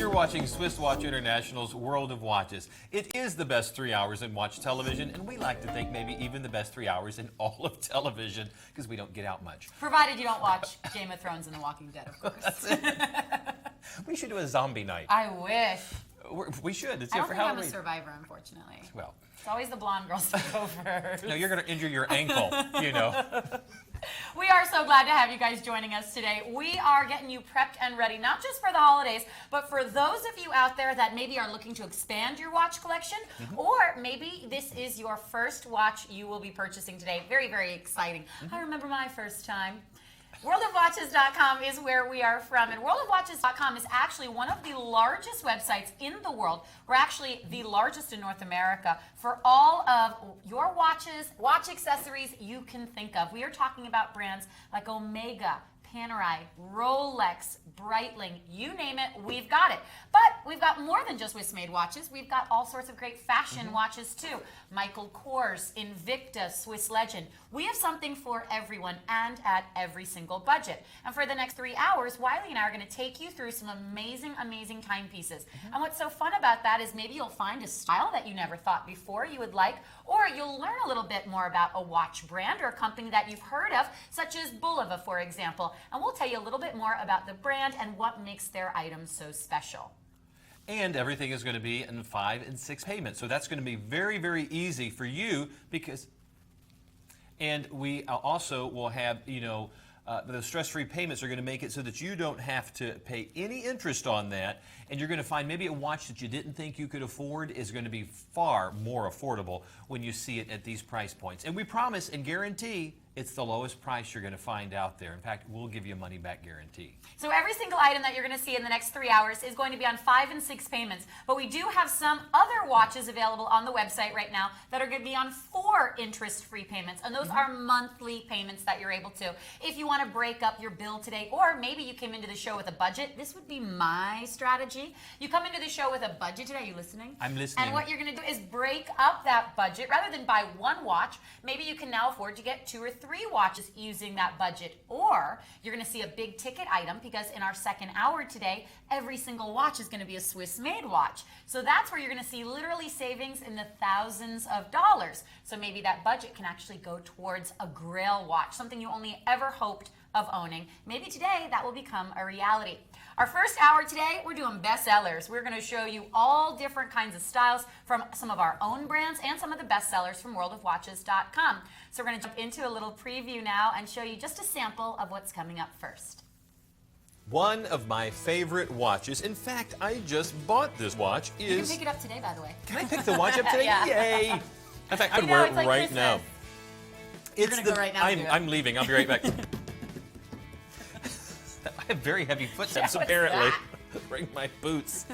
You're watching Swiss Watch International's World of Watches. It is the best 3 hours in watch television, and we like to think maybe even the best 3 hours in all of television because we don't get out much. Provided you don't watch Game of Thrones and The Walking Dead, of course. That's it. We should do a zombie night. I wish. We should. It's I here don't for think I'm Halloween. a survivor, unfortunately. Well, It's always the blonde girls that go first. no, you're going to injure your ankle, you know. We are so glad to have you guys joining us today. We are getting you prepped and ready, not just for the holidays, but for those of you out there that maybe are looking to expand your watch collection, or maybe this is your first watch you will be purchasing today. Very, very exciting. I remember my first time. WorldofWatches.com is where we are from, and WorldofWatches.com is actually one of the largest websites in the world. We're actually the largest in North America for all of your watches, watch accessories you can think of. We are talking about brands like Omega, Panerai, Rolex, Breitling, you name it, we've got it. But we've got more than just Swiss-made watches. We've got all sorts of great fashion watches too. Michael Kors, Invicta, Swiss Legend. We have something for everyone and at every single budget. And for the next 3 hours, Wiley and I are going to take you through some amazing, amazing timepieces. And what's so fun about that is maybe you'll find a style that you never thought before you would like, or you'll learn a little bit more about a watch brand or a company that you've heard of, such as Bulova, for example. And we'll tell you a little bit more about the brand and what makes their items so special. And everything is going to be in 5 and 6 payments. So that's going to be very, very easy for you because, and we also will have, you know, the stress-free payments are going to make it so that you don't have to pay any interest on that, and you're going to find maybe a watch that you didn't think you could afford is going to be far more affordable when you see it at these price points. And we promise and guarantee it's the lowest price you're going to find out there. In fact, we'll give you a money-back guarantee. So every single item that you're going to see in the next 3 hours is going to be on 5 and 6 payments. But we do have some other watches available on the website right now that are going to be on 4 interest-free payments. And those are monthly payments that you're able to. If you want to break up your bill today, or maybe you came into the show with a budget, this would be my strategy. You come into the show with a budget today. Are you listening? I'm listening. And what you're going to do is break up that budget. Rather than buy one watch, maybe you can now afford to get 2 or 3 watches using that budget. Or you're going to see a big ticket item, because in our second hour today, every single watch is going to be a Swiss-made watch. So that's where you're going to see literally savings in the thousands of dollars. So maybe that budget can actually go towards a Grail watch, something you only ever hoped of owning. Maybe today that will become a reality. Our first hour today, we're doing bestsellers. We're going to show you all different kinds of styles from some of our own brands and some of the bestsellers from WorldofWatches.com. So we're going to jump into a little preview now and show you just a sample of what's coming up first. One of my favorite watches, in fact, I just bought this watch, is... You can pick it up today, by the way. Can I pick the watch up today? Yeah. Yay! In fact, I'd know, wear it it's like right Christmas. now. You're gonna go right now and do it. I'm leaving. I'll be right back. I have very heavy footsteps, what's apparently. that? Bring my boots.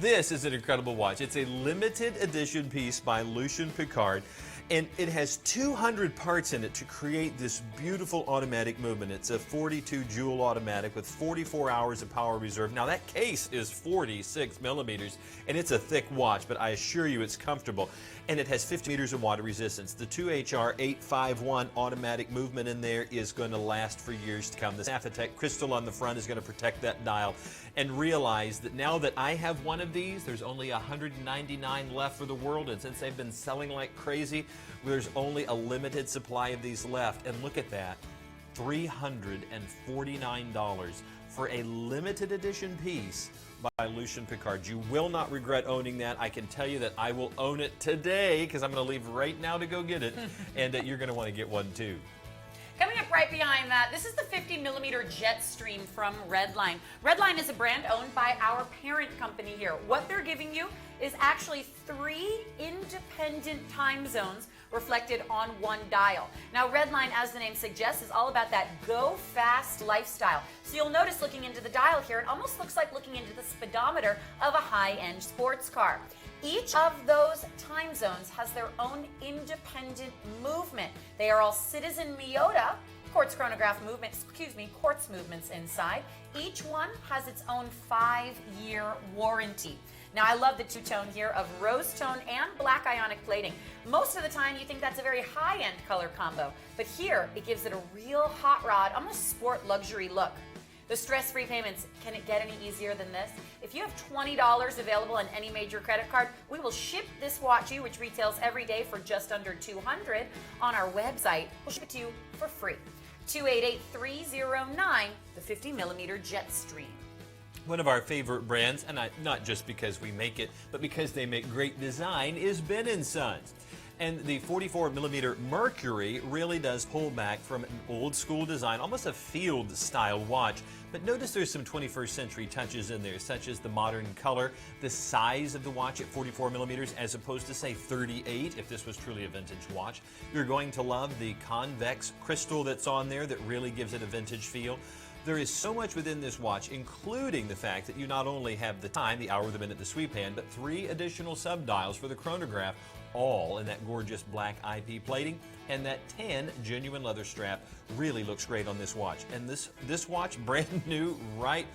This is an incredible watch. It's a limited edition piece by Lucien Piccard, and it has 200 parts in it to create this beautiful automatic movement. It's a 42 jewel automatic with 44 hours of power reserve. Now that case is 46 millimeters, and it's a thick watch, but I assure you it's comfortable. And it has 50 meters of water resistance. The 2HR851 automatic movement in there is going to last for years to come. The Sapphitech crystal on the front is going to protect that dial. And realize that now that I have one of these, there's only 199 left for the world, and since they've been selling like crazy, there's only a limited supply of these left. And look at that, $349 for a limited edition piece by Lucien Piccard. You will not regret owning that. I can tell you that I will own it today because I'm going to leave right now to go get it, and you're going to want to get one too. Coming up right behind that, this is the 50mm Jetstream from Redline. Redline is a brand owned by our parent company here. What they're giving you is actually 3 independent time zones reflected on one dial. Now Redline, as the name suggests, is all about that go fast lifestyle. So you'll notice looking into the dial here, it almost looks like looking into the speedometer of a high-end sports car. Each of those time zones has their own independent movement. They are all Citizen Miyota quartz chronograph movements, quartz movements inside. Each one has its own 5-year warranty. Now I love the two-tone here of rose tone and black ionic plating. Most of the time you think that's a very high-end color combo, but here it gives it a real hot rod, almost sport luxury look. The stress-free payments, can it get any easier than this? If you have $20 available on any major credit card, we will ship this watch to you, which retails every day for just under $200 on our website. We'll ship it to you for free. 288-309, the 50mm Jetstream. One of our favorite brands, and not just because we make it, but because they make great design, is Ben & Sons. And the 44mm Mercury really does pull back from an old school design, almost a field style watch. But notice there's some 21st century touches in there, such as the modern color, the size of the watch at 44mm as opposed to, say, 38 if this was truly a vintage watch. You're going to love the convex crystal that's on there that really gives it a vintage feel. There is so much within this watch, including the fact that you not only have the time, the hour, the minute, the sweep hand, but 3 additional sub-dials for the chronograph, all in that gorgeous black IP plating, and that tan genuine leather strap really looks great on this watch. And this watch, brand new, right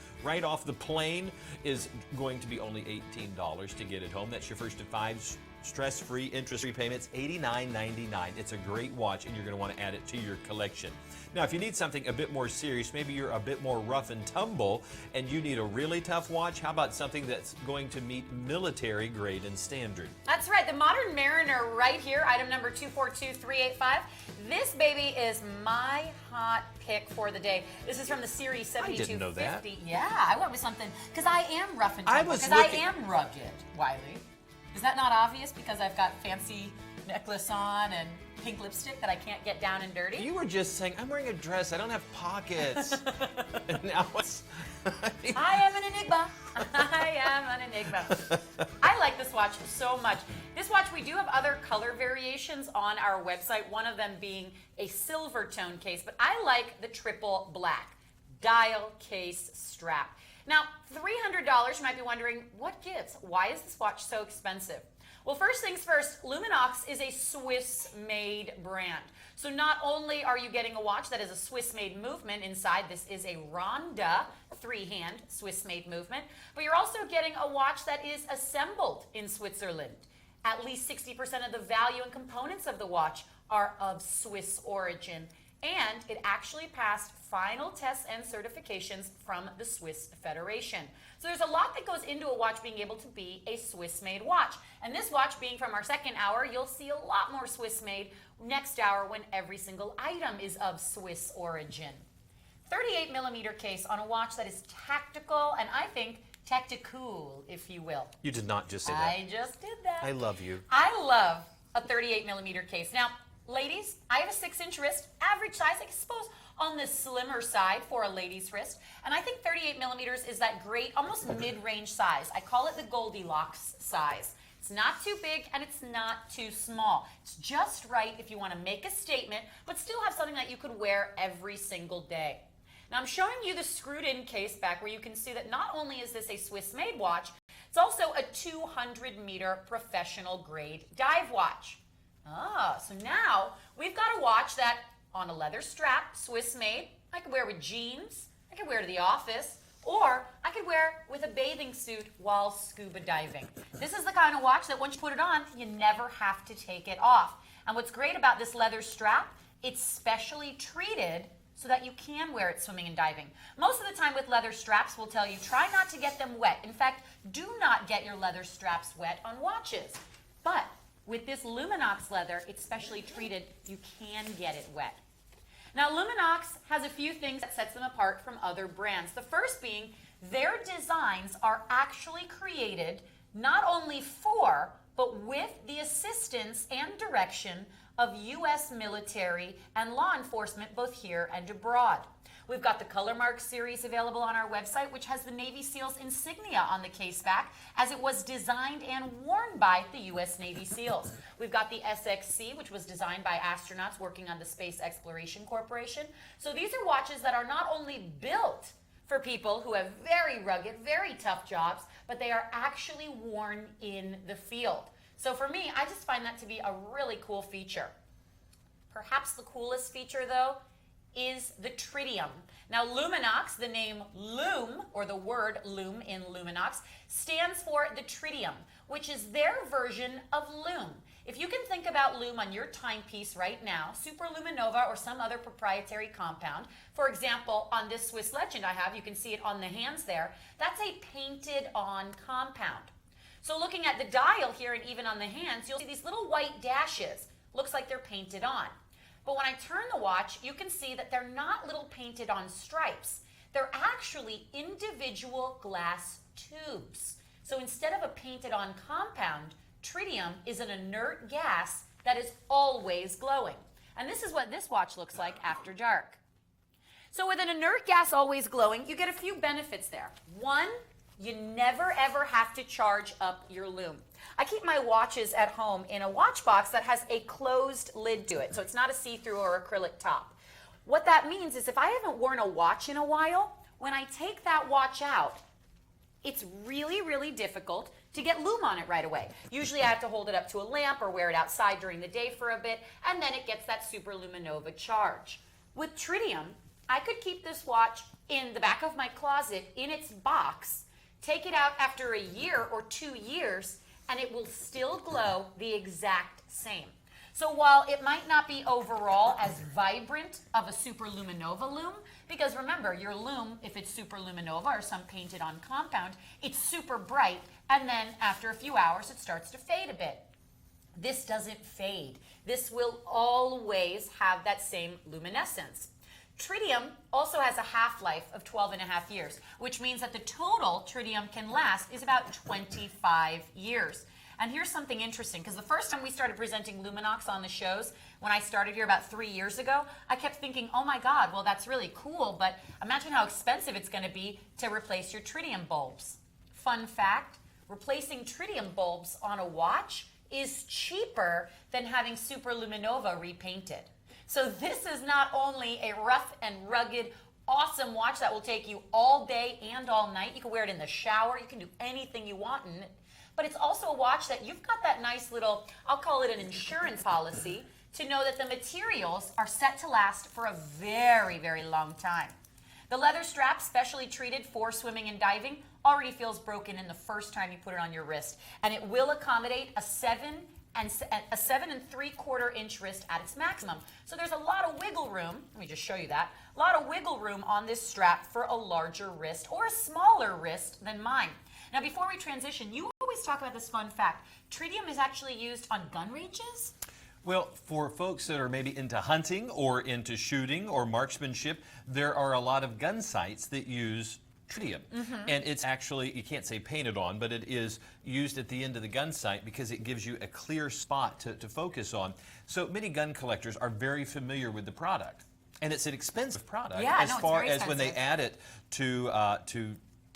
off the plane, is going to be only $18 to get it home. That's your first of 5 stress-free, interest-free payments, $89.99. It's a great watch, and you're going to want to add it to your collection. Now, if you need something a bit more serious, maybe you're a bit more rough and tumble, and you need a really tough watch, how about something that's going to meet military grade and standard? That's right, the Modern Mariner right here, item number 242385. This baby is my hot pick for the day. This is from the Series 7250. I didn't know that. Yeah, I went with something, because I am rough and tumble, because I am rugged, Wiley. Is that not obvious because I've got fancy necklace on and pink lipstick that I can't get down and dirty? You were just saying, I'm wearing a dress, I don't have pockets. And now it's... I am an enigma. I am an enigma. I like this watch so much. This watch, we do have other color variations on our website, one of them being a silver tone case, but I like the triple black dial case strap. Now, $300, you might be wondering, what gives? Why is this watch so expensive? Well, first things first, Luminox is a Swiss-made brand. So not only are you getting a watch that is a Swiss-made movement inside, this is a Ronda 3-hand Swiss-made movement, but you're also getting a watch that is assembled in Switzerland. At least 60% of the value and components of the watch are of Swiss origin, and it actually passed final tests and certifications from the Swiss Federation. So there's a lot that goes into a watch being able to be a Swiss-made watch. And this watch being from our second hour, you'll see a lot more Swiss-made next hour when every single item is of Swiss origin. 38mm case on a watch that is tactical and I think tactical, if you will. You did not just say that. I just did that. I love you. I love a 38mm case. Now, ladies, I have a 6-inch wrist, average size, I suppose on the slimmer side for a lady's wrist. And I think 38mm is that great, almost mid-range size. I call it the Goldilocks size. It's not too big and it's not too small. It's just right if you want to make a statement, but still have something that you could wear every single day. Now I'm showing you the screwed-in case back where you can see that not only is this a Swiss-made watch, it's also a 200-meter professional-grade dive watch. So now we've got a watch that on a leather strap, Swiss-made, I could wear with jeans, I could wear to the office, or I could wear with a bathing suit while scuba diving. This is the kind of watch that once you put it on, you never have to take it off. And what's great about this leather strap, it's specially treated so that you can wear it swimming and diving. Most of the time with leather straps, we'll tell you, try not to get them wet. In fact, do not get your leather straps wet on watches. But with this Luminox leather, it's specially treated, you can get it wet. Now, Luminox has a few things that sets them apart from other brands. The first being their designs are actually created not only for, but with the assistance and direction of U.S. military and law enforcement, both here and abroad. We've got the Color Mark series available on our website, which has the Navy SEALs insignia on the case back, as it was designed and worn by the U.S. Navy SEALs. We've got the SXC, which was designed by astronauts working on the Space Exploration Corporation. So these are watches that are not only built for people who have very rugged, very tough jobs, but they are actually worn in the field. So for me, I just find that to be a really cool feature. Perhaps the coolest feature, though, is the tritium. Now, Luminox, the name Lume, or the word Lume in Luminox, stands for the tritium, which is their version of Lume. If you can think about Lume on your timepiece right now, superluminova or some other proprietary compound, for example, on this Swiss Legend I have, you can see it on the hands there, that's a painted on compound. So looking at the dial here and even on the hands, you'll see these little white dashes. Looks like they're painted on. But when I turn the watch, you can see that they're not little painted on stripes. They're actually individual glass tubes. So instead of a painted on compound, tritium is an inert gas that is always glowing. And this is what this watch looks like after dark. So with an inert gas always glowing, you get a few benefits there. One, you never ever have to charge up your Lume. I keep my watches at home in a watch box that has a closed lid to it, so it's not a see-through or acrylic top. What that means is if I haven't worn a watch in a while, when I take that watch out, it's really, really difficult to get Lume on it right away. Usually I have to hold it up to a lamp or wear it outside during the day for a bit, and then it gets that superluminova charge. With tritium, I could keep this watch in the back of my closet in its box, take it out after a year or 2 years, and it will still glow the exact same. So while it might not be overall as vibrant of a superluminova Lume, because remember, your Lume, if it's superluminova or some painted on compound, it's super bright, and then after a few hours it starts to fade a bit. This doesn't fade. This will always have that same luminescence. Tritium also has a half-life of 12.5 years, which means that the total tritium can last is about 25 years. And here's something interesting, because the first time we started presenting Luminox on the shows, when I started here about 3 years ago, I kept thinking, oh my God, well that's really cool, but imagine how expensive it's going to be to replace your tritium bulbs. Fun fact, replacing tritium bulbs on a watch is cheaper than having superluminova repainted. So this is not only a rough and rugged, awesome watch that will take you all day and all night. You can wear it in the shower. You can do anything you want in it. But it's also a watch that you've got that nice little, I'll call it an insurance policy, to know that the materials are set to last for a very, very long time. The leather strap, specially treated for swimming and diving, already feels broken in the first time you put it on your wrist. And it will accommodate a 7 3/4 inch wrist at its maximum. So there's a lot of wiggle room, let me just show you that, a lot of wiggle room on this strap for a larger wrist or a smaller wrist than mine. Now before we transition, you always talk about this fun fact. Tritium is actually used on gun ranges? Well, for folks that are maybe into hunting or into shooting or marksmanship, there are a lot of gun sites that use tritium. And it's actually, you can't say painted on, but it is used at the end of the gun sight because it gives you a clear spot to focus on. So many gun collectors are very familiar with the product. And it's an expensive product as far as when they add it to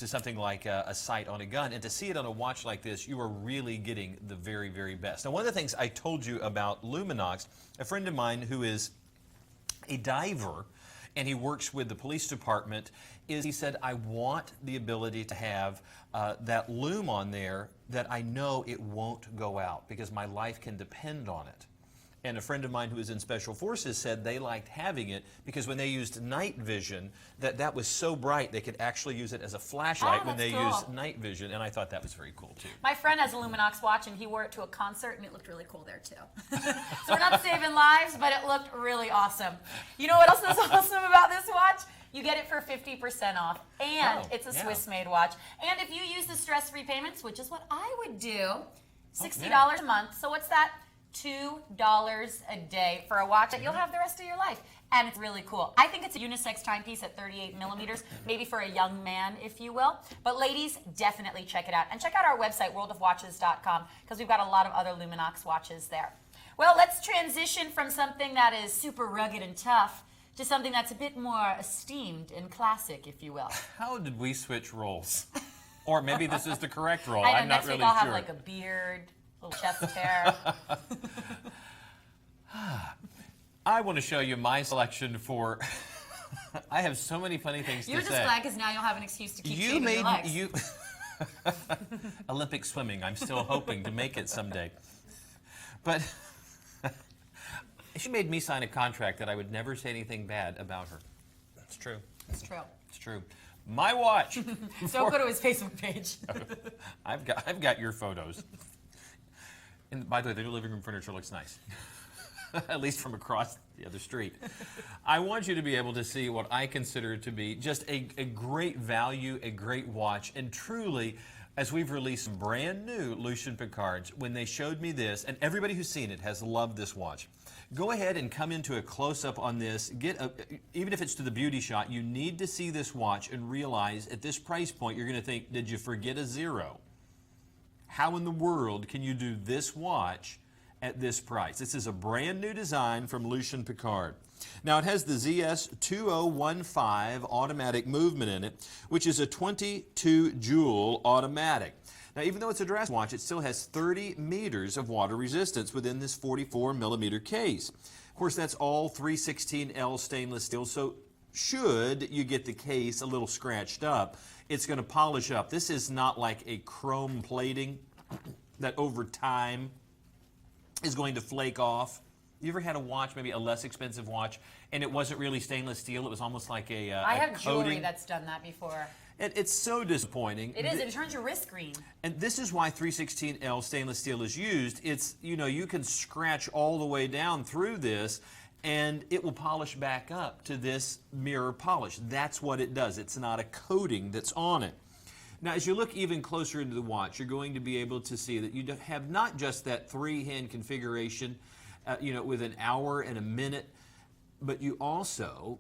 something like a sight on a gun. And to see it on a watch like this, you are really getting the very, very best. Now, one of the things I told you about Luminox, a friend of mine who is a diver, and he works with the police department, is he said, I want the ability to have that Lume on there that I know it won't go out because my life can depend on it. And a friend of mine who is in Special Forces said they liked having it because when they used night vision, that was so bright they could actually use it as a flashlight when they used night vision, and I thought that was very cool too. My friend has a Luminox watch and he wore it to a concert and it looked really cool there too. So we're not saving lives, but it looked really awesome. You know what else is awesome about this watch? You get it for 50% off, and it's a Swiss-made watch. And if you use the stress-free payments, which is what I would do, $60 a month. So what's that? $2 a day for a watch that you'll have the rest of your life. And it's really cool. I think it's a unisex timepiece at 38 millimeters, maybe for a young man, if you will. But ladies, definitely check it out. And check out our website, WorldofWatches.com, because we've got a lot of other Luminox watches there. Well, let's transition from something that is super rugged and tough to something that's a bit more esteemed and classic, if you will. How did we switch roles? Or maybe this is the correct role. I know, I'm not really sure. Next week I'll have like a beard, little chest hair. I want to show you my selection for. I have so many funny things to say. You're just glad because now you'll have an excuse to keep shaving your legs. Olympic swimming. I'm still hoping to make it someday. But she made me sign a contract that I would never say anything bad about her. That's true. It's true. It's true. My watch. Don't go to his Facebook page. I've got your photos. And by the way, the new living room furniture looks nice. At least from across the other street. I want you to be able to see what I consider to be just a great value, a great watch, and truly, as we've released some brand new Lucien Picards, when they showed me this, and everybody who's seen it has loved this watch. Go ahead and come into a close-up on this. Even if it's to the beauty shot, you need to see this watch and realize at this price point, you're going to think, did you forget a zero? How in the world can you do this watch at this price? This is a brand new design from Lucien Picard. Now it has the ZS2015 automatic movement in it, which is a 22 joule automatic. Now even though it's a dress watch, it still has 30 meters of water resistance within this 44 millimeter case. Of course, that's all 316L stainless steel, so should you get the case a little scratched up, it's going to polish up. This is not like a chrome plating that over time is going to flake off. You ever had a watch, maybe a less expensive watch, and it wasn't really stainless steel? It was almost like I have jewelry that's done that before. And it's so disappointing. It is. It turns your wrist green. And this is why 316L stainless steel is used. It's, you can scratch all the way down through this, and it will polish back up to this mirror polish. That's what it does. It's not a coating that's on it. Now, as you look even closer into the watch, you're going to be able to see that you have not just that three-hand configuration, with an hour and a minute, but you also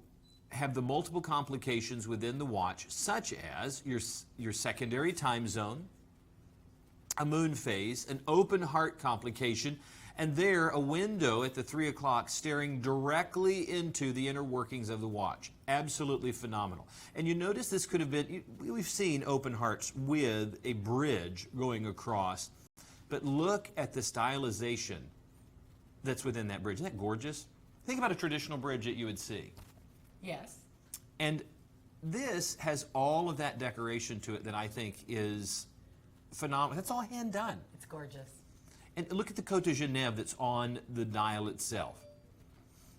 have the multiple complications within the watch, such as your secondary time zone, a moon phase, an open heart complication, and there a window at the 3 o'clock staring directly into the inner workings of the watch. Absolutely phenomenal. And you notice this could have been, we've seen open hearts with a bridge going across, but look at the stylization that's within that bridge. Isn't that gorgeous? Think about a traditional bridge that you would see. Yes. And this has all of that decoration to it that I think is phenomenal. That's all hand done. It's gorgeous. And look at the Côte de Genève that's on the dial itself.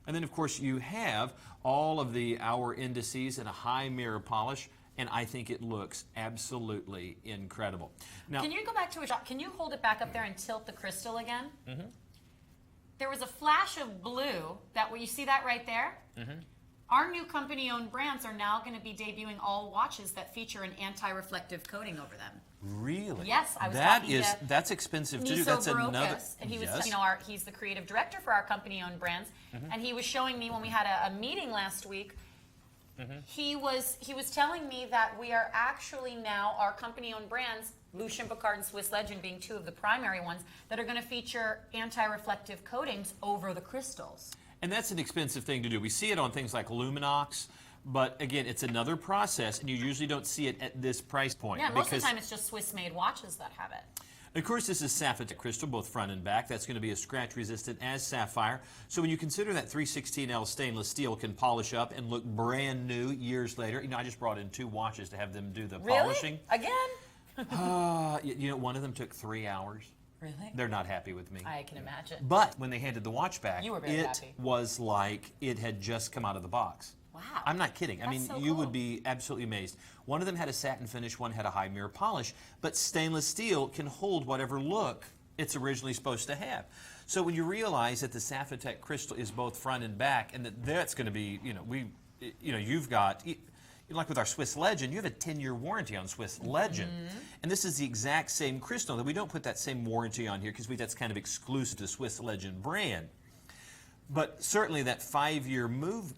And then, of course, you have all of the hour indices and a high mirror polish, and I think it looks absolutely incredible. Now, can you go back to a shot? Can you hold it back up there and tilt the crystal again? Mm-hmm. There was a flash of blue. You see that right there? Mm-hmm. Our new company-owned brands are now going to be debuting all watches that feature an anti-reflective coating over them. Really? Yes, I was talking to that's expensive to do. Niso That's Barocas, another. And he was, yes. He's the creative director for our company-owned brands, and he was showing me when we had a meeting last week. He was telling me that we are actually now, our company-owned brands, Lucien Picard and Swiss Legend being two of the primary ones, that are going to feature anti-reflective coatings over the crystals. And that's an expensive thing to do. We see it on things like Luminox, but again, it's another process, and you usually don't see it at this price point. Yeah, most of the time it's just Swiss-made watches that have it. Of course, this is sapphire crystal, both front and back. That's going to be as scratch-resistant as sapphire. So when you consider that 316L stainless steel can polish up and look brand new years later, I just brought in 2 watches to have them do the polishing. Again? One of them took 3 hours. Really? They're not happy with me. I can imagine. But when they handed the watch back, you were very happy. Was like it had just come out of the box. Wow. I'm not kidding. That's so you cool. would be absolutely amazed. One of them had a satin finish, one had a high mirror polish, but stainless steel can hold whatever look it's originally supposed to have. So when you realize that the sapphire crystal is both front and back, and that's going to be, you've got, like with our Swiss Legend, you have a 10-year warranty on Swiss Legend. And this is the exact same crystal. That we don't put that same warranty on here because that's kind of exclusive to Swiss Legend brand. But certainly that 5-year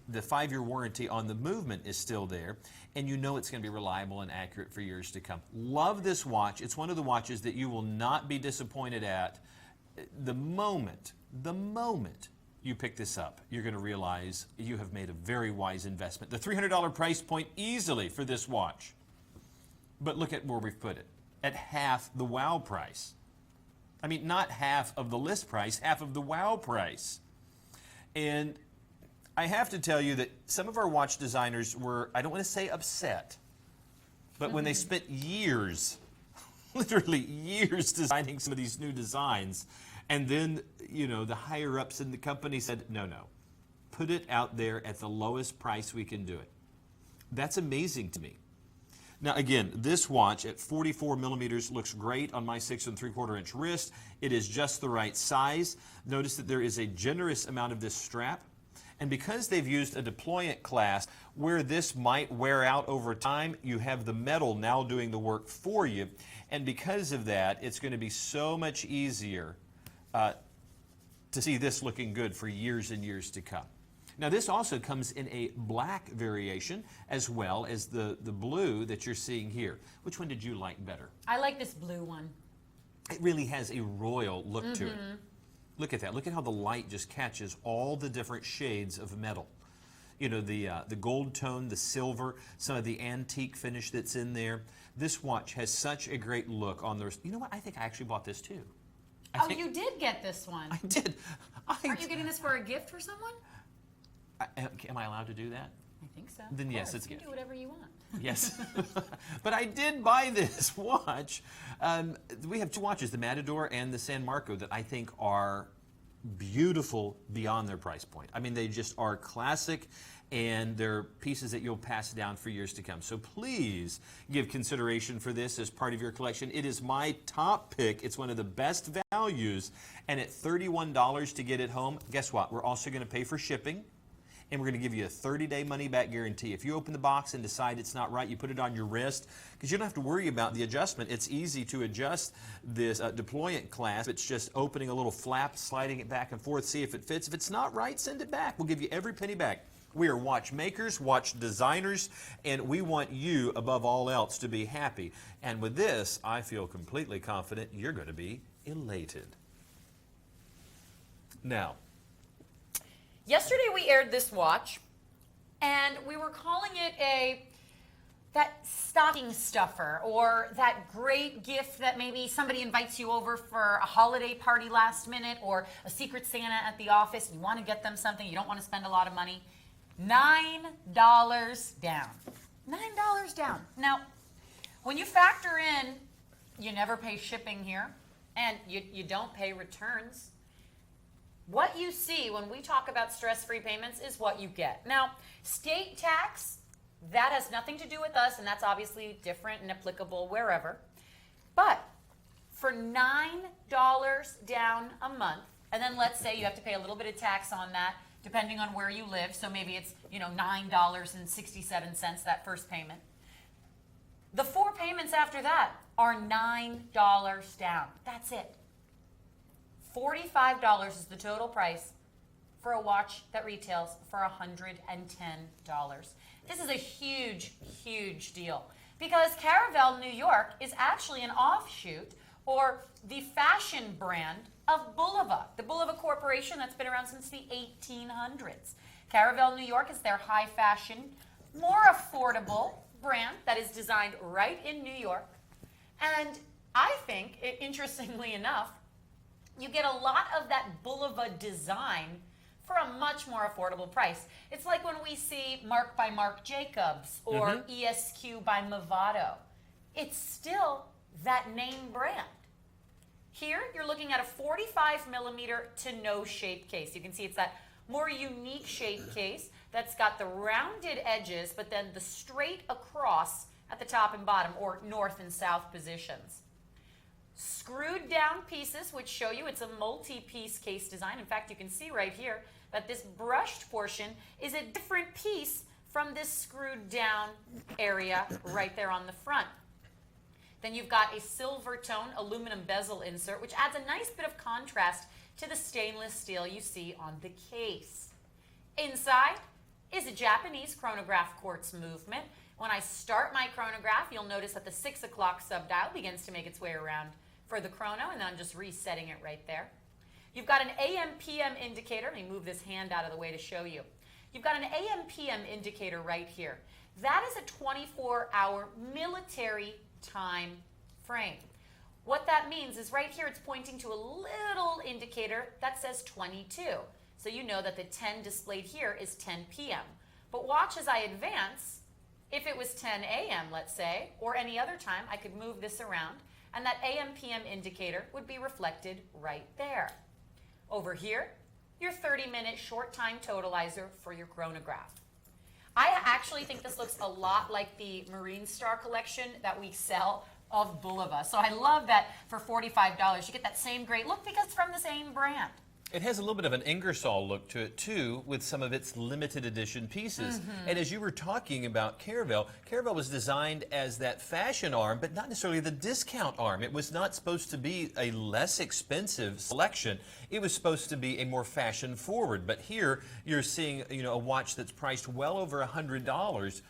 the 5-year warranty on the movement is still there, and you know it's going to be reliable and accurate for years to come. Love this watch. It's one of the watches that you will not be disappointed at. The moment you pick this up, you're going to realize you have made a very wise investment. The $300 price point easily for this watch. But look at where we've put it. At half the WOW price. I mean, not half of the list price, half of the WOW price. And I have to tell you that some of our watch designers were, I don't want to say upset, but when they spent years, literally years designing some of these new designs, and then, the higher-ups in the company said, no, put it out there at the lowest price we can do it. That's amazing to me. Now again, this watch at 44 millimeters looks great on my 6 3/4 inch wrist. It is just the right size. Notice that there is a generous amount of this strap. And because they've used a deployant class where this might wear out over time, you have the metal now doing the work for you. And because of that, it's going to be so much easier to see this looking good for years and years to come. Now this also comes in a black variation as well as the blue that you're seeing here. Which one did you like better? I like this blue one. It really has a royal look to it. Look at that. Look at how the light just catches all the different shades of metal. You know, the gold tone, the silver, some of the antique finish that's in there. This watch has such a great look on there. You know what? I think I actually bought this too. You did get this one. I did. Aren't you getting this for a gift for someone? Am I allowed to do that? I think so. Then yes, it's you good. can do whatever you want. Yes. But I did buy this watch. We have two watches, the Matador and the San Marco, that I think are beautiful beyond their price point. I mean, they just are classic, and they're pieces that you'll pass down for years to come. So please give consideration for this as part of your collection. It is my top pick. It's one of the best values, and at $31 to get it home, guess what? We're also going to pay for shipping. And we're going to give you a 30-day money-back guarantee. If you open the box and decide it's not right, you put it on your wrist, because you don't have to worry about the adjustment. It's easy to adjust this deployant clasp. It's just opening a little flap, sliding it back and forth, see if it fits. If it's not right, send it back. We'll give you every penny back. We are watch makers, watch designers, and we want you, above all else, to be happy. And with this, I feel completely confident you're going to be elated. Now, yesterday we aired this watch, and we were calling it that stocking stuffer, or that great gift that maybe somebody invites you over for a holiday party last minute, or a secret Santa at the office. You want to get them something, you don't want to spend a lot of money. $9 down. $9 down. Now, when you factor in, you never pay shipping here, and you don't pay returns. What you see when we talk about stress-free payments is what you get. Now, state tax, that has nothing to do with us, and that's obviously different and applicable wherever. But for $9 down a month, and then let's say you have to pay a little bit of tax on that, depending on where you live, so maybe it's $9.67, that first payment. The 4 payments after that are $9 down. That's it. $45 is the total price for a watch that retails for $110. This is a huge, huge deal, because Caravelle New York is actually an offshoot, or the fashion brand of Bulova, the Bulova Corporation that's been around since the 1800s. Caravelle New York is their high fashion, more affordable brand that is designed right in New York. And I think, interestingly enough, you get a lot of that Bulova design for a much more affordable price. It's like when we see Marc by Marc Jacobs or ESQ by Movado. It's still that name brand. Here, you're looking at a 45 millimeter to no shape case. You can see it's that more unique shape case that's got the rounded edges, but then the straight across at the top and bottom, or north and south positions. Screwed down pieces, which show you it's a multi-piece case design. In fact, you can see right here that this brushed portion is a different piece from this screwed down area right there on the front. Then you've got a silver tone aluminum bezel insert, which adds a nice bit of contrast to the stainless steel you see on the case. Inside is a Japanese chronograph quartz movement. When I start my chronograph, you'll notice that the 6 o'clock subdial begins to make its way around for the chrono, and then I'm just resetting it right there. You've got an AM/PM indicator. Let me move this hand out of the way to show you. You've got an AM/PM indicator right here. That is a 24-hour military time frame. What that means is right here it's pointing to a little indicator that says 22. So you know that the 10 displayed here is 10 p.m. But watch as I advance. If it was 10 a.m., let's say, or any other time, I could move this around, and that AM/PM indicator would be reflected right there. Over here, your 30-minute short time totalizer for your chronograph. I actually think this looks a lot like the Marine Star collection that we sell of Bulova. So I love that for $45 you get that same great look because it's from the same brand. It has a little bit of an Ingersoll look to it too, with some of its limited edition pieces. And as you were talking about Caravel, Caravel was designed as that fashion arm, but not necessarily the discount arm. It was not supposed to be a less expensive selection. It was supposed to be a more fashion forward. But here you're seeing, a watch that's priced well over $100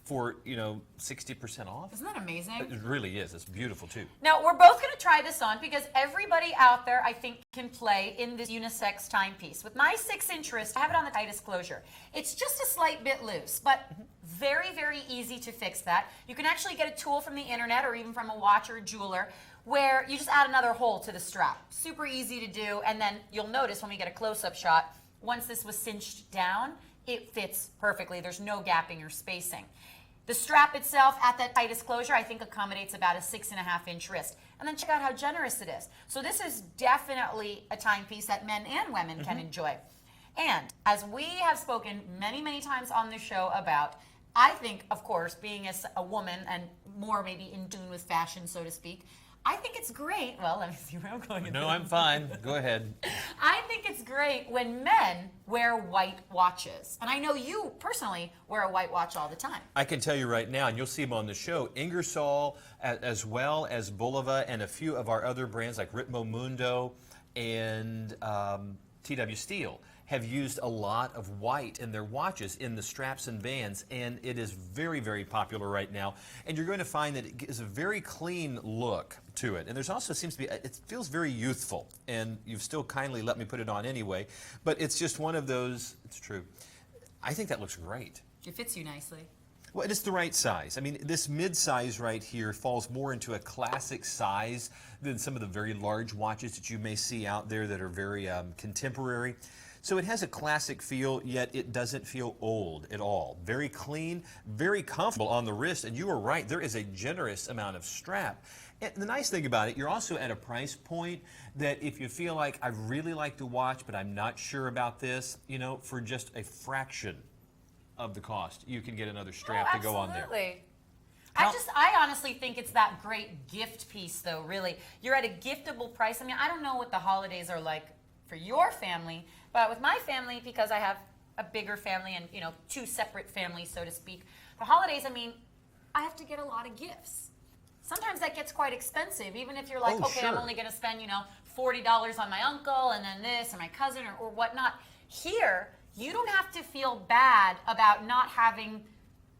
for, 60% off. Isn't that amazing? It really is. It's beautiful too. Now, we're both going to try this on because everybody out there, I think, can play in this unisex timepiece. With my 6-inch wrist, I have it on the tightest closure. It's just a slight bit loose, but very, very easy to fix that. You can actually get a tool from the internet or even from a watch or a jeweler where you just add another hole to the strap. Super easy to do, and then you'll notice when we get a close-up shot, once this was cinched down, it fits perfectly. There's no gapping or spacing. The strap itself at that tightest closure, I think, accommodates about a 6.5-inch wrist. And then check out how generous it is. So this is definitely a timepiece that men and women can enjoy. And as we have spoken many, many times on the show about, I think, of course, being a woman and more maybe in tune with fashion, so to speak, I think it's great. Well, let me see where I'm going. No, I'm fine. Go ahead. I think it's great when men wear white watches. And I know you personally wear a white watch all the time. I can tell you right now, and you'll see them on the show, Ingersoll, as well as Bulova, and a few of our other brands like Ritmo Mundo and TW Steel have used a lot of white in their watches in the straps and bands, and it is very, very popular right now. And you're going to find that it gives a very clean look to it. And there's also seems to be, it feels very youthful, and you've still kindly let me put it on anyway, but it's just one of those, it's true. I think that looks great. It fits you nicely. Well, it's the right size. I mean, this mid-size right here falls more into a classic size than some of the very large watches that you may see out there that are very contemporary. So it has a classic feel, yet it doesn't feel old at all. Very clean, very comfortable on the wrist, and you are right, there is a generous amount of strap. And the nice thing about it, you're also at a price point that if you feel like, I really like the watch, but I'm not sure about this, for just a fraction of the cost, you can get another strap to go on there. Absolutely. I honestly think it's that great gift piece, though, really. You're at a giftable price. I mean, I don't know what the holidays are like for your family, but with my family, because I have a bigger family and, 2 separate families, so to speak, the holidays, I mean, I have to get a lot of gifts. Sometimes that gets quite expensive, even if you're like, okay, sure. I'm only going to spend, $40 on my uncle and then this or my cousin or whatnot. Here, you don't have to feel bad about not having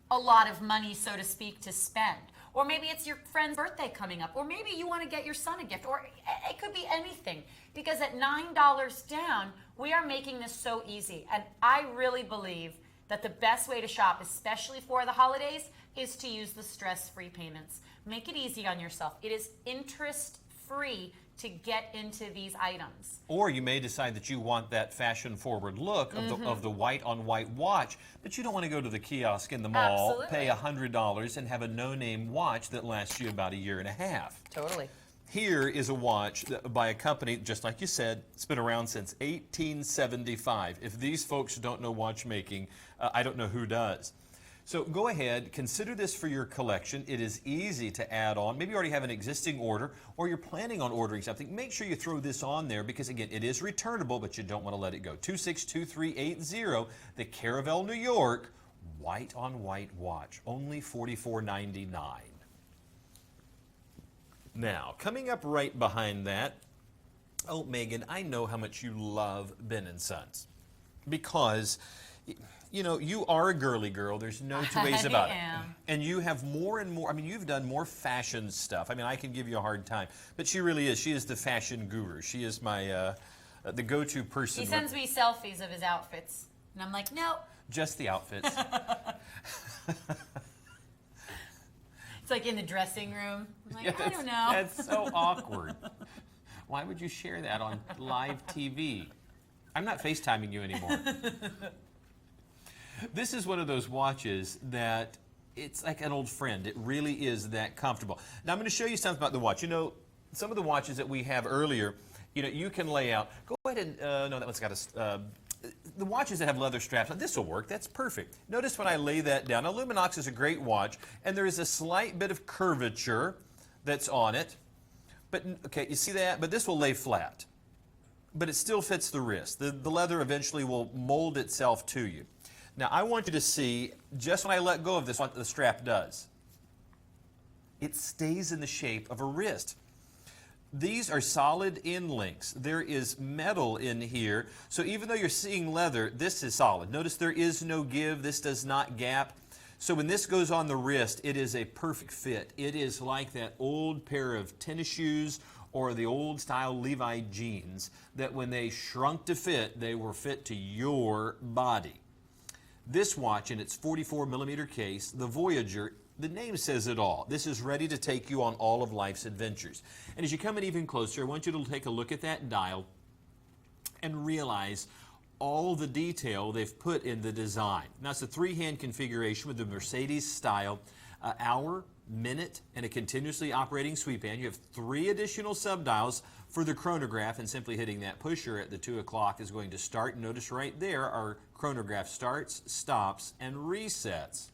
a lot of money, so to speak, to spend. Or maybe it's your friend's birthday coming up. Or maybe you want to get your son a gift. Or it could be anything. Because at $9 down, we are making this so easy. And I really believe that the best way to shop, especially for the holidays, is to use the stress-free payments. Make it easy on yourself. It is interest-free to get into these items. Or you may decide that you want that fashion-forward look of the white-on-white watch, but you don't want to go to the kiosk in the mall, Absolutely. pay $100, and have a no-name watch that lasts you about a year and a half. Totally. Here is a watch by a company, just like you said, it's been around since 1875. If these folks don't know watchmaking, I don't know who does. So go ahead, consider this for your collection. It is easy to add on. Maybe you already have an existing order or you're planning on ordering something. Make sure you throw this on there because, again, it is returnable, but you don't want to let it go. 262380, the Caravel, New York, white-on-white watch, only $44.99. Now, coming up right behind that, oh, Megan, I know how much you love Ben & Sons because you are a girly girl. There's no two ways about it. And you have more and more. I mean, you've done more fashion stuff. I mean, I can give you a hard time, but she really is. She is the fashion guru. She is my the go-to person. He sends me selfies of his outfits, and I'm like, no. Just the outfits. It's like in the dressing room. I'm like, Yeah, I don't know. That's so awkward. Why would you share that on live TV? I'm not FaceTiming you anymore. This is one of those watches that it's like an old friend. It really is that comfortable. Now, I'm going to show you something about the watch. Some of the watches that we have earlier, you can lay out. Go ahead and, no, that one's got a, the watches that have leather straps, this will work. That's perfect. Notice when I lay that down. Now, Luminox is a great watch, and there is a slight bit of curvature that's on it. But, okay, you see that? But this will lay flat. But it still fits the wrist. The leather eventually will mold itself to you. Now, I want you to see, just when I let go of this, what the strap does. It stays in the shape of a wrist. These are solid end links. There is metal in here, so even though you're seeing leather, this is solid. Notice there is no give. This does not gap. So when this goes on the wrist, it is a perfect fit. It is like that old pair of tennis shoes or the old style Levi jeans that when they shrunk to fit, they were fit to your body. This watch in its 44 millimeter case, the Voyager, the name says it all. This is ready to take you on all of life's adventures. And as you come in even closer, I want you to take a look at that dial and realize all the detail they've put in the design. Now, it's a three-hand configuration with the Mercedes style, hour, minute, and a continuously operating sweep band. You have 3 additional subdials for the chronograph, and simply hitting that pusher at the 2 o'clock is going to start. Notice right there, our chronograph starts, stops, and resets.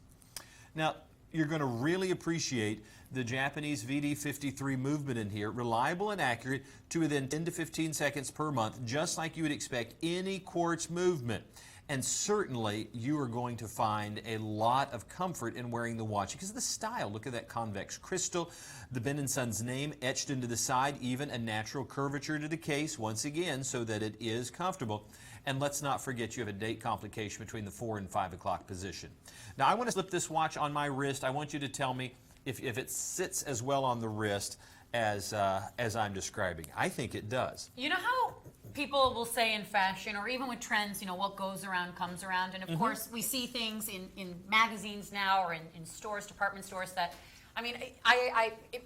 Now, you're going to really appreciate the Japanese VD53 movement in here, reliable and accurate to within 10 to 15 seconds per month, just like you would expect any quartz movement. And certainly, you are going to find a lot of comfort in wearing the watch because of the style. Look at that convex crystal, the Ben & Sons name etched into the side, even a natural curvature to the case, once again, so that it is comfortable. And let's not forget you have a date complication between the 4 and 5 o'clock position. Now, I want to slip this watch on my wrist. I want you to tell me if it sits as well on the wrist as I'm describing. I think it does. You know how people will say in fashion or even with trends, you know, what goes around comes around. And of course, we see things in magazines now or in stores, department stores that, I mean,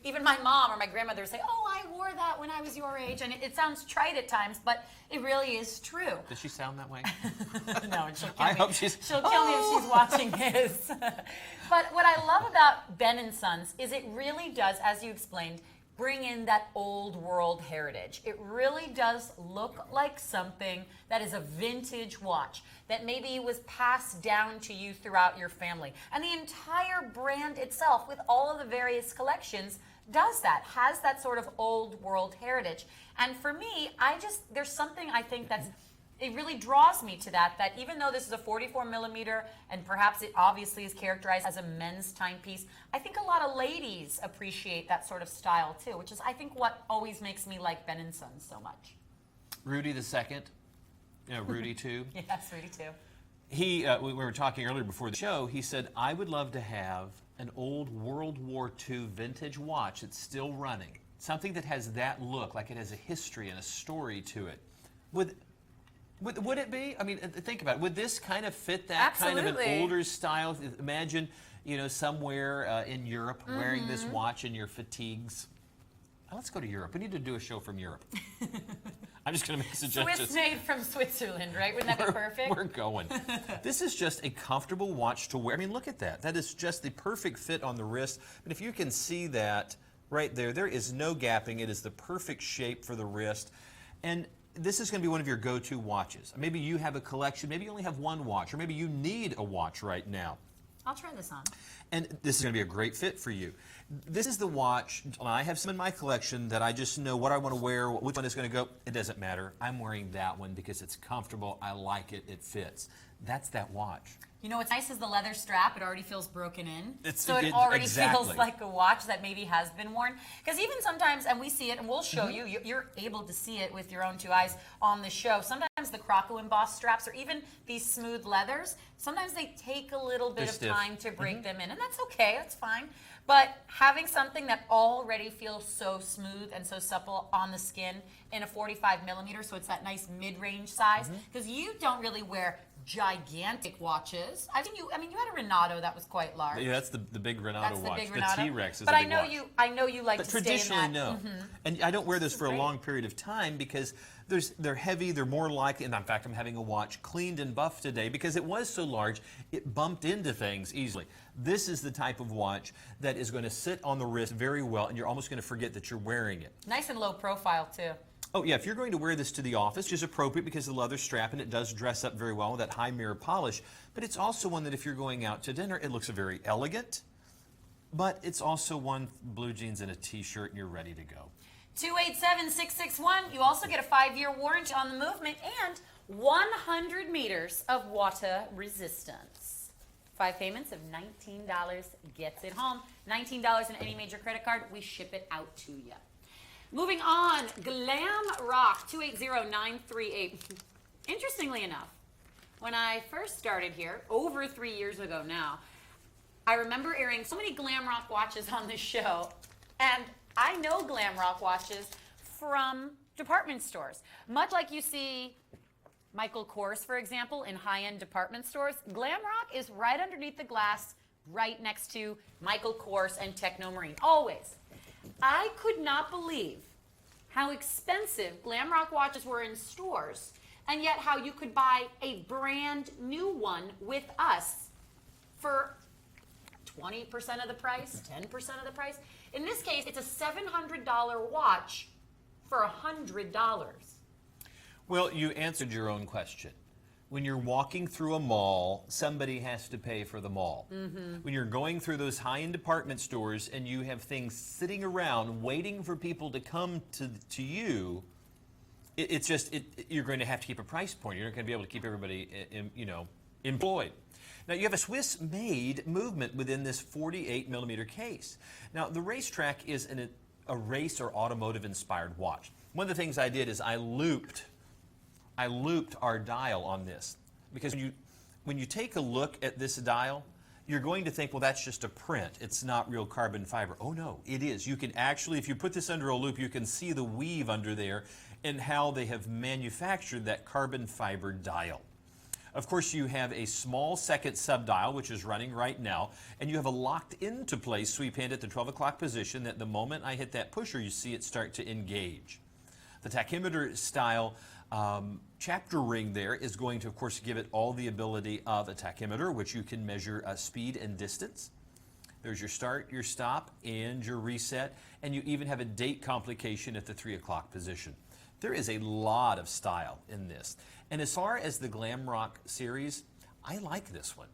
even my mom or my grandmother say, oh, I wore that when I was your age. And it sounds trite at times, but it really is true. Does she sound that way? No, and she'll kill I me. hope she's... She'll kill me if she's watching his. But what I love about Ben & Sons is it really does, as you explained, bring in that old world heritage. It really does look like something that is a vintage watch that maybe was passed down to you throughout your family. And the entire brand itself, with all of the various collections, does that, has that sort of old world heritage. And for me, there's something I think it really draws me to that even though this is a 44 millimeter and perhaps it obviously is characterized as a men's timepiece, I think a lot of ladies appreciate that sort of style too, which is I think what always makes me like Ben & Sons so much. Rudy the second, Rudy too. Yes, Rudy too. We were talking earlier before the show, he said, I would love to have an old World War II vintage watch that's still running. Something that has that look, like it has a history and a story to it. Would it be? I mean, think about it. Would this kind of fit that Absolutely. kind of an older style? Imagine, somewhere in Europe wearing this watch in your fatigues. Let's go to Europe. We need to do a show from Europe. I'm just going to make suggestions. Swiss made from Switzerland, right? Wouldn't that be perfect? We're going. This is just a comfortable watch to wear. I mean, look at that. That is just the perfect fit on the wrist. But if you can see that right there, there is no gapping. It is the perfect shape for the wrist. And this is going to be one of your go-to watches. Maybe you have a collection. Maybe you only have one watch. Or maybe you need a watch right now. I'll try this on. And this is going to be a great fit for you. This is the watch. I have some in my collection that I just know what I want to wear, which one is going to go. It doesn't matter. I'm wearing that one because it's comfortable. I like it. It fits. That's that watch. You know what's nice is the leather strap. It already feels broken in. It already exactly. feels like a watch that maybe has been worn. Because even sometimes, and we see it, and we'll show you, you're able to see it with your own 2 eyes on the show. Sometimes the Croco embossed straps or even these smooth leathers, sometimes they take a little bit of time to break them in. And that's okay, that's fine. But having something that already feels so smooth and so supple on the skin in a 45 millimeter, so it's that nice mid-range size, because you don't really wear gigantic watches. I think you had a Renato that was quite large. Yeah, that's the big Renato watch. Big Renato. The T-Rex is but a big watch. I know you like but to stay in traditionally, that. no. And I don't wear this for a long period of time because they're heavy, they're more likely, and in fact, I'm having a watch cleaned and buffed today because it was so large, it bumped into things easily. This is the type of watch that is going to sit on the wrist very well, and you're almost going to forget that you're wearing it. Nice and low profile, too. Oh yeah, if you're going to wear this to the office, which is appropriate because of the leather strap and it does dress up very well with that high mirror polish, but it's also one that if you're going out to dinner, it looks very elegant, but it's also one blue jeans and a t-shirt and you're ready to go. 287-661. You also get a 5-year warranty on the movement and 100 meters of water resistance. 5 payments of $19 gets it home. $19 in any major credit card. We ship it out to you. Moving on, Glam Rock 280938. Interestingly enough, when I first started here, over 3 years ago now, I remember airing so many Glam Rock watches on this show, and I know Glam Rock watches from department stores. Much like you see Michael Kors, for example, in high-end department stores, Glam Rock is right underneath the glass, right next to Michael Kors and Techno Marine, always. I could not believe how expensive Glam Rock watches were in stores, and yet how you could buy a brand new one with us for 20% of the price, 10% of the price. In this case, it's a $700 watch for $100. Well, you answered your own question. When you're walking through a mall, somebody has to pay for the mall. When you're going through those high-end department stores and you have things sitting around waiting for people to come to you, you're going to have to keep a price point. You're not going to be able to keep everybody, employed. Now you have a Swiss-made movement within this 48 millimeter case. Now the Racetrack is a race or automotive-inspired watch. One of the things I did is I looped our dial on this, because when you take a look at this dial, you're going to think, well, that's just a print. It's not real carbon fiber. Oh no, it is. You can actually, if you put this under a loop, you can see the weave under there and how they have manufactured that carbon fiber dial. Of course, you have a small second subdial, which is running right now, and you have a locked into place sweep hand at the 12 o'clock position that the moment I hit that pusher, you see it start to engage. The tachymeter style chapter ring there is going to, of course, give it all the ability of a tachymeter, which you can measure speed and distance. There's your start, your stop, and your reset, and you even have a date complication at the 3 o'clock position. There is a lot of style in this. And as far as the Glam Rock series, I like this one.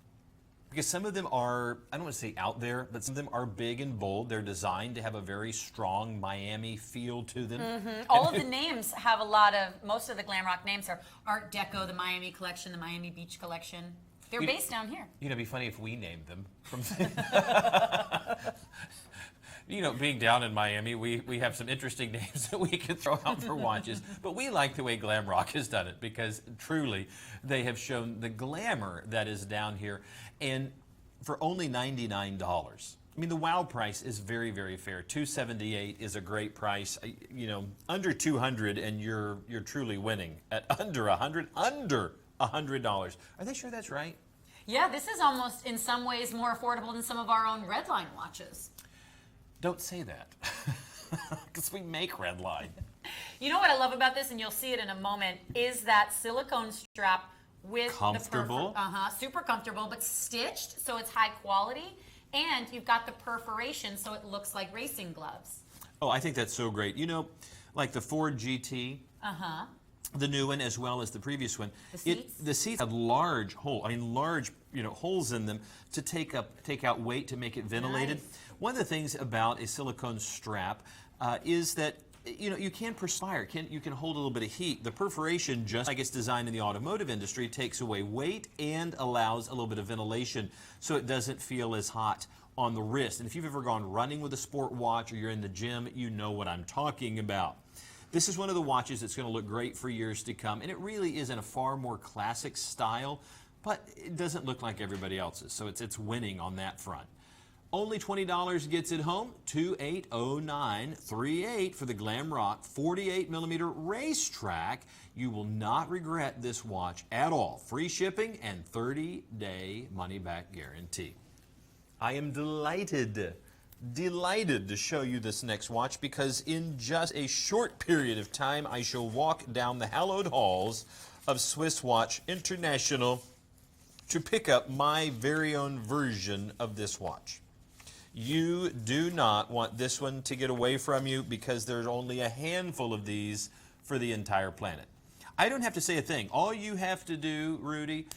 Because some of them are, I don't want to say out there, but some of them are big and bold. They're designed to have a very strong Miami feel to them. All of the names have most of the Glam Rock names are Art Deco, the Miami Collection, the Miami Beach Collection. They're based down here. It'd be funny if we named them. Being down in Miami, we have some interesting names that we can throw out for watches. But we like the way Glam Rock has done it because truly they have shown the glamour that is down here. And for only $99. I mean, the wow price is very, very fair. $278 is a great price. Under $200 and you're truly winning. At under $100. Are they sure that's right? Yeah, this is almost in some ways more affordable than some of our own Redline watches. Don't say that, because we make Redline. You know what I love about this, and you'll see it in a moment, is that silicone strap with comfortable. Super comfortable, but stitched, so it's high quality, and you've got the perforation, so it looks like racing gloves. Oh, I think that's so great. Like the Ford GT. The new one as well as the previous one. The seats have large holes in them to take out weight to make it ventilated. Nice. One of the things about a silicone strap is that you can perspire. You can hold a little bit of heat. The perforation, just like it's designed in the automotive industry, takes away weight and allows a little bit of ventilation so it doesn't feel as hot on the wrist. And if you've ever gone running with a sport watch or you're in the gym, you know what I'm talking about. This is one of the watches that's going to look great for years to come, and it really is in a far more classic style, but it doesn't look like everybody else's, so it's winning on that front. Only $20 gets it home, $280938 for the Glam Rock 48 millimeter Racetrack. You will not regret this watch at all. Free shipping and 30-day money-back guarantee. I am delighted to show you this next watch because in just a short period of time I shall walk down the hallowed halls of Swiss Watch International to pick up my very own version of this watch. You do not want this one to get away from you because there's only a handful of these for the entire planet. I don't have to say a thing. All you have to do, Rudy,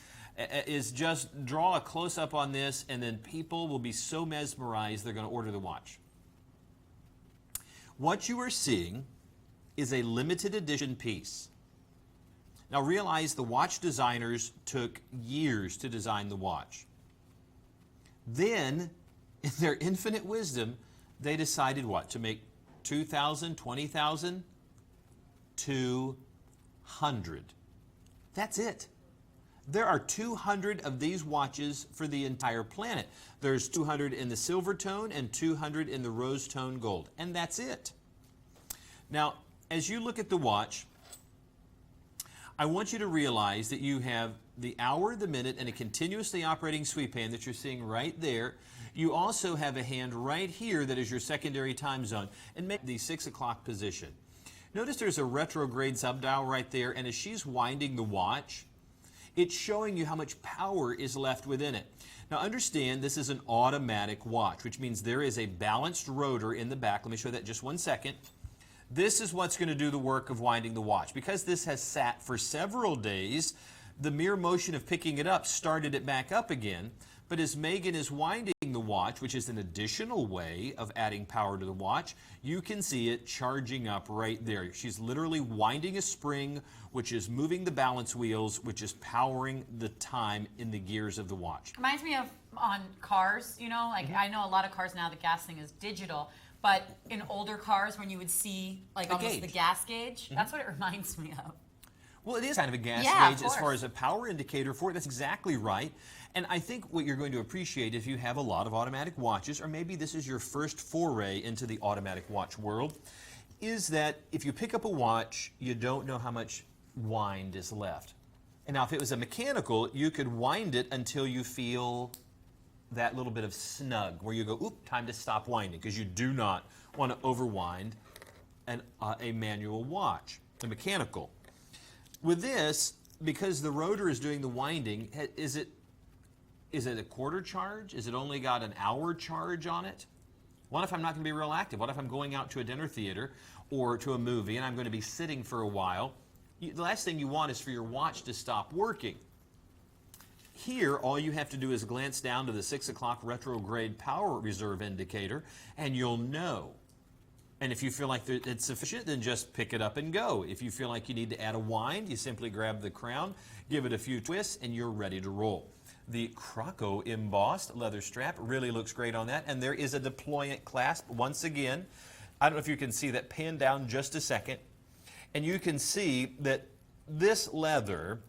is just draw a close-up on this, and then people will be so mesmerized they're going to order the watch. What you are seeing is a limited edition piece. Now realize the watch designers took years to design the watch. Then, in their infinite wisdom, they decided what? To make 2,000, 20,000? 200. That's it. There are 200 of these watches for the entire planet. There's 200 in the silver tone and 200 in the rose tone gold. And that's it. Now, as you look at the watch, I want you to realize that you have the hour, the minute, and a continuously operating sweep hand that you're seeing right there. You also have a hand right here that is your secondary time zone, and make the 6 o'clock position. Notice there's a retrograde subdial right there, and as she's winding the watch, it's showing you how much power is left within it. Now understand, this is an automatic watch, which means there is a balanced rotor in the back. Let me show that just one second. This is what's going to do the work of winding the watch. Because this has sat for several days, the mere motion of picking it up started it back up again. But as Megan is winding the watch, which is an additional way of adding power to the watch, you can see it charging up right there. She's literally winding a spring, which is moving the balance wheels, which is powering the time in the gears of the watch. Reminds me of on cars, you know, like I know a lot of cars now, the gas thing is digital. But in older cars, when you would see like almost the gas gauge, that's what it reminds me of. Well, it is kind of a gas gauge as far as a power indicator for it. That's exactly right. And I think what you're going to appreciate if you have a lot of automatic watches, or maybe this is your first foray into the automatic watch world, is that if you pick up a watch, you don't know how much wind is left. And now if it was a mechanical, you could wind it until you feel that little bit of snug where you go, oop, time to stop winding, because you do not want to overwind a manual watch, a mechanical. With this, because the rotor is doing the winding, is it a quarter charge? Is it only got an hour charge on it? What if I'm not going to be real active? What if I'm going out to a dinner theater or to a movie and I'm going to be sitting for a while? The last thing you want is for your watch to stop working. Here, all you have to do is glance down to the 6 o'clock retrograde power reserve indicator, and you'll know. And if you feel like it's sufficient, then just pick it up and go. If you feel like you need to add a wind, you simply grab the crown, give it a few twists, and you're ready to roll. The Croco embossed leather strap really looks great on that, and there is a deployant clasp once again. I don't know if you can see that, pan down just a second, and you can see that this leather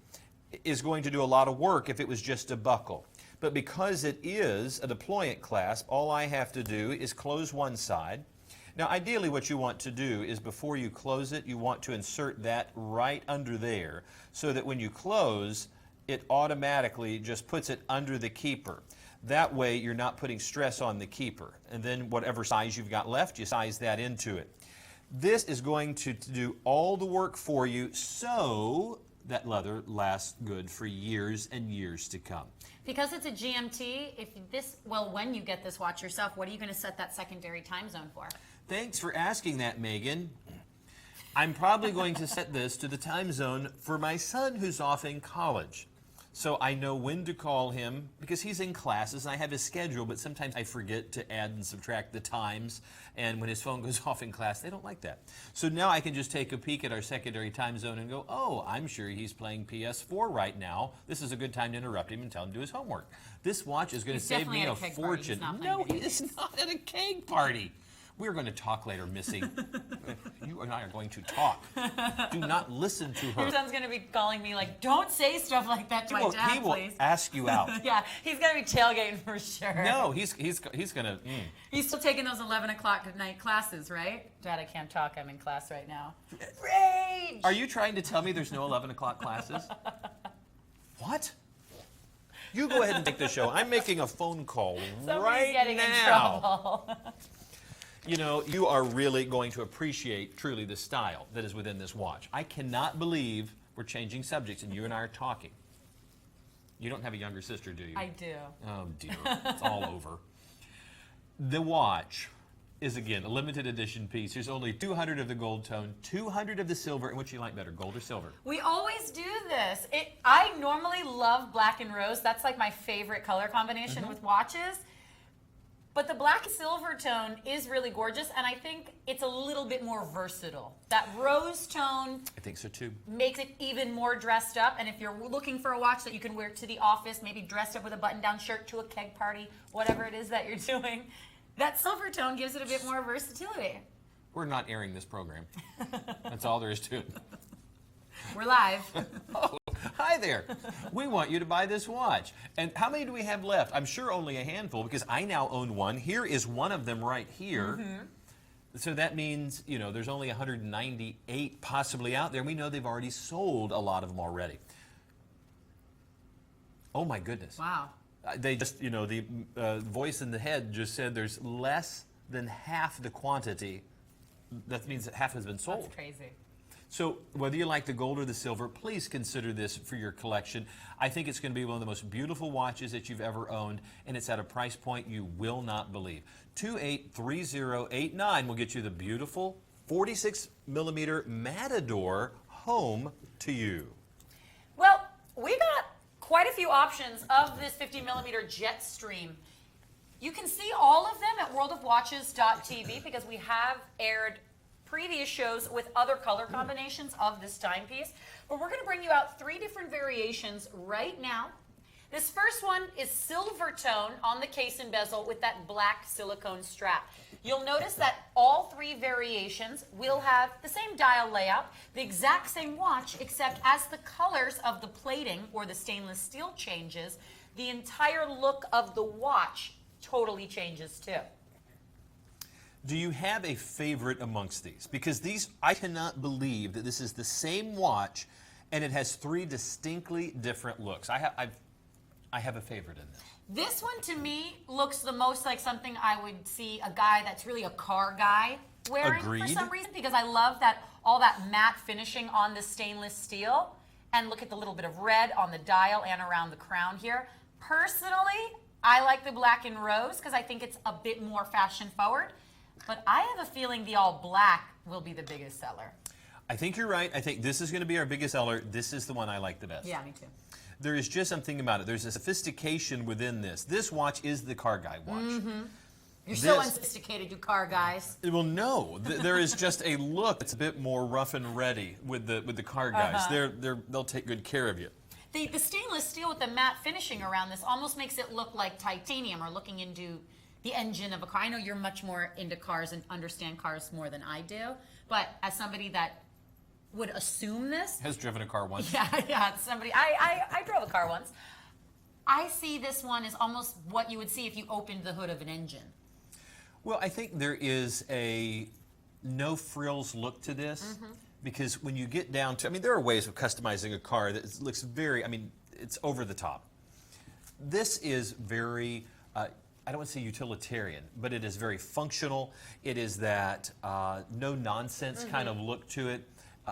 is going to do a lot of work if it was just a buckle. But because it is a deployant clasp, all I have to do is close one side. Now ideally what you want to do is before you close it, you want to insert that right under there so that when you close, it automatically just puts it under the keeper. That way you're not putting stress on the keeper. And then whatever size you've got left, you size that into it. This is going to do all the work for you so that leather lasts good for years and years to come. Because it's a GMT, when you get this watch yourself, what are you going to set that secondary time zone for? Thanks for asking that, Megan. I'm probably going to set this to the time zone for my son who's off in college. So I know when to call him because he's in classes and I have his schedule, but sometimes I forget to add and subtract the times. And when his phone goes off in class, they don't like that. So now I can just take a peek at our secondary time zone and go, oh, I'm sure he's playing PS4 right now. This is a good time to interrupt him and tell him to do his homework. This watch is going to save me a fortune. No, he is not at a keg party. We're going to talk later, Missy. You and I are going to talk. Do not listen to her. Your son's going to be calling me like, don't say stuff like that to my dad, He will please. ask you out. Yeah, he's going to be tailgating for sure. No, he's going to... He's still taking those 11 o'clock at night classes, right? Dad, I can't talk. I'm in class right now. Rage! Are you trying to tell me there's no 11 o'clock classes? What? You go ahead and take the show. I'm making a phone call right getting now. In trouble. You know, you are really going to appreciate truly the style that is within this watch. I cannot believe we're changing subjects and you and I are talking. You don't have a younger sister, do you? I do. Oh, dear. It's all over. The watch is, again, a limited edition piece. There's only 200 of the gold tone, 200 of the silver. And what you like better, gold or silver? We always do this. I normally love black and rose. That's like my favorite color combination with watches. But the black and silver tone is really gorgeous, and I think it's a little bit more versatile. That rose tone, I think so too, makes it even more dressed up. And if you're looking for a watch that you can wear to the office, maybe dressed up with a button-down shirt to a keg party, whatever it is that you're doing, that silver tone gives it a bit more versatility. We're not airing this program. That's all there is to it. We're live. Oh, hi there. We want you to buy this watch. And how many do we have left? I'm sure only a handful, because I now own one. Here is one of them right here. So that means, you know, there's only 198 possibly out there. We know they've already sold a lot of them already. Oh my goodness. Wow. They just, you know, the voice in the head just said there's less than half the quantity. That means that half has been sold. That's crazy. So whether you like the gold or the silver, please consider this for your collection. I think it's going to be one of the most beautiful watches that you've ever owned, and it's at a price point you will not believe. 283089 will get you the beautiful 46mm Matador home to you. Well, we got quite a few options of this 50mm Jetstream. You can see all of them at WorldofWatches.com because we have aired previous shows with other color combinations of this timepiece. But we're going to bring you out 3 different variations right now. This first one is silver tone on the case and bezel with that black silicone strap. You'll notice that all 3 variations will have the same dial layout, the exact same watch, except as the colors of the plating or the stainless steel changes, the entire look of the watch totally changes too. Do you have a favorite amongst these? Because these, I cannot believe that this is the same watch and it has 3 distinctly different looks. I have a favorite in this. This one to me looks the most like something I would see a guy that's really a car guy wearing. Agreed. For some reason, because I love that all that matte finishing on the stainless steel, and look at the little bit of red on the dial and around the crown here. Personally, I like the black and rose because I think it's a bit more fashion forward. But I have a feeling the all black will be the biggest seller. I think you're right. I think this is going to be our biggest seller. This is the one I like the best. Yeah, me too. There is just something about it. There's a sophistication within this. This watch is the car guy watch. You're so unsophisticated, you car guys. Well, no. There is just a look that's a bit more rough and ready with the car guys. They'll take good care of you. The stainless steel with the matte finishing around this almost makes it look like titanium or looking into the engine of a car. I know you're much more into cars and understand cars more than I do, but as somebody that would assume this. Has driven a car once. Yeah, somebody, I drove a car once. I see this one as almost what you would see if you opened the hood of an engine. Well, I think there is a no frills look to this because when you get down to, I mean, there are ways of customizing a car that looks very, I mean, it's over the top. This is very, I don't want to say utilitarian, but it is very functional. It is that no nonsense kind of look to it.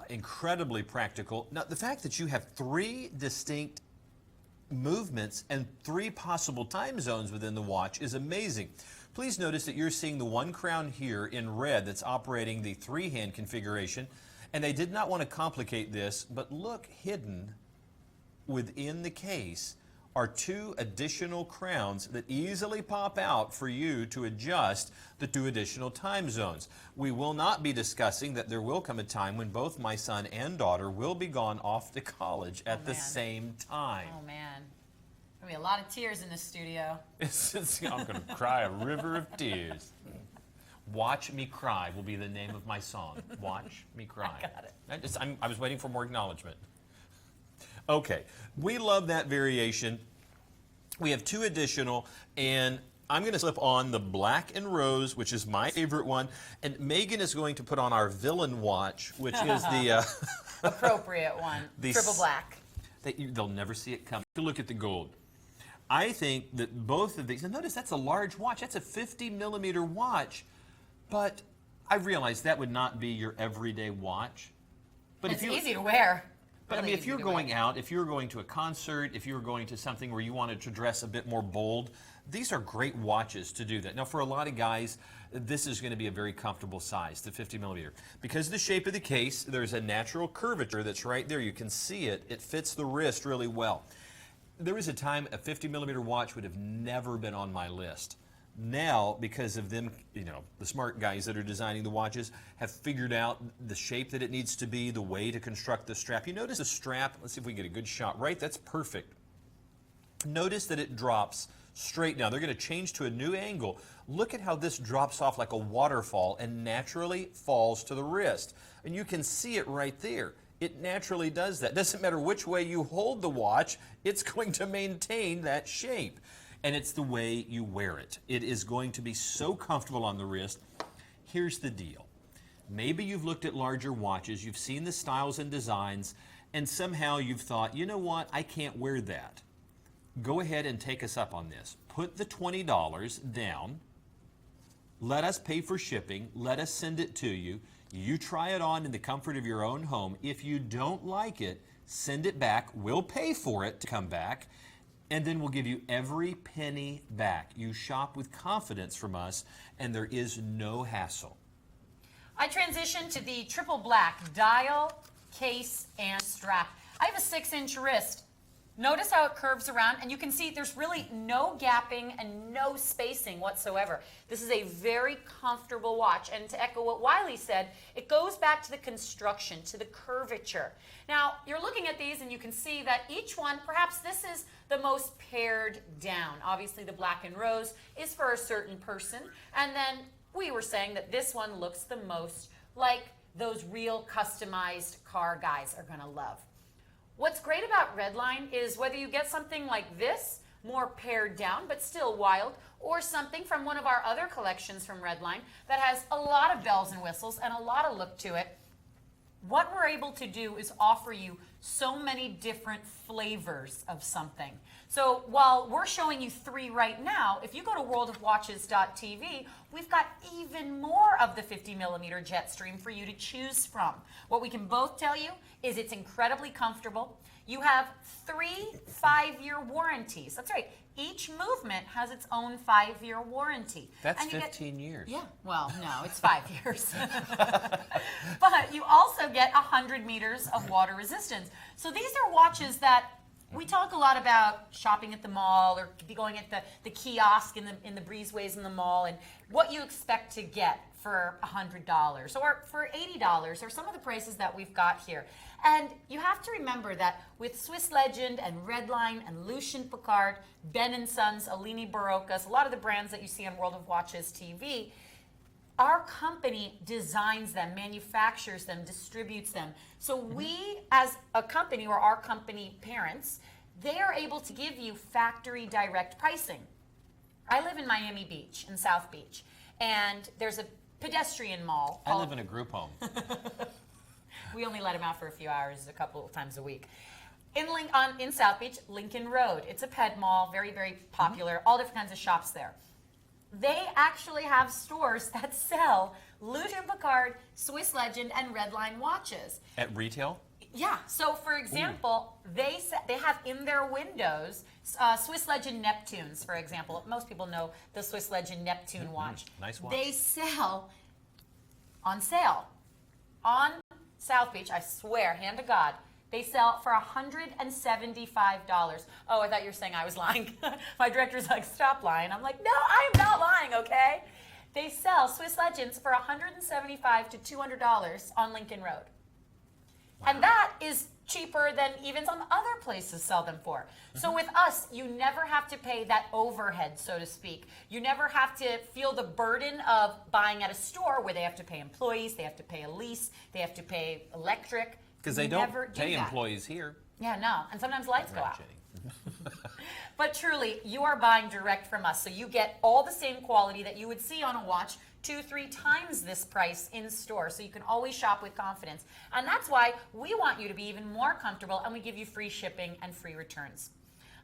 Incredibly practical. Now, the fact that you have 3 distinct movements and 3 possible time zones within the watch is amazing. Please notice that you're seeing the one crown here in red that's operating the 3-hand configuration, and they did not want to complicate this, but look, hidden within the case are 2 additional crowns that easily pop out for you to adjust the 2 additional time zones. We will not be discussing that there will come a time when both my son and daughter will be gone off to college at the same time. Oh man, there'll be a lot of tears in this studio. I'm going to cry a river of tears. Watch Me Cry will be the name of my song. Watch Me Cry. I got it. I was waiting for more acknowledgement. Okay, we love that variation. We have 2 additional, and I'm going to slip on the black and rose, which is my favorite one, and Megan is going to put on our villain watch, which is the appropriate one, triple black. They'll never see it come. Look at the gold. I think that both of these, and notice that's a large watch. That's a 50mm watch, but I realize that would not be your everyday watch. But it's easy to wear. But I mean, if you're going out, if you're going to a concert, if you're going to something where you wanted to dress a bit more bold, these are great watches to do that. Now, for a lot of guys, this is going to be a very comfortable size, the 50 millimeter. Because of the shape of the case, there's a natural curvature that's right there. You can see it. It fits the wrist really well. There was a time a 50 millimeter watch would have never been on my list. Now, because of them, you know, the smart guys that are designing the watches have figured out the shape that it needs to be, the way to construct the strap. You notice the strap, let's see if we get a good shot, right? That's perfect. Notice that it drops straight down. They're going to change to a new angle. Look at how this drops off like a waterfall and naturally falls to the wrist. And you can see it right there. It naturally does that. Doesn't matter which way you hold the watch, it's going to maintain that shape. And it's the way you wear it. It is going to be so comfortable on the wrist. Here's the deal. Maybe you've looked at larger watches, you've seen the styles and designs, and somehow you've thought, you know what, I can't wear that. Go ahead and take us up on this. Put the $20 down. Let us pay for shipping. Let us send it to you. You try it on in the comfort of your own home. If you don't like it, send it back. We'll pay for it to come back. And then we'll give you every penny back. You shop with confidence from us, and there is no hassle. I transitioned to the triple black dial, case, and strap. I have a 6-inch wrist. Notice how it curves around, and you can see there's really no gapping and no spacing whatsoever. This is a very comfortable watch, and to echo what Wiley said, it goes back to the construction, to the curvature. Now, you're looking at these, and you can see that each one, perhaps this is the most pared down. Obviously, the black and rose is for a certain person, and then we were saying that this one looks the most like those real customized car guys are going to love. What's great about Redline is whether you get something like this, more pared down but still wild, or something from one of our other collections from Redline that has a lot of bells and whistles and a lot of look to it, what we're able to do is offer you so many different flavors of something. So while we're showing you 3 right now, if you go to WorldofWatches.com, we've got even more of the 50 millimeter Jetstream for you to choose from. What we can both tell you is it's incredibly comfortable. You have 3 5-year warranties. That's right. Each movement has its own 5-year warranty. That's 15 years. Yeah, well, no, it's 5 years. But you also get 100 meters of water resistance. So these are watches that we talk a lot about shopping at the mall or going at the kiosk in the breezeways in the mall and what you expect to get for $100 or for $80 or some of the prices that we've got here. And you have to remember that with Swiss Legend and Redline and Lucien Piccard, Ben & Sons, Alini Barocas, a lot of the brands that you see on World of Watches TV, our company designs them, manufactures them, distributes them. So we, as a company or our company parents, they are able to give you factory direct pricing. I live in Miami Beach, in South Beach, and there's a pedestrian mall. I live in a group home. We only let them out for a few hours, a couple of times a week. In South Beach, Lincoln Road. It's a pet mall, very, very popular, all different kinds of shops there. They actually have stores that sell Lucien Piccard, Swiss Legend, and Redline watches. At retail? Yeah. So, for example, they have in their windows Swiss Legend Neptunes, for example. Most people know the Swiss Legend Neptune watch. Nice watch. They sell on sale on South Beach, I swear, hand to God, they sell for $175. Oh, I thought you were saying I was lying. My director's like, stop lying. I'm like, no, I am not lying, okay? They sell Swiss Legends for $175 to $200 on Lincoln Road. Wow. And that is cheaper than even some other places sell them for. So with us, you never have to pay that overhead, so to speak. You never have to feel the burden of buying at a store where they have to pay employees, they have to pay a lease, they have to pay electric. Because they don't pay employees here. Yeah, no. And sometimes lights go out. But truly, you are buying direct from us. So you get all the same quality that you would see on a watch, 2-3 times this price in store. So you can always shop with confidence. And that's why we want you to be even more comfortable, and we give you free shipping and free returns.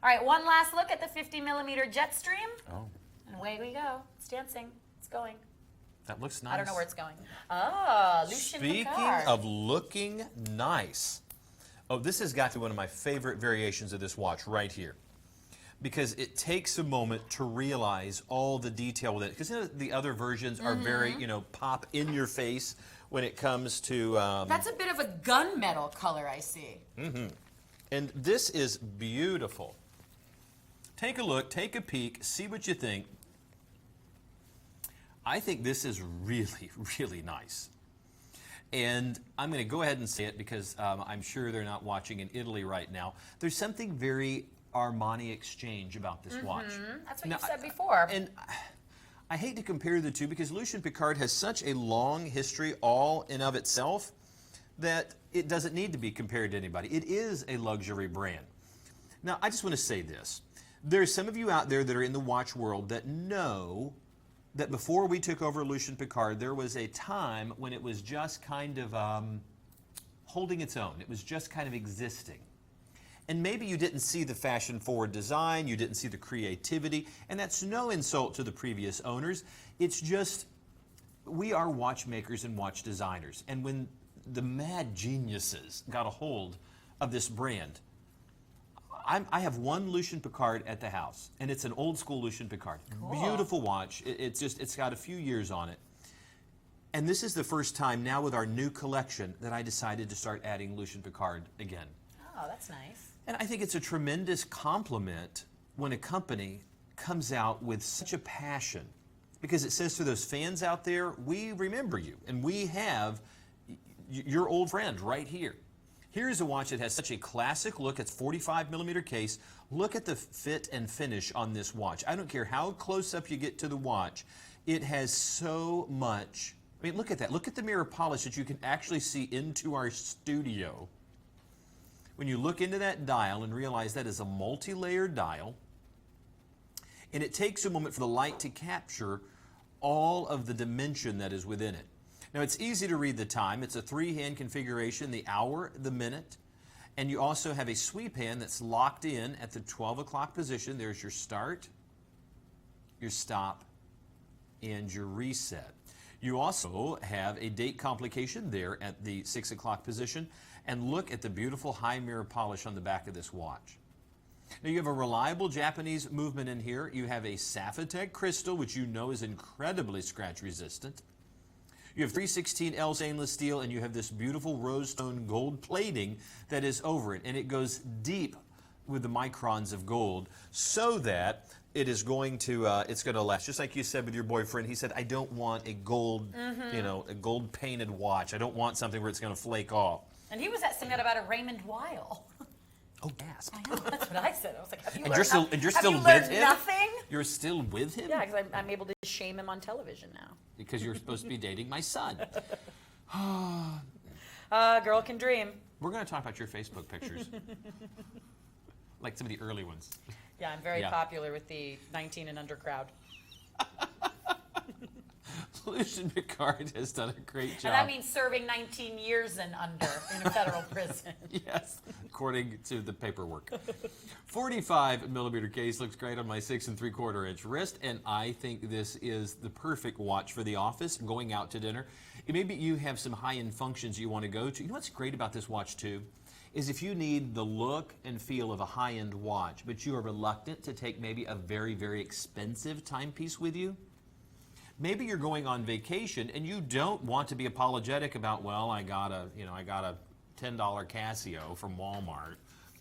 All right, one last look at the 50 millimeter Jetstream. Oh. And away we go. It's dancing. It's going. That looks nice. I don't know where it's going. Oh, Lucien Piccard. Speaking of looking nice. Oh, this has got to be one of my favorite variations of this watch right here, because it takes a moment to realize all the detail with it. Because the other versions are very, pop in your face when it comes to... That's a bit of a gunmetal color, I see. And this is beautiful. Take a look, take a peek, see what you think. I think this is really, really nice. And I'm going to go ahead and say it because I'm sure they're not watching in Italy right now. There's something very Armani Exchange about this watch. That's what you said before. And I hate to compare the two because Lucien Piccard has such a long history all in of itself that it doesn't need to be compared to anybody. It is a luxury brand. Now, I just want to say this. There's some of you out there that are in the watch world that know that before we took over Lucien Piccard, there was a time when it was just kind of holding its own. It was just kind of existing. And maybe you didn't see the fashion-forward design, you didn't see the creativity, and that's no insult to the previous owners. It's just, we are watchmakers and watch designers. And when the mad geniuses got a hold of this brand, I have one Lucien Piccard at the house, and it's an old school Lucien Piccard. Cool. Beautiful watch. It's got a few years on it. And this is the first time now with our new collection that I decided to start adding Lucien Piccard again. Oh, that's nice. And I think it's a tremendous compliment when a company comes out with such a passion, because it says to those fans out there, we remember you, and we have your old friend right here. Here's a watch that has such a classic look. It's 45mm case. Look at the fit and finish on this watch. I don't care how close up you get to the watch. It has so much. I mean, look at that. Look at the mirror polish that you can actually see into our studio. When you look into that dial and realize that is a multi-layered dial, and it takes a moment for the light to capture all of the dimension that is within it. Now, it's easy to read the time. It's a 3-hand configuration, the hour, the minute, and you also have a sweep hand that's locked in at the 12 o'clock position. There's your start, your stop, and your reset. You also have a date complication there at the 6 o'clock position. And look at the beautiful high mirror polish on the back of this watch. Now you have a reliable Japanese movement in here. You have a Sapphitech crystal, which you know is incredibly scratch resistant. You have 316L stainless steel, and you have this beautiful rose tone gold plating that is over it. And it goes deep with the microns of gold so that it is going to, it's going to last. Just like you said with your boyfriend, he said, I don't want a gold, a gold painted watch. I don't want something where it's going to flake off. And he was saying that about a Raymond Weil. Oh, gasp. I know, that's what I said. I was like, have you And learned, you're still you with learned him? nothing? You're still with him? Yeah, because I'm able to shame him on television now. Because you're supposed to be dating my son. Girl can dream. We're going to talk about your Facebook pictures. Like some of the early ones. Yeah, I'm very popular with the 19 and under crowd. Lucien Piccard has done a great job. And that means serving 19 years and under in a federal prison. Yes, according to the paperwork. 45mm case looks great on my 6 3/4-inch wrist, and I think this is the perfect watch for the office, going out to dinner. Maybe you have some high-end functions you want to go to. You know what's great about this watch, too? Is if you need the look and feel of a high-end watch, but you are reluctant to take maybe a very, very expensive timepiece with you. Maybe you're going on vacation and you don't want to be apologetic about, well, I got a $10 Casio from Walmart.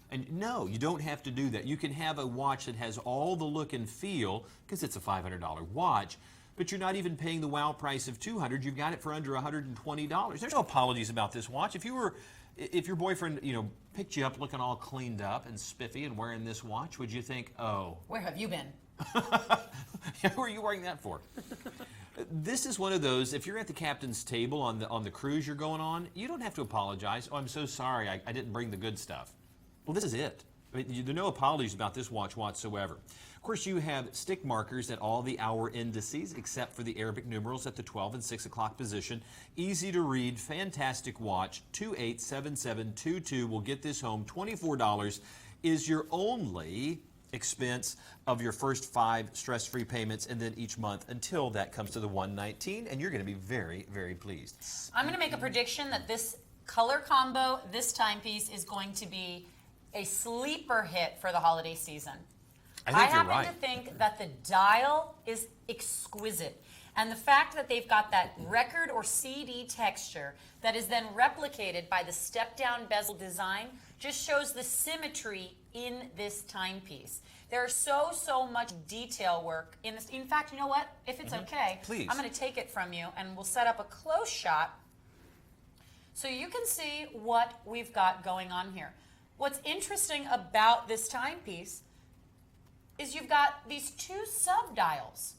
And no, you don't have to do that. You can have a watch that has all the look and feel, because it's a $500 watch, but you're not even paying the wow price of $200. You've got it for under $120. There's no apologies about this watch. If your boyfriend, picked you up looking all cleaned up and spiffy and wearing this watch, would you think, oh, Where have you been? who are you wearing that for? This is one of those, if you're at the captain's table on the cruise you're going on, you don't have to apologize. Oh, I'm so sorry, I didn't bring the good stuff. Well, this is it. I mean, there are no apologies about this watch whatsoever. Of course, you have stick markers at all the hour indices, except for the Arabic numerals at the 12 and 6 o'clock position. Easy to read, fantastic watch. 287722 will get this home. $24 is your only expense of your first 5 stress-free payments, and then each month until that comes to the $119, and you're going to be very, very pleased. I'm going to make a prediction that this color combo, this timepiece is going to be a sleeper hit for the holiday season. I think you're happen right. to think that the dial is exquisite. And the fact that they've got that record or CD texture that is then replicated by the step-down bezel design just shows the symmetry in this timepiece. There's so much detail work in this. In fact, you know what? If it's okay, Please. I'm going to take it from you and we'll set up a close shot so you can see what we've got going on here. What's interesting about this timepiece is you've got these two subdials,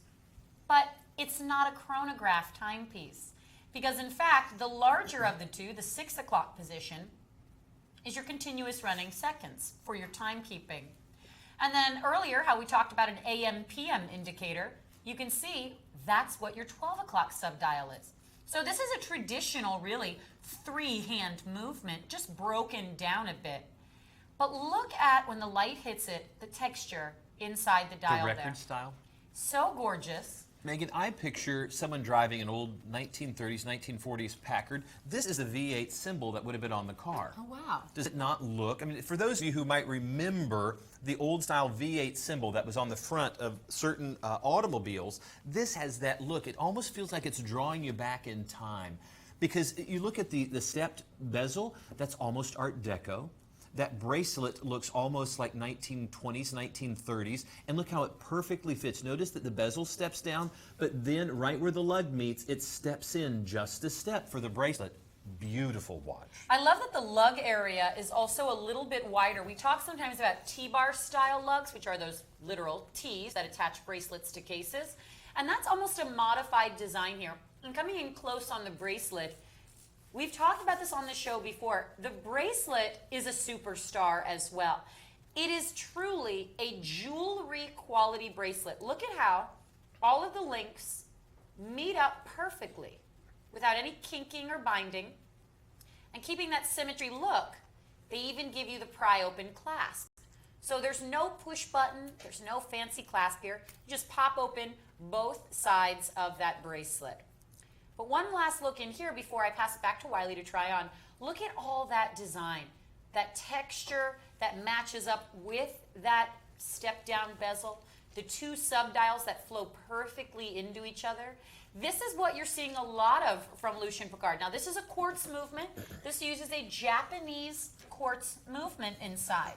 but it's not a chronograph timepiece. Because in fact, the larger of the two, the 6 o'clock position, is your continuous running seconds for your timekeeping. And then earlier, how we talked about an AM/PM indicator, you can see that's what your 12 o'clock subdial is. So this is a traditional, really, 3-hand movement, just broken down a bit. But look at when the light hits it, the texture inside the dial The record there. style. So gorgeous. Megan, I picture someone driving an old 1930s, 1940s Packard. This is a V8 symbol that would have been on the car. Oh, wow. Does it not look? I mean, for those of you who might remember the old style V8 symbol that was on the front of certain automobiles, this has that look. It almost feels like it's drawing you back in time. Because you look at the stepped bezel, that's almost Art Deco. That bracelet looks almost like 1920s, 1930s, and look how it perfectly fits. Notice that the bezel steps down, but then right where the lug meets, it steps in just a step for the bracelet. Beautiful watch. I love that the lug area is also a little bit wider. We talk sometimes about T-bar style lugs, which are those literal T's that attach bracelets to cases. And that's almost a modified design here. And coming in close on the bracelet, we've talked about this on the show before. The bracelet is a superstar as well. It is truly a jewelry quality bracelet. Look at how all of the links meet up perfectly without any kinking or binding. And keeping that symmetry, look, they even give you the pry open clasp. So there's no push button, there's no fancy clasp here. You just pop open both sides of that bracelet. But one last look in here before I pass it back to Wiley to try on. Look at all that design, that texture that matches up with that step-down bezel, the two subdials that flow perfectly into each other. This is what you're seeing a lot of from Lucien Piccard. Now, this is a quartz movement. This uses a Japanese quartz movement inside.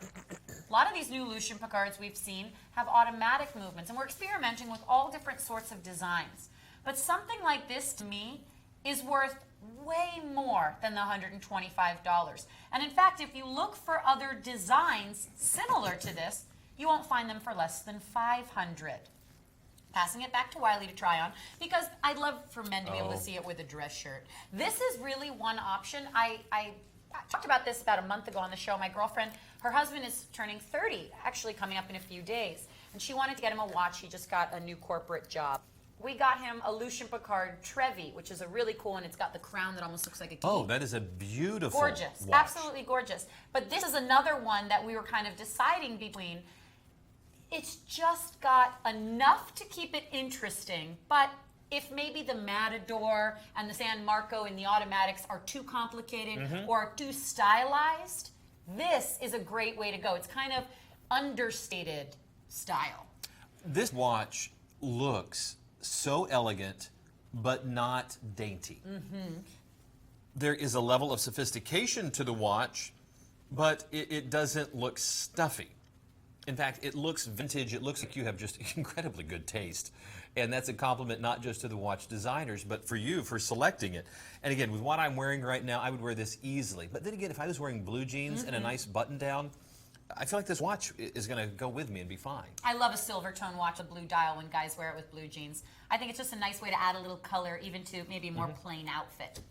A lot of these new Lucien Piccards we've seen have automatic movements, and we're experimenting with all different sorts of designs. But something like this, to me, is worth way more than the $125. And in fact, if you look for other designs similar to this, you won't find them for less than $500. Passing it back to Wiley to try on, because I'd love for men to be able to see it with a dress shirt. This is really one option. I talked about this about a month ago on the show. My girlfriend, her husband is turning 30, actually coming up in a few days, and she wanted to get him a watch. He just got a new corporate job. We got him a Lucien Piccard Trevi, which is a really cool one. It's got the crown that almost looks like a key. Oh, that is a beautiful Gorgeous, watch. absolutely gorgeous. But this is another one that we were kind of deciding between. It's just got enough to keep it interesting, but if maybe the Matador and the San Marco and the automatics are too complicated or too stylized, this is a great way to go. It's kind of understated style. This watch looks so elegant, but not dainty. There is a level of sophistication to the watch, but it doesn't look stuffy. In fact, it looks vintage. It looks like you have just incredibly good taste. And that's a compliment not just to the watch designers, but for you for selecting it. And again, with what I'm wearing right now, I would wear this easily. But then again, if I was wearing blue jeans and a nice button down, I feel like this watch is going to go with me and be fine. I love a silver tone watch, a blue dial, when guys wear it with blue jeans. I think it's just a nice way to add a little color, even to maybe a more plain outfit.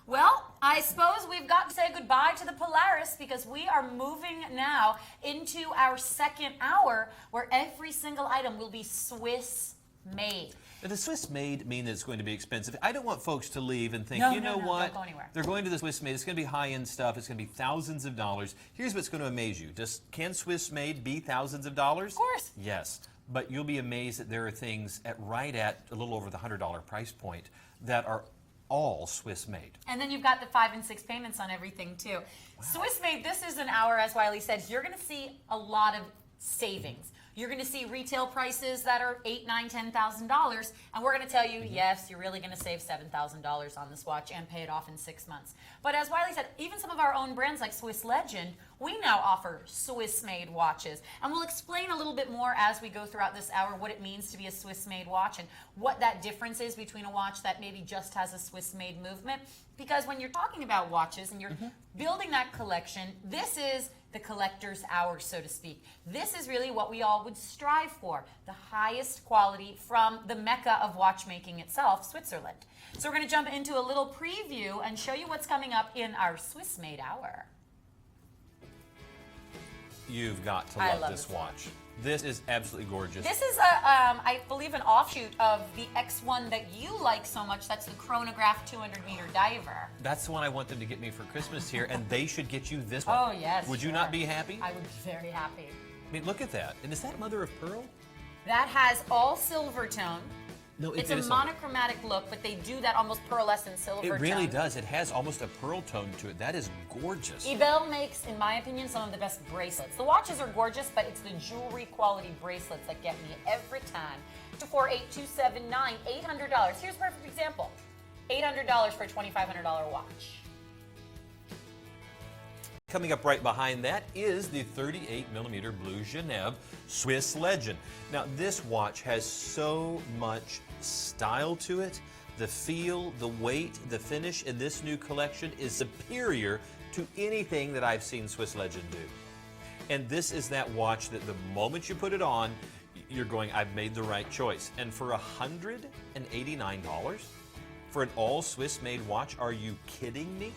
Well, I suppose we've got to say goodbye to the Polaris, because we are moving now into our second hour, where every single item will be Swiss made. Does Swiss made mean that it's going to be expensive? I don't want folks to leave and think, No, you know no, what? don't go anywhere. They're going to the Swiss made. It's going to be high-end stuff. It's going to be thousands of dollars. Here's what's going to amaze you. Can Swiss made be thousands of dollars? Of course. Yes. But you'll be amazed that there are things right at a little over the $100 price point that are all Swiss made. And then you've got the 5 and 6 payments on everything too. Wow. Swiss made, this is an hour, as Wiley said, you're going to see a lot of savings. You're going to see retail prices that are $8,000, $9,000, $10,000, and we're going to tell you, yes, you're really going to save $7,000 on this watch and pay it off in 6 months. But as Wiley said, even some of our own brands like Swiss Legend, we now offer Swiss-made watches. And we'll explain a little bit more as we go throughout this hour what it means to be a Swiss-made watch and what that difference is between a watch that maybe just has a Swiss-made movement. Because when you're talking about watches and you're building that collection, this is the collector's hour, so to speak. This is really what we all would strive for, the highest quality from the mecca of watchmaking itself, Switzerland. So we're going to jump into a little preview and show you what's coming up in our Swiss Made Hour. You've got to love this watch. This is absolutely gorgeous. This is, I believe, an offshoot of the X1 that you like so much. That's the chronograph 200-meter diver. That's the one I want them to get me for Christmas here, and they should get you this one. Oh, yes. Would you not be happy? I would be very happy. I mean, look at that. And is that mother of pearl? That has all silver tone. No, it's a monochromatic look, but they do that almost pearlescent silver tone. It really does. It has almost a pearl tone to it. That is gorgeous. Ebel makes, in my opinion, some of the best bracelets. The watches are gorgeous, but it's the jewelry quality bracelets that get me every time. 248-279, $800. Here's a perfect example. $800 for a $2,500 watch. Coming up right behind that is the 38mm Blue Genève Swiss Legend. Now, this watch has so much style to it. The feel, the weight, the finish in this new collection is superior to anything that I've seen Swiss Legend do. And this is that watch that the moment you put it on, you're going, I've made the right choice. And for $189 for an all Swiss made watch, are you kidding me?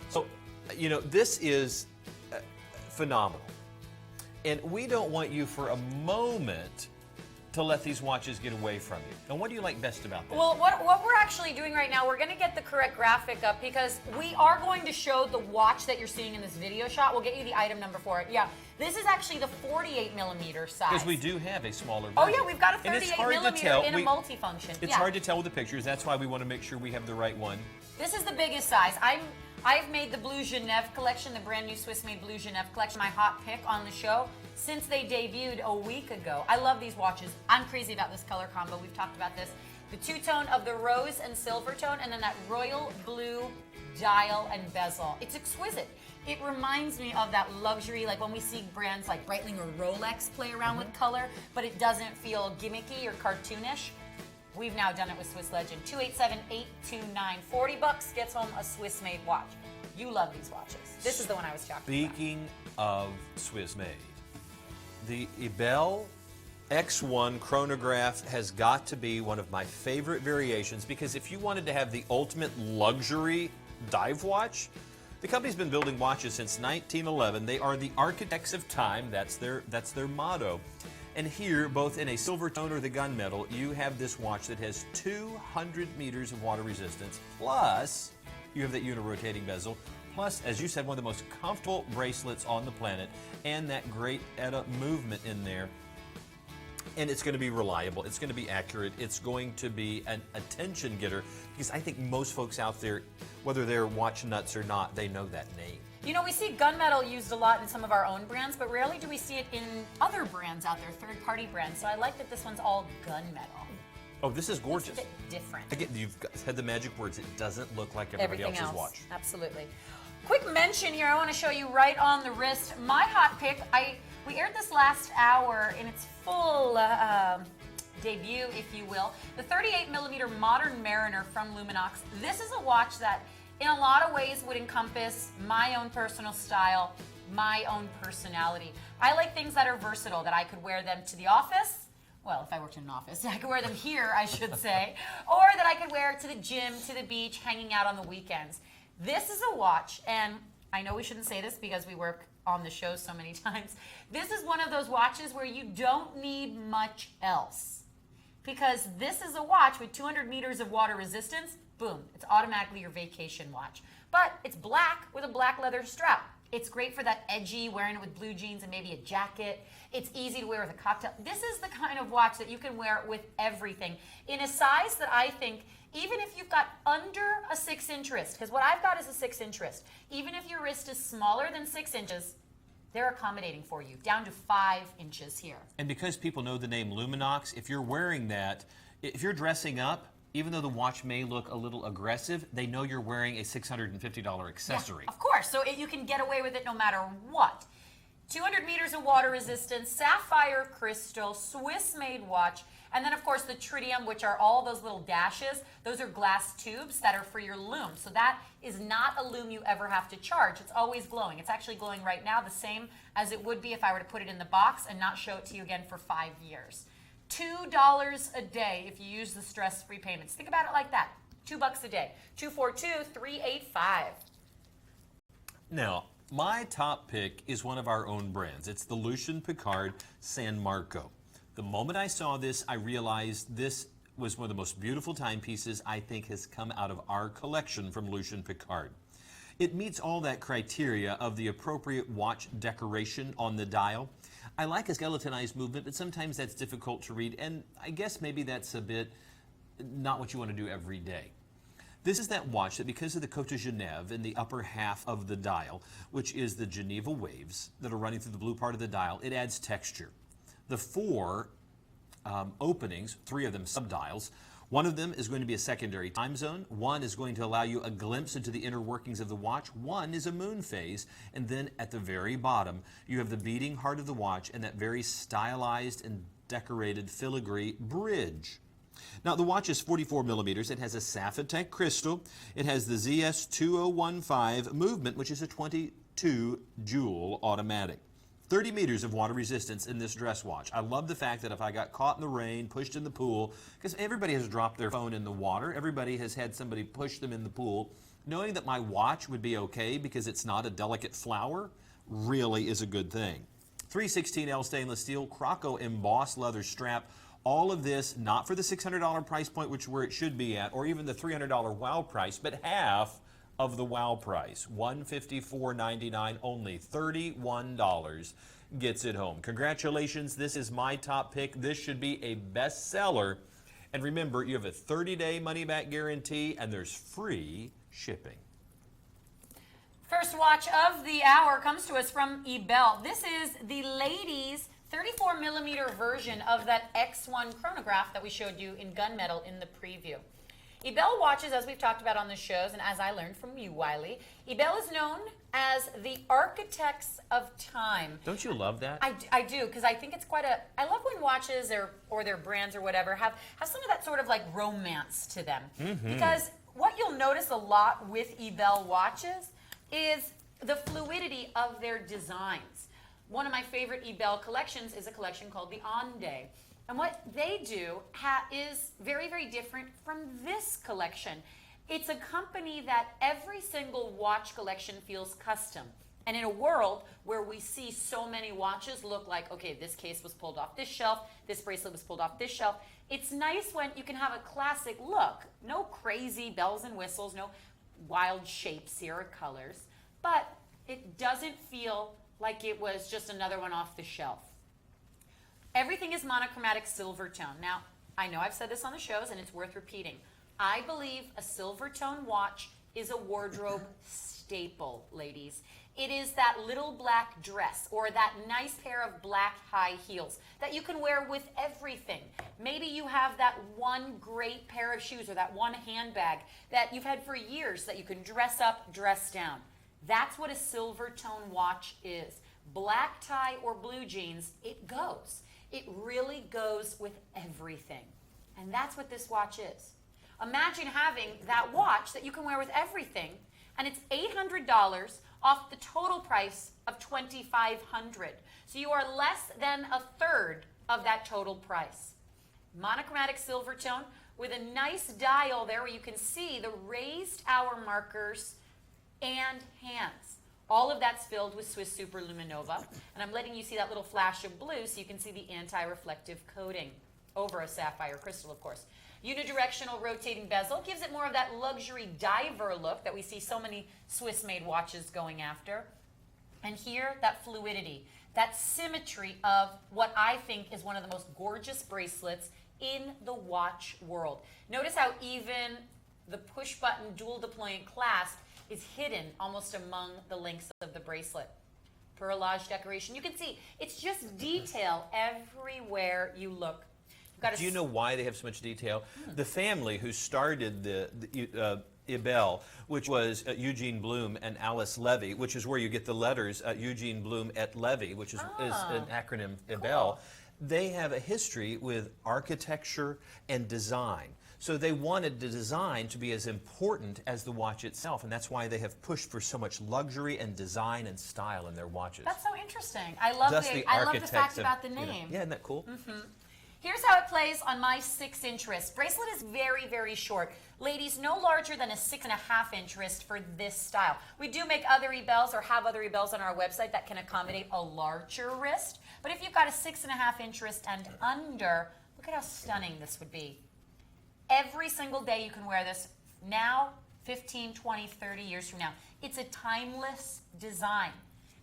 So, you know, this is phenomenal. And we don't want you for a moment to let these watches get away from you. And what do you like best about this? Well, what we're actually doing right now, we're going to get the correct graphic up because we are going to show the watch that you're seeing in this video shot. We'll get you the item number for it. Yeah, this is actually the 48mm size. Because we do have a smaller version. Oh yeah, we've got a 38mm in a multifunction. It's hard to tell with the pictures. That's why we want to make sure we have the right one. This is the biggest size. I've made the Blue Genève collection, the brand new Swiss-made Blue Genève collection, my hot pick on the show since they debuted a week ago. I love these watches. I'm crazy about this color combo. We've talked about this. The two-tone of the rose and silver tone, and then that royal blue dial and bezel. It's exquisite. It reminds me of that luxury, like when we see brands like Breitling or Rolex play around with color, but it doesn't feel gimmicky or cartoonish. We've now done it with Swiss Legend. 287-829. $40 gets home a Swiss-made watch. You love these watches. This is the one I was talking about. Speaking of Swiss-made, the Ebel X1 chronograph has got to be one of my favorite variations because if you wanted to have the ultimate luxury dive watch, the company's been building watches since 1911. They are the architects of time. That's their motto. And here, both in a silver tone or the gunmetal, you have this watch that has 200 meters of water resistance, plus you have that unirotating bezel, plus, as you said, one of the most comfortable bracelets on the planet, and that great ETA movement in there. And it's going to be reliable, it's going to be accurate, it's going to be an attention getter, because I think most folks out there, whether they're watch nuts or not, they know that name. You know, we see gunmetal used a lot in some of our own brands, but rarely do we see it in other brands out there, third-party brands. So I like that this one's all gunmetal. Oh, this is gorgeous. It's a bit different. Again, you've said the magic words. It doesn't look like everybody else's watch. Absolutely. Quick mention here. I want to show you right on the wrist. My hot pick. We aired this last hour in its full debut, if you will. The 38mm Modern Mariner from Luminox. This is a watch that in a lot of ways would encompass my own personal style, my own personality. I like things that are versatile, that I could wear them to the office. Well, if I worked in an office, I could wear them here, I should say. Or that I could wear it to the gym, to the beach, hanging out on the weekends. This is a watch, and I know we shouldn't say this because we work on the show so many times. This is one of those watches where you don't need much else. Because this is a watch with 200 meters of water resistance. Boom, it's automatically your vacation watch. But it's black with a black leather strap. It's great for that edgy, wearing it with blue jeans and maybe a jacket. It's easy to wear with a cocktail. This is the kind of watch that you can wear with everything in a size that I think, even if you've got under a 6-inch wrist, because what I've got is a 6-inch wrist, even if your wrist is smaller than 6 inches, they're accommodating for you, down to 5 inches here. And because people know the name Luminox, if you're wearing that, if you're dressing up, even though the watch may look a little aggressive, they know you're wearing a $650 accessory. Yeah, of course, so you can get away with it no matter what. 200 meters of water resistance, sapphire crystal, Swiss-made watch, and then of course the tritium, which are all those little dashes. Those are glass tubes that are for your lume. So that is not a lume you ever have to charge. It's always glowing. It's actually glowing right now, the same as it would be if I were to put it in the box and not show it to you again for 5 years. $2 a day if you use the stress-free payments. Think about it like that. $2 a day. 242-385. Now, my top pick is one of our own brands. It's the Lucien Piccard San Marco. The moment I saw this, I realized this was one of the most beautiful timepieces I think has come out of our collection from Lucien Piccard. It meets all that criteria of the appropriate watch decoration on the dial. I like a skeletonized movement, but sometimes that's difficult to read, and I guess maybe that's a bit not what you want to do every day. This is that watch that, because of the Côte de Genève in the upper half of the dial, which is the Geneva waves that are running through the blue part of the dial, it adds texture. The 4 openings, 3 of them subdials, one of them is going to be a secondary time zone, one is going to allow you a glimpse into the inner workings of the watch, one is a moon phase, and then at the very bottom you have the beating heart of the watch and that very stylized and decorated filigree bridge. Now the watch is 44 millimeters, it has a Sapphitech crystal, it has the ZS2015 movement, which is a 22 joule automatic. 30 meters of water resistance in this dress watch. I love the fact that if I got caught in the rain, pushed in the pool, because everybody has dropped their phone in the water, everybody has had somebody push them in the pool, knowing that my watch would be okay because it's not a delicate flower really is a good thing. 316L stainless steel, Croco embossed leather strap, all of this not for the $600 price point, which is where it should be at, or even the $300 wow price, but half of the wow price, $154.99, only $31 gets it home. Congratulations, this is my top pick. This should be a bestseller. And remember, you have a 30-day money-back guarantee, and there's free shipping. First watch of the hour comes to us from Ebel. This is the ladies' 34 millimeter version of that X1 chronograph that we showed you in gunmetal in the preview. Ebel watches, as we've talked about on the shows, and as I learned from you, Wiley, Ebel is known as the architects of time. Don't you love that? I do, because I think it's quite a, I love when watches or their brands or whatever have some of that sort of like romance to them. Because what you'll notice a lot with Ebel watches is the fluidity of their designs. One of my favorite Ebel collections is a collection called the Ande. And what they do is very, very different from this collection. It's a company that every single watch collection feels custom. And in a world where we see so many watches look like, okay, this case was pulled off this shelf, this bracelet was pulled off this shelf, it's nice when you can have a classic look. No crazy bells and whistles, no wild shapes here or colors, but it doesn't feel like it was just another one off the shelf. Everything is monochromatic silver tone. Now, I know I've said this on the shows and it's worth repeating. I believe a silver tone watch is a wardrobe staple, ladies. It is that little black dress or that nice pair of black high heels that you can wear with everything. Maybe you have that one great pair of shoes or that one handbag that you've had for years that you can dress up, dress down. That's what a silver tone watch is. Black tie or blue jeans, it goes. It really goes with everything. And that's what this watch is. Imagine having that watch that you can wear with everything, and it's $800 off the total price of $2,500. So you are less than a third of that total price. Monochromatic silver tone with a nice dial there where you can see the raised hour markers and hands. All of that's filled with Swiss Super Luminova, and I'm letting you see that little flash of blue so you can see the anti-reflective coating over a sapphire crystal, of course. Unidirectional rotating bezel gives it more of that luxury diver look that we see so many Swiss-made watches going after. And here, that fluidity, that symmetry of what I think is one of the most gorgeous bracelets in the watch world. Notice how even the push button dual deployant clasp is hidden almost among the links of the bracelet. Perlage decoration. You can see it's just detail everywhere you look. Do you know why they have so much detail? The family who started the Ebel, which was Eugene Bloom and Alice Levy, which is where you get the letters Eugene Bloom et Levy, which is an acronym Ebel. They have a history with architecture and design. So they wanted the design to be as important as the watch itself, and that's why they have pushed for so much luxury and design and style in their watches. That's so interesting. I love the fact about the name. Yeah, isn't that cool? Here's how it plays on my 6-inch wrist. Bracelet is very, very short. Ladies, no larger than a 6.5-inch wrist for this style. We do make other Ebels or have other Ebels on our website that can accommodate a larger wrist. But if you've got a 6.5-inch wrist and under, look at how stunning this would be. Every single day you can wear this now, 15, 20, 30 years from now. It's a timeless design.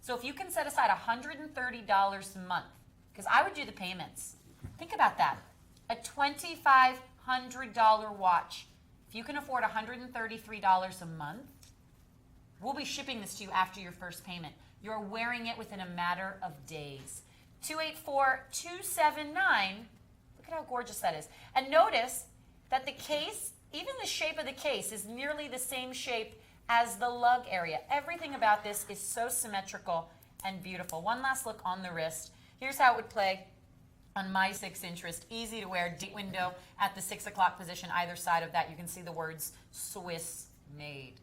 So if you can set aside $130 a month, because I would do the payments. Think about that. A $2,500 watch. If you can afford $133 a month, we'll be shipping this to you after your first payment. You're wearing it within a matter of days. 284-279. Look at how gorgeous that is. And notice that the case, even the shape of the case, is nearly the same shape as the lug area. Everything about this is so symmetrical and beautiful. One last look on the wrist. Here's how it would play on my 6-inch wrist. Easy to wear, deep window at the 6 o'clock position. Either side of that, you can see the words Swiss made.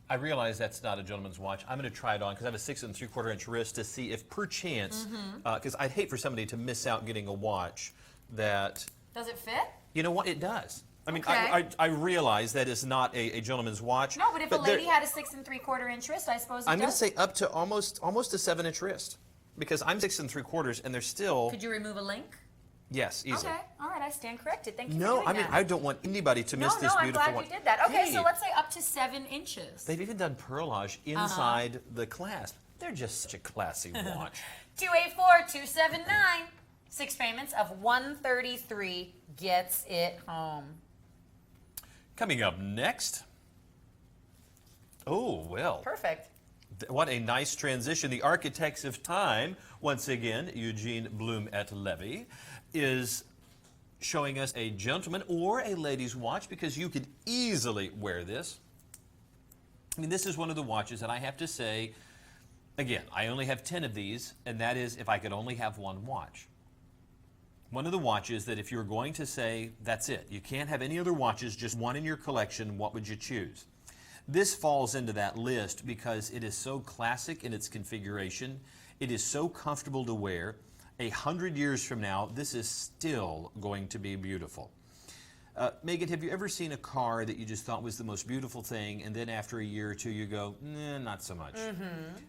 I realize that's not a gentleman's watch. I'm going to try it on because I have a 6 3/4-inch wrist to see if perchance, because I'd hate for somebody to miss out getting a watch that... Does it fit? You know what? It does. I mean, Okay. I realize that is not a gentleman's watch. No, but if a lady had a 6 3/4-inch wrist, I suppose it I'm going to does. say up to almost a 7-inch wrist, because I'm 6 3/4, and they're still. Could you remove a link? Yes, easily. Okay, all right, I stand corrected. Thank you for No, doing I mean, that. I don't want anybody to miss this I'm beautiful glad watch. you did that. Okay, Hey, so let's say up to 7 inches. They've even done perlage inside the clasp. They're just such a classy watch. 284-279. 6 payments of $133 gets it home. Coming up next. Oh, well. Perfect. What a nice transition. The architects of time, once again, Eugene Bloom et Levy, is showing us a gentleman or a lady's watch, because you could easily wear this. I mean, this is one of the watches that I have to say, again, I only have 10 of these, and that is if I could only have one watch. One of the watches that if you're going to say, that's it, you can't have any other watches, just one in your collection, what would you choose? This falls into that list because it is so classic in its configuration. It is so comfortable to wear. 100 years from now, this is still going to be beautiful. Megan, have you ever seen a car that you just thought was the most beautiful thing, and then after a year or two you go, nah, not so much?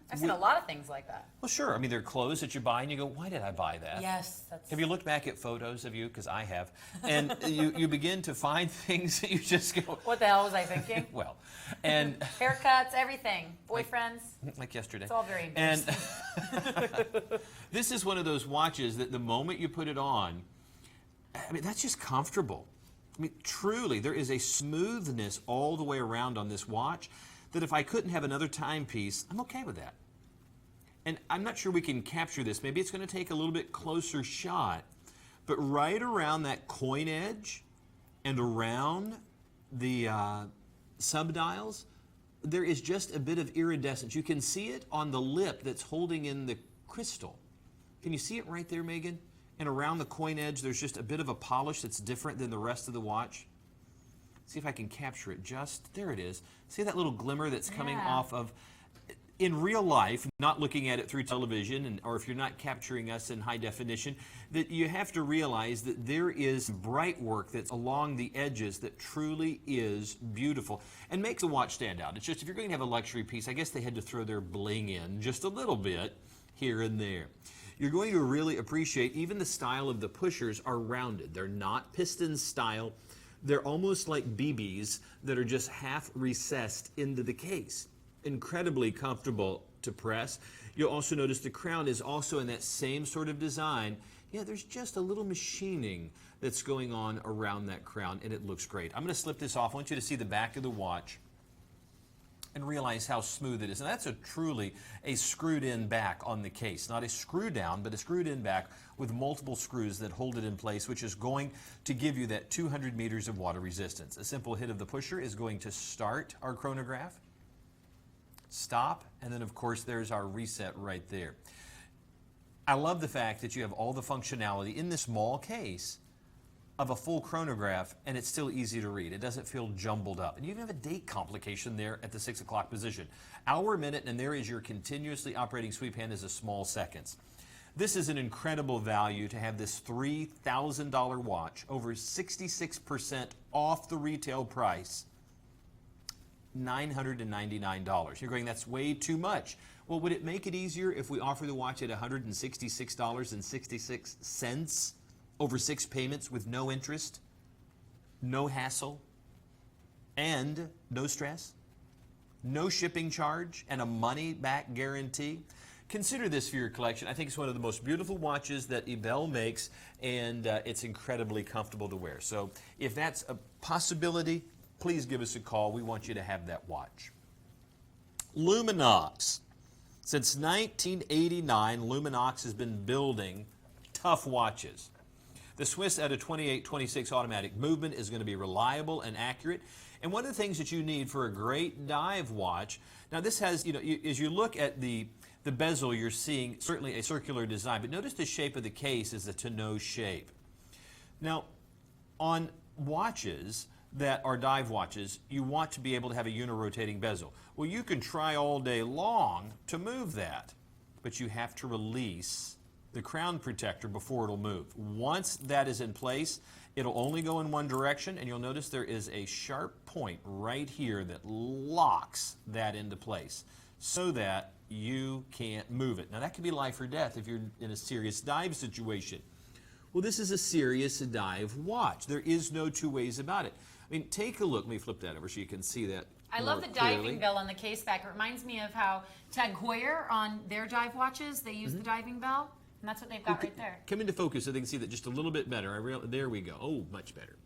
I've seen a lot of things like that. Well, sure. I mean, there are clothes that you buy and you go, why did I buy that? Yes. That's... Have you looked back at photos of you? Because I have. And you begin to find things that you just go, What the hell was I thinking? well, and Haircuts, everything. Boyfriends. like yesterday. It's all very And embarrassing. this is one of those watches that the moment you put it on, I mean, that's just comfortable. I mean, truly, there is a smoothness all the way around on this watch that if I couldn't have another timepiece, I'm okay with that. And I'm not sure we can capture this. Maybe it's going to take a little bit closer shot. But right around that coin edge and around the subdials, there is just a bit of iridescence. You can see it on the lip that's holding in the crystal. Can you see it right there, Megan? And around the coin edge, there's just a bit of a polish that's different than the rest of the watch. See if I can capture it just. There it is. See that little glimmer that's coming off of... In real life, not looking at it through television, or if you're not capturing us in high definition, that you have to realize that there is bright work that's along the edges that truly is beautiful and makes a watch stand out. It's just, if you're going to have a luxury piece, I guess they had to throw their bling in just a little bit here and there. You're going to really appreciate even the style of the pushers are rounded. They're not piston style. They're almost like BBs that are just half recessed into the case. Incredibly comfortable to press. You'll also notice the crown is also in that same sort of design. Yeah, there's just a little machining that's going on around that crown, and it looks great. I'm going to slip this off. I want you to see the back of the watch and realize how smooth it is. And that's truly a screwed-in back on the case. Not a screw down, but a screwed-in back with multiple screws that hold it in place, which is going to give you that 200 meters of water resistance. A simple hit of the pusher is going to start our chronograph, stop, and then of course there's our reset right there. I love the fact that you have all the functionality in this small case of a full chronograph, and it's still easy to read. It doesn't feel jumbled up. And you even have a date complication there at the 6 o'clock position. Hour, minute, and there is your continuously operating sweep hand as a small seconds. This is an incredible value to have this $3,000 watch, over 66% off the retail price, $999. You're going, that's way too much. Well, would it make it easier if we offer the watch at $166.66 over 6 payments with no interest, no hassle, and no stress, no shipping charge, and a money-back guarantee? Consider this for your collection. I think it's one of the most beautiful watches that Ebel makes, and it's incredibly comfortable to wear. So if that's a possibility, please give us a call. We want you to have that watch. Luminox. Since 1989, Luminox has been building tough watches. The Swiss at a 28-26 automatic movement is going to be reliable and accurate. And one of the things that you need for a great dive watch, now this has, as you look at the bezel, you're seeing certainly a circular design, but notice the shape of the case is a tonneau shape. Now, on watches that are dive watches, you want to be able to have a unirotating bezel. Well, you can try all day long to move that, but you have to release the crown protector before it'll move. Once that is in place, it'll only go in one direction, and you'll notice there is a sharp point right here that locks that into place so that you can't move it. Now that could be life or death if you're in a serious dive situation. Well, this is a serious dive watch. There is no two ways about it. I mean, take a look. Let me flip that over so you can see that. I love the diving bell on the case back. It reminds me of how Tag Heuer on their dive watches, they use the diving bell. And that's what they've got right there. Come into focus so they can see that just a little bit better. There we go. Oh, much better.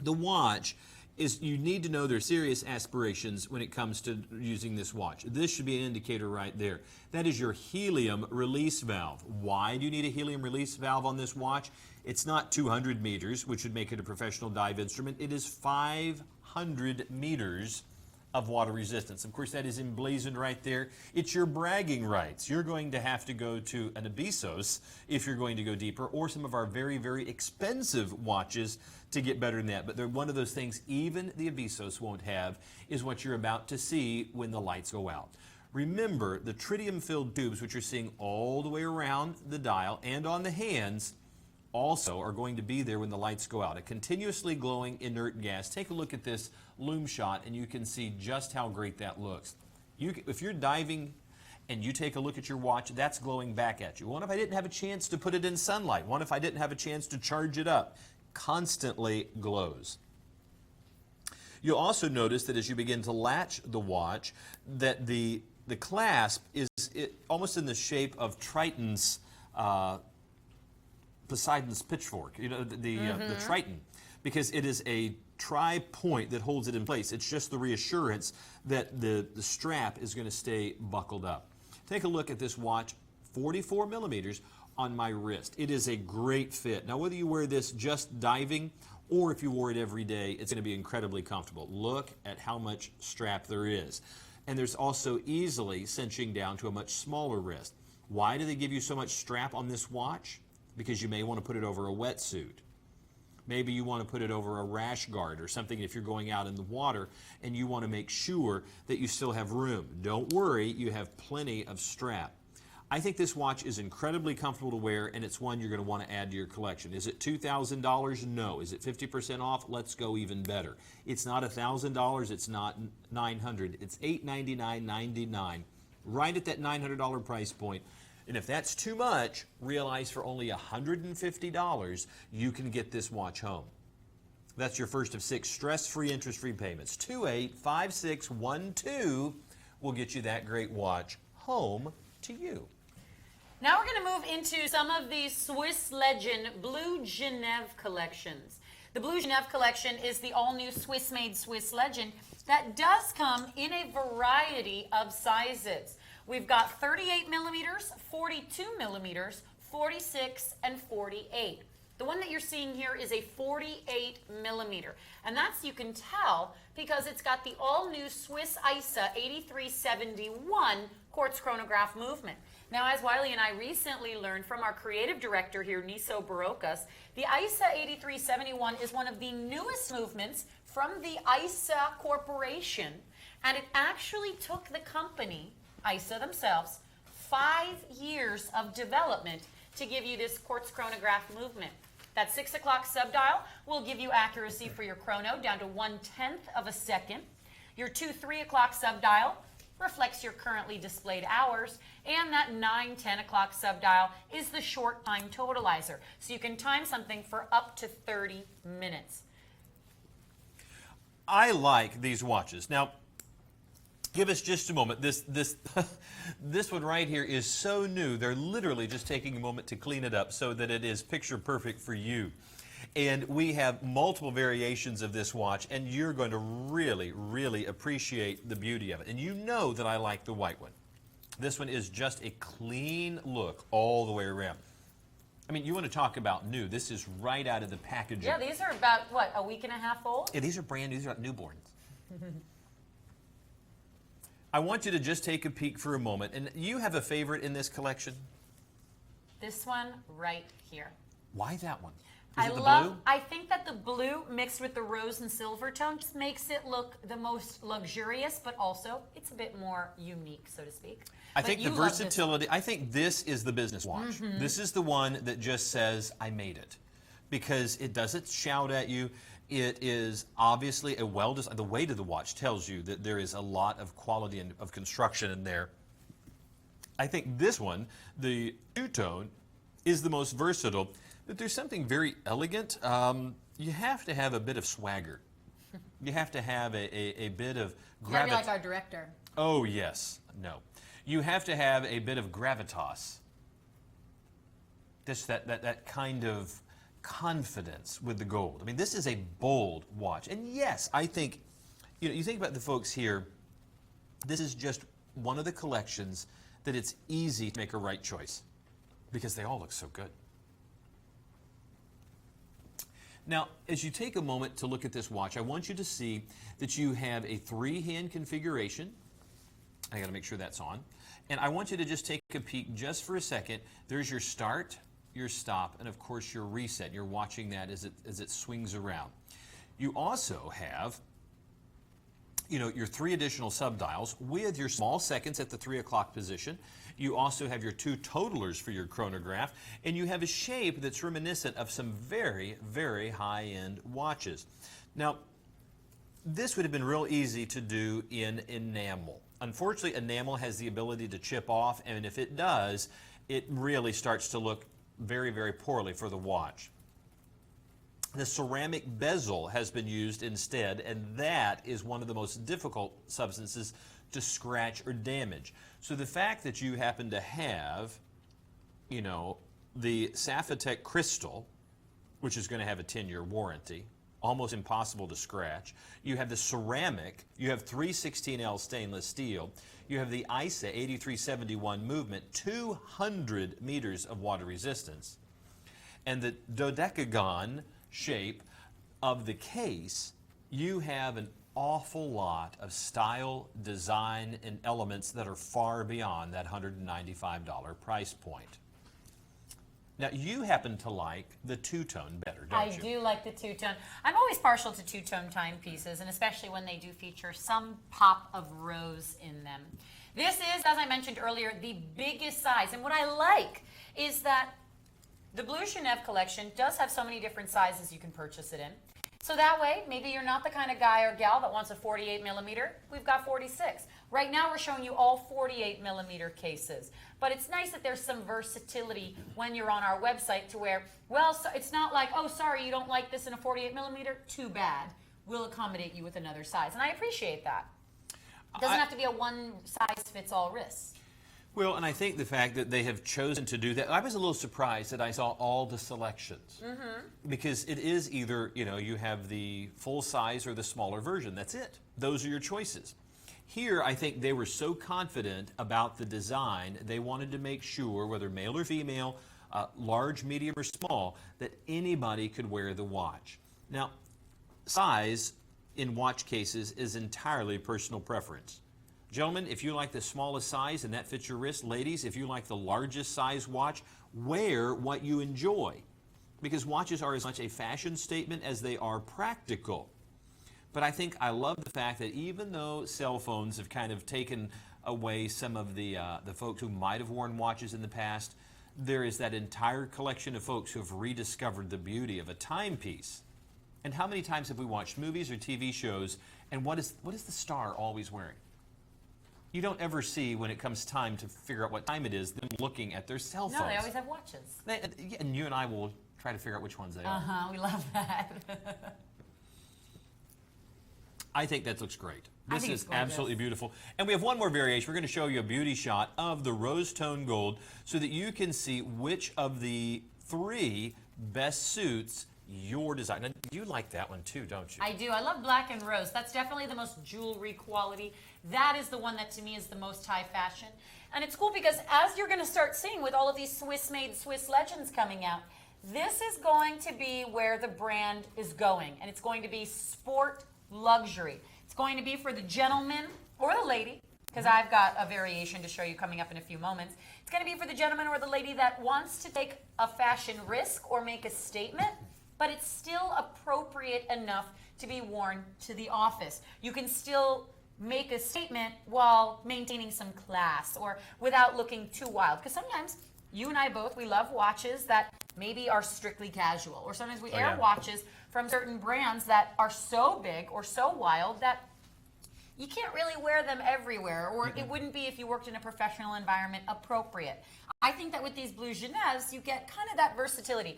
The watch is, you need to know their serious aspirations when it comes to using this watch. This should be an indicator right there. That is your helium release valve. Why do you need a helium release valve on this watch? It's not 200 meters, which would make it a professional dive instrument. It is 500 meters of water resistance. Of course, that is emblazoned right there. It's your bragging rights. You're going to have to go to an Abysos if you're going to go deeper, or some of our very, very expensive watches to get better than that. But they're one of those things even the Abysos won't have, is what you're about to see when the lights go out. Remember, the tritium-filled tubes, which you're seeing all the way around the dial and on the hands, also are going to be there when the lights go out. A continuously glowing inert gas. Take a look at this loom shot and you can see just how great that looks. If you're diving and you take a look at your watch, that's glowing back at you. What if I didn't have a chance to put it in sunlight? What if I didn't have a chance to charge it up? Constantly glows. You'll also notice that as you begin to latch the watch, that the clasp is almost in the shape of Triton's Poseidon's pitchfork, the Triton, because it is a tri-point that holds it in place. It's just the reassurance that the strap is going to stay buckled up. Take a look at this watch, 44 millimeters on my wrist. It is a great fit. Now, whether you wear this just diving or if you wore it every day, it's going to be incredibly comfortable. Look at how much strap there is. And there's also easily cinching down to a much smaller wrist. Why do they give you so much strap on this watch? Because you may want to put it over a wetsuit. Maybe you want to put it over a rash guard or something if you're going out in the water and you want to make sure that you still have room. Don't worry, you have plenty of strap. I think this watch is incredibly comfortable to wear, and it's one you're going to want to add to your collection. Is it $2,000? No. Is it 50% off? Let's go even better. It's not $1,000. It's not $900. It's $899.99, right at that $900 price point. And if that's too much, realize for only $150, you can get this watch home. That's your first of 6 stress-free, interest-free payments. 285612. will get you that great watch home to you. Now we're going to move into some of the Swiss Legend Blue Genève collections. The Blue Genève collection is the all-new Swiss-made Swiss Legend that does come in a variety of sizes. We've got 38 millimeters, 42 millimeters, 46, and 48. The one that you're seeing here is a 48 millimeter, and that's, you can tell, because it's got the all-new Swiss ISA 8371 quartz chronograph movement. Now, as Wiley and I recently learned from our creative director here, Niso Barokas, the ISA 8371 is one of the newest movements from the ISA Corporation, and it actually took the company, ISA themselves, 5 years of development to give you this quartz chronograph movement. That 6 o'clock subdial will give you accuracy for your chrono down to 1/10 of a second. Your 2-3 o'clock subdial reflects your currently displayed hours, and that 9-10 o'clock subdial is the short time totalizer. So you can time something for up to 30 minutes. I like these watches. Now, give us just a moment. This this one right here is so new. They're literally just taking a moment to clean it up so that it is picture perfect for you. And we have multiple variations of this watch, and you're going to really, really appreciate the beauty of it. And you know that I like the white one. This one is just a clean look all the way around. I mean, you want to talk about new. This is right out of the packaging. Yeah, these are about, what, a week and a half old? Yeah, these are brand new. These are newborns. I want you to just take a peek for a moment. And you have a favorite in this collection? This one right here. Why that one? Is it the love, blue? I think that the blue mixed with the rose and silver tone just makes it look the most luxurious, but also it's a bit more unique, so to speak. I think the versatility, I think this is the business watch. This is the one that just says, I made it. Because it doesn't shout at you. It is obviously a well-designed, the weight of the watch tells you that there is a lot of quality and of construction in there. I think this one, the two-tone, is the most versatile. But there's something very elegant. You have to have a bit of swagger. You have to have a bit of gravitas. You gotta be like our director. Oh, yes. No. You have to have a bit of gravitas. Just that kind of confidence with the gold. I mean, this is a bold watch. And yes, I think, you think about the folks here, this is just one of the collections that it's easy to make a right choice because they all look so good. Now, as you take a moment to look at this watch, I want you to see that you have a 3-hand configuration. I got to make sure that's on. And I want you to just take a peek just for a second. There's your start, your stop, and of course your reset. You're watching that as it swings around. You also have your 3 additional subdials with your small seconds at the 3 o'clock position. You also have your 2 totalers for your chronograph, and you have a shape that's reminiscent of some very, very high-end watches. Now, this would have been real easy to do in enamel. Unfortunately, enamel has the ability to chip off, and if it does, it really starts to look very, very poorly for the watch. The ceramic bezel has been used instead, and that is one of the most difficult substances to scratch or damage. So the fact that you happen to have, the Sapphitech crystal, which is going to have a 10-year warranty, almost impossible to scratch. You have the ceramic, you have 316L stainless steel, you have the ISA 8371 movement, 200 meters of water resistance, and the dodecagon shape of the case, you have an awful lot of style, design, and elements that are far beyond that $195 price point. Now, you happen to like the two-tone better, don't you? I do like the two-tone. I'm always partial to two-tone timepieces, and especially when they do feature some pop of rose in them. This is, as I mentioned earlier, the biggest size. And what I like is that the Blue Genève collection does have so many different sizes you can purchase it in. So that way, maybe you're not the kind of guy or gal that wants a 48 millimeter. We've got 46. Right now, we're showing you all 48 millimeter cases. But it's nice that there's some versatility when you're on our website to where, well, so it's not like, oh, sorry, you don't like this in a 48 millimeter. Too bad. We'll accommodate you with another size. And I appreciate that. It doesn't have to be a one-size-fits-all wrist. Well, and I think the fact that they have chosen to do that, I was a little surprised that I saw all the selections. Because it is either, you have the full size or the smaller version. That's it. Those are your choices. Here, I think they were so confident about the design, they wanted to make sure, whether male or female, large, medium, or small, that anybody could wear the watch. Now, size in watch cases is entirely personal preference. Gentlemen, if you like the smallest size and that fits your wrist, ladies, if you like the largest size watch, wear what you enjoy. Because watches are as much a fashion statement as they are practical. But I love the fact that even though cell phones have kind of taken away some of the folks who might have worn watches in the past, there is that entire collection of folks who have rediscovered the beauty of a timepiece. And how many times have we watched movies or TV shows, and what is the star always wearing? You don't ever see, when it comes time to figure out what time it is, them looking at their cell phones. No, they always have watches. And you and I will try to figure out which ones they are. We love that. I think that looks great. This is gorgeous. Absolutely beautiful. And we have one more variation. We're going to show you a beauty shot of the rose tone gold so that you can see which of the 3 best suits your design. Now, you like that one too, don't you? I do. I love black and rose. That's definitely the most jewelry quality. That is the one that to me is the most high fashion. And it's cool because as you're going to start seeing with all of these Swiss-made Swiss legends coming out, this is going to be where the brand is going. And it's going to be sport luxury. It's going to be for the gentleman or the lady, because I've got a variation to show you coming up in a few moments. It's going to be for the gentleman or the lady that wants to take a fashion risk or make a statement, but it's still appropriate enough to be worn to the office. You can still make a statement while maintaining some class or without looking too wild. Because sometimes you and I both, we love watches that maybe are strictly casual. Or sometimes we wear watches from certain brands that are so big or so wild that you can't really wear them everywhere, or it wouldn't be, if you worked in a professional environment, appropriate. I think that with these Blue Genèves, you get kind of that versatility.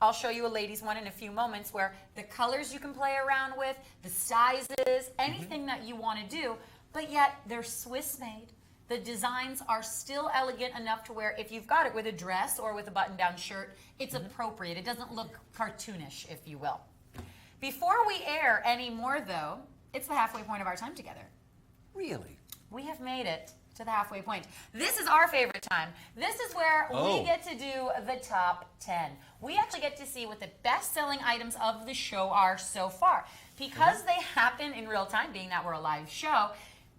I'll show you a ladies one in a few moments where the colors you can play around with, the sizes, anything that you want to do, but yet they're Swiss made. The designs are still elegant enough to where if you've got it with a dress or with a button-down shirt, it's appropriate. It doesn't look cartoonish, if you will. Before we air any more, though, it's the halfway point of our time together. Really? We have made it to the halfway point. This is our favorite time. This is where we get to do the top 10. We actually get to see what the best-selling items of the show are so far. Because they happen in real time, being that we're a live show,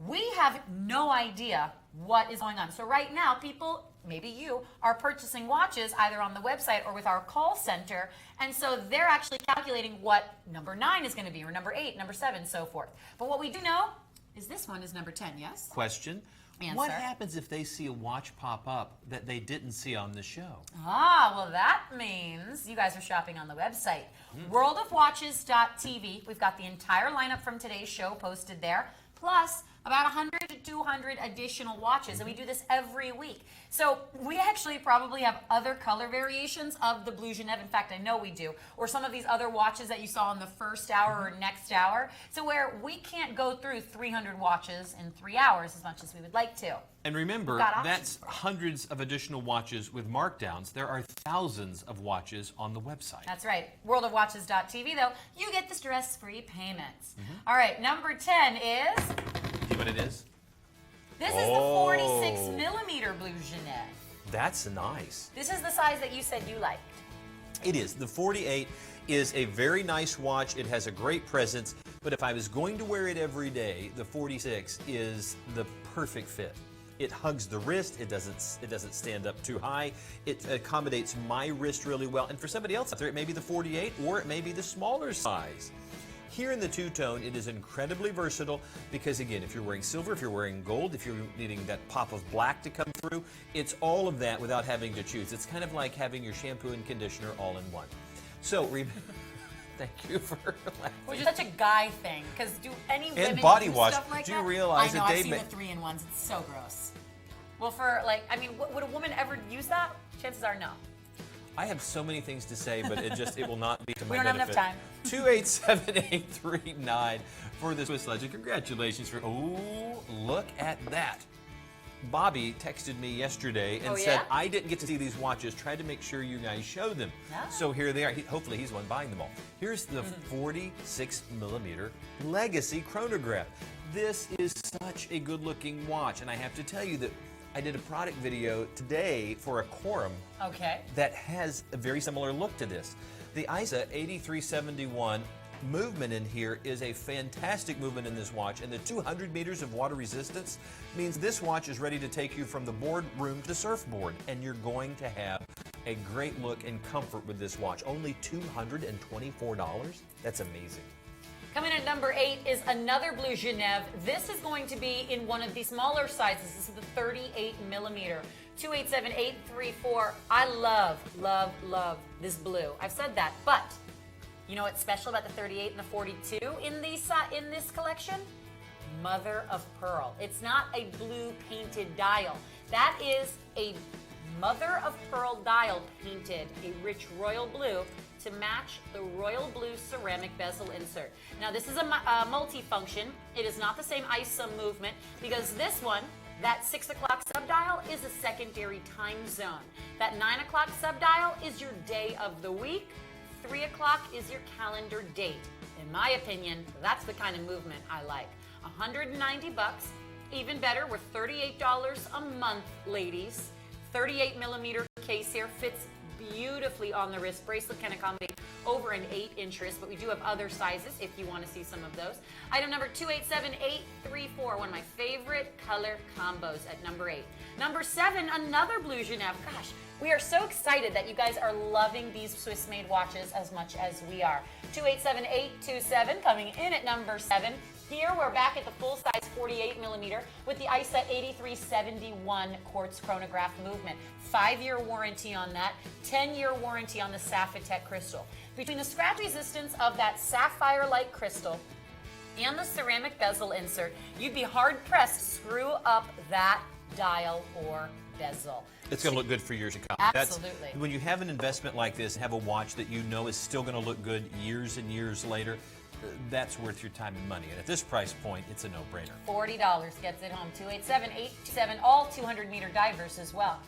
we have no idea what is going on. So right now, people, maybe you, are purchasing watches either on the website or with our call center, and so they're actually calculating what number 9 is going to be, or number 8, number 7, so forth. But what we do know is this one is number 10, yes? Question. Answer. What happens if they see a watch pop up that they didn't see on the show? Well, that means you guys are shopping on the website. WorldofWatches.tv. We've got the entire lineup from today's show posted there, plus about 100 to 200 additional watches, and we do this every week. So we actually probably have other color variations of the Blue Genève. In fact, I know we do. Or some of these other watches that you saw in the first hour or next hour. So where we can't go through 300 watches in 3 hours as much as we would like to. And remember, that's hundreds of additional watches with markdowns. There are thousands of watches on the website. That's right. WorldofWatches.tv, though, you get the stress-free payments. All right, number 10 is... See what it is? This is the 46 millimeter Blue Genève. That's nice. This is the size that you said you liked. It is. The 48 is a very nice watch. It has a great presence, but if I was going to wear it every day, the 46 is the perfect fit. It hugs the wrist. It doesn't stand up too high. It accommodates my wrist really well. And for somebody else out there, it may be the 48 or it may be the smaller size. Here in the two-tone, it is incredibly versatile because, again, if you're wearing silver, if you're wearing gold, if you're needing that pop of black to come through, it's all of that without having to choose. It's kind of like having your shampoo and conditioner all in one. So, thank you for laughing. Which is such a guy thing, because do any women and body do wash. stuff like do that? you realize I know, that I've seen the 3-in-1s. It's so gross. Well, for, like, I mean, would a woman ever use that? Chances are no. I have so many things to say, but it will not be to my We don't have enough benefit. time. 287-839 for the Swiss Legend. Congratulations for, oh, look at that. Bobby texted me yesterday and said, I didn't get to see these watches. Tried to make sure you guys show them. Ah. So here they are. Hopefully he's the one buying them all. Here's the 46mm Legacy chronograph. This is such a good looking watch, and I have to tell you that I did a product video today for a Quorum that has a very similar look to this. The ISA 8371 movement in here is a fantastic movement in this watch, and the 200 meters of water resistance means this watch is ready to take you from the boardroom to the surfboard, and you're going to have a great look and comfort with this watch. Only $224? That's amazing. Coming at number 8 is another Blue Genève. This is going to be in one of the smaller sizes. This is the 38mm. 287-834. I love, love, love this blue. I've said that, but you know what's special about the 38 and the 42 in this collection? Mother of pearl. It's not a blue painted dial. That is a mother of pearl dial painted a rich royal blue to match the royal blue ceramic bezel insert. Now this is a multi-function. It is not the same ISA movement because this one, that 6 o'clock subdial is a secondary time zone. That 9 o'clock subdial is your day of the week. 3 o'clock is your calendar date. In my opinion, that's the kind of movement I like. $190, even better, we're $38 a month, ladies. 38mm case here, fits beautifully on the wrist. Bracelet can accommodate over an 8-inch wrist, but we do have other sizes if you want to see some of those. Item number 287-834, one of my favorite color combos at number 8. Number 7, another Blue Genève. Gosh, we are so excited that you guys are loving these Swiss-made watches as much as we are. 287-827 coming in at number 7. Here we're back at the full-size 48mm with the ISA 8371 quartz chronograph movement. 5-year warranty on that, 10-year warranty on the Sapphitech crystal. Between the scratch resistance of that sapphire-like crystal and the ceramic bezel insert, you'd be hard-pressed to screw up that dial or bezel. It's going to look good for years to come. Absolutely. When you have an investment like this, have a watch that you know is still going to look good years and years later, that's worth your time and money. And at this price point, it's a no-brainer. $40 gets it home. 287-827, all 200-meter divers as well.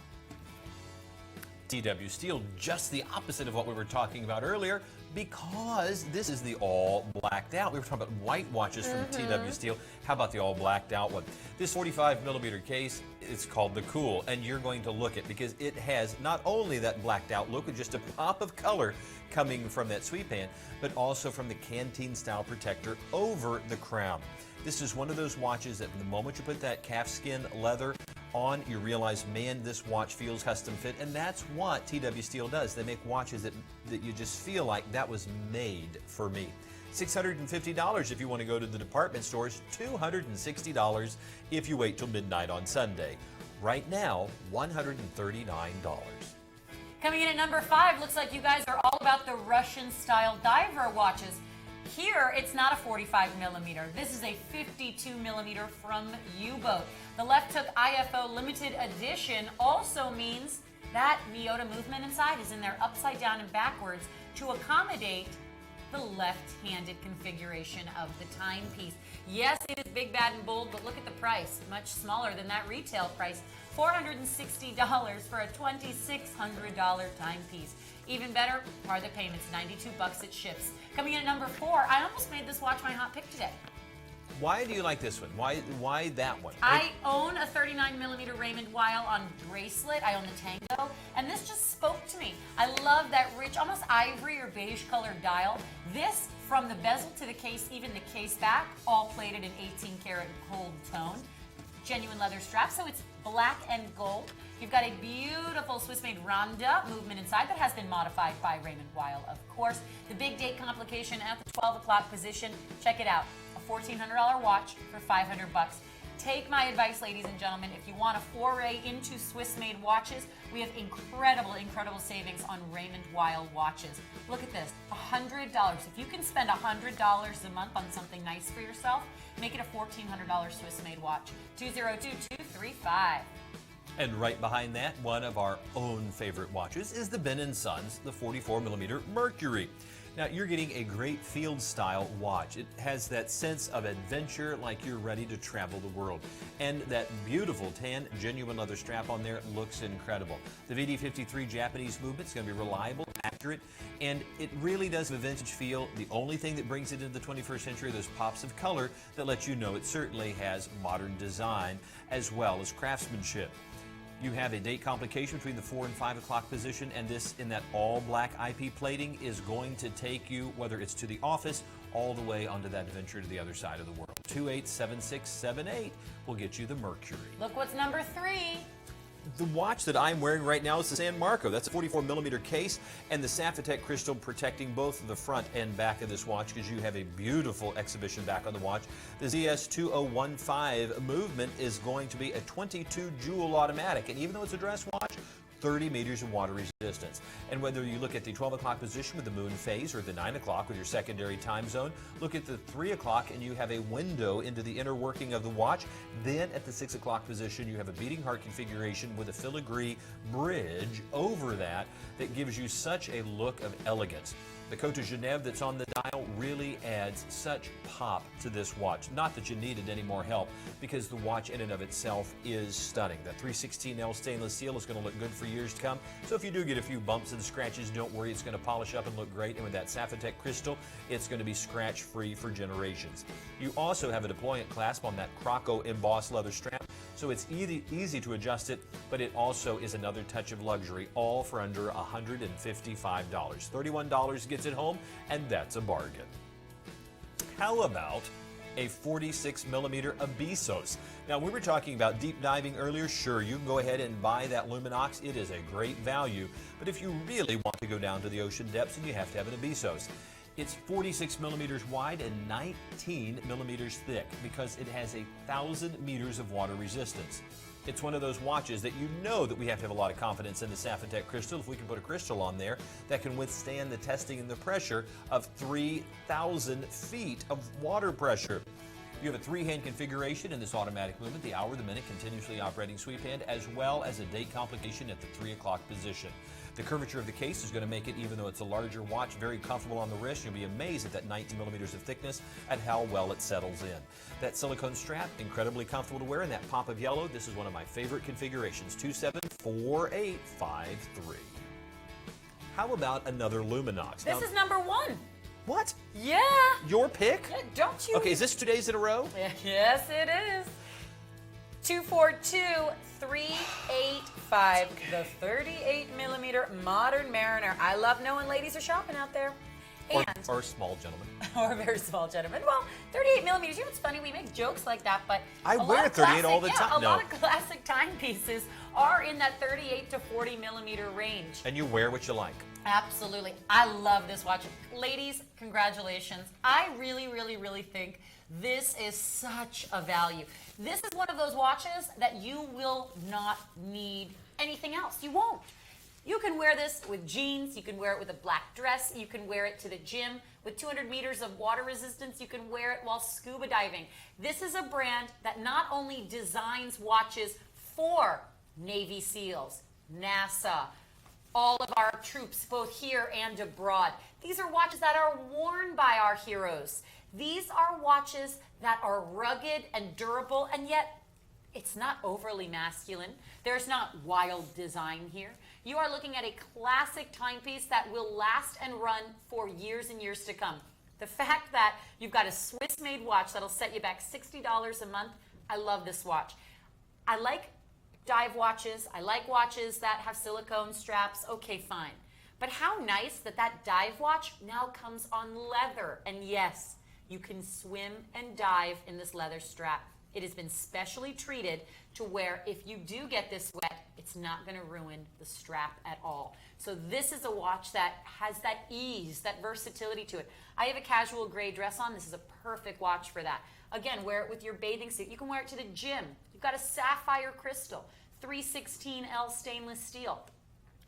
TW Steel, just the opposite of what we were talking about earlier, because this is the all blacked out. We were talking about white watches from TW Steel. How about the all blacked out one? This 45mm case, it's called the Cool, and you're going to look at because it has not only that blacked out look with just a pop of color coming from that sweep band, but also from the canteen style protector over the crown. This is one of those watches that the moment you put that calfskin leather on, you realize, man, this watch feels custom fit, and that's what TW Steel does. They make watches that you just feel like that was made for me. $650 if you want to go to the department stores, $260 if you wait till midnight on Sunday. Right now, $139. Coming in at number 5, looks like you guys are all about the Russian-style diver watches. Here, it's not a 45mm. This is a 52mm from U-Boat. The left hook IFO limited edition also means that Miyota movement inside is in there upside down and backwards to accommodate the left-handed configuration of the timepiece. Yes, it is big, bad, and bold, but look at the price. Much smaller than that retail price. $460 for a $2,600 timepiece. Even better are the payments, $92 it ships. Coming in at number 4, I almost made this watch my hot pick today. Why do you like this one? Why that one? I own a 39mm Raymond Weil on bracelet. I own the Tango, and this just spoke to me. I love that rich, almost ivory or beige colored dial. This, from the bezel to the case, even the case back, all plated in 18 karat gold tone. Genuine leather strap, so it's black and gold. You've got a beautiful Swiss-made Ronda movement inside that has been modified by Raymond Weil, of course. The big date complication at the 12 o'clock position. Check it out. A $1,400 watch for $500. Take my advice, ladies and gentlemen. If you want a foray into Swiss-made watches, we have incredible, incredible savings on Raymond Weil watches. Look at this, $100. If you can spend $100 a month on something nice for yourself, make it a $1,400 Swiss-made watch. 202-235. And right behind that, one of our own favorite watches is the Ben & Sons, the 44mm Mercury. Now, you're getting a great field-style watch. It has that sense of adventure, like you're ready to travel the world. And that beautiful tan, genuine leather strap on there looks incredible. The VD53 Japanese movement is going to be reliable, accurate, and it really does have a vintage feel. The only thing that brings it into the 21st century are those pops of color that let you know it certainly has modern design as well as craftsmanship. You have a date complication between the 4 and 5 o'clock position, and this in that all black IP plating is going to take you, whether it's to the office, all the way onto that adventure to the other side of the world. 287678 will get you the Mercury. Look what's number 3. The watch that I'm wearing right now is the San Marco. That's a 44mm case, and the Sapphitech crystal protecting both the front and back of this watch because you have a beautiful exhibition back on the watch. The ZS2015 movement is going to be a 22 jewel automatic, and even though it's a dress watch, 30 meters of water resistance. And whether you look at the 12 o'clock position with the moon phase or the 9 o'clock with your secondary time zone, look at the 3 o'clock and you have a window into the inner working of the watch. Then at the 6 o'clock position, you have a beating heart configuration with a filigree bridge over that that gives you such a look of elegance. The Côte de Genève that's on the dial really adds such pop to this watch. Not that you needed any more help, because the watch in and of itself is stunning. That 316L stainless steel is going to look good for years to come. So if you do get a few bumps and scratches, don't worry, it's going to polish up and look great. And with that Sapphitech crystal, it's going to be scratch-free for generations. You also have a deployant clasp on that Croco embossed leather strap, so it's easy to adjust it, but it also is another touch of luxury, all for under $155. $31 gets it home, and that's a bargain. How about a 46mm Abyssos? Now, we were talking about deep diving earlier. Sure, you can go ahead and buy that Luminox. It is a great value, but if you really want to go down to the ocean depths, then you have to have an Abyssos. It's 46mm wide and 19mm thick because it has 1,000 meters of water resistance. It's one of those watches that you know that we have to have a lot of confidence in the Sapphitech crystal. If we can put a crystal on there that can withstand the testing and the pressure of 3,000 feet of water pressure. You have a 3-hand configuration in this automatic movement, the hour, the minute, continuously operating sweep hand, as well as a date complication at the 3 o'clock position. The curvature of the case is going to make it, even though it's a larger watch, very comfortable on the wrist. You'll be amazed at that 19mm of thickness at how well it settles in. That silicone strap, incredibly comfortable to wear, and that pop of yellow, this is one of my favorite configurations, 274853. How about another Luminox? This is number 1. What? Yeah. Your pick? Yeah, don't you? Okay, is this 2 days in a row? Yes, it is. 242385, the 38mm Modern Mariner. I love knowing ladies are shopping out there. Or small gentlemen. Or very small gentlemen. Well, 38mm, you know what's funny? We make jokes like that, but I wear 38 all the time. A lot of classic timepieces are in that 38 to 40mm range. And you wear what you like. Absolutely. I love this watch. Ladies, congratulations. I really, really, really think this is such a value. This is one of those watches that you will not need anything else. You won't. You can wear this with jeans, you can wear it with a black dress, you can wear it to the gym with 200 meters of water resistance, you can wear it while scuba diving. This is a brand that not only designs watches for Navy SEALs, NASA, all of our troops, both here and abroad. These are watches that are worn by our heroes. These are watches that are rugged and durable, and yet it's not overly masculine. There's not wild design here. You are looking at a classic timepiece that will last and run for years and years to come. The fact that you've got a Swiss-made watch that'll set you back $60 a month, I love this watch. I like dive watches. I like watches that have silicone straps. Okay, fine. But how nice that that dive watch now comes on leather. And yes, you can swim and dive in this leather strap. It has been specially treated to where if you do get this wet, it's not going to ruin the strap at all. So this is a watch that has that ease, that versatility to it. I have a casual gray dress on. This is a perfect watch for that. Again, wear it with your bathing suit. You can wear it to the gym. You've got a sapphire crystal, 316L stainless steel.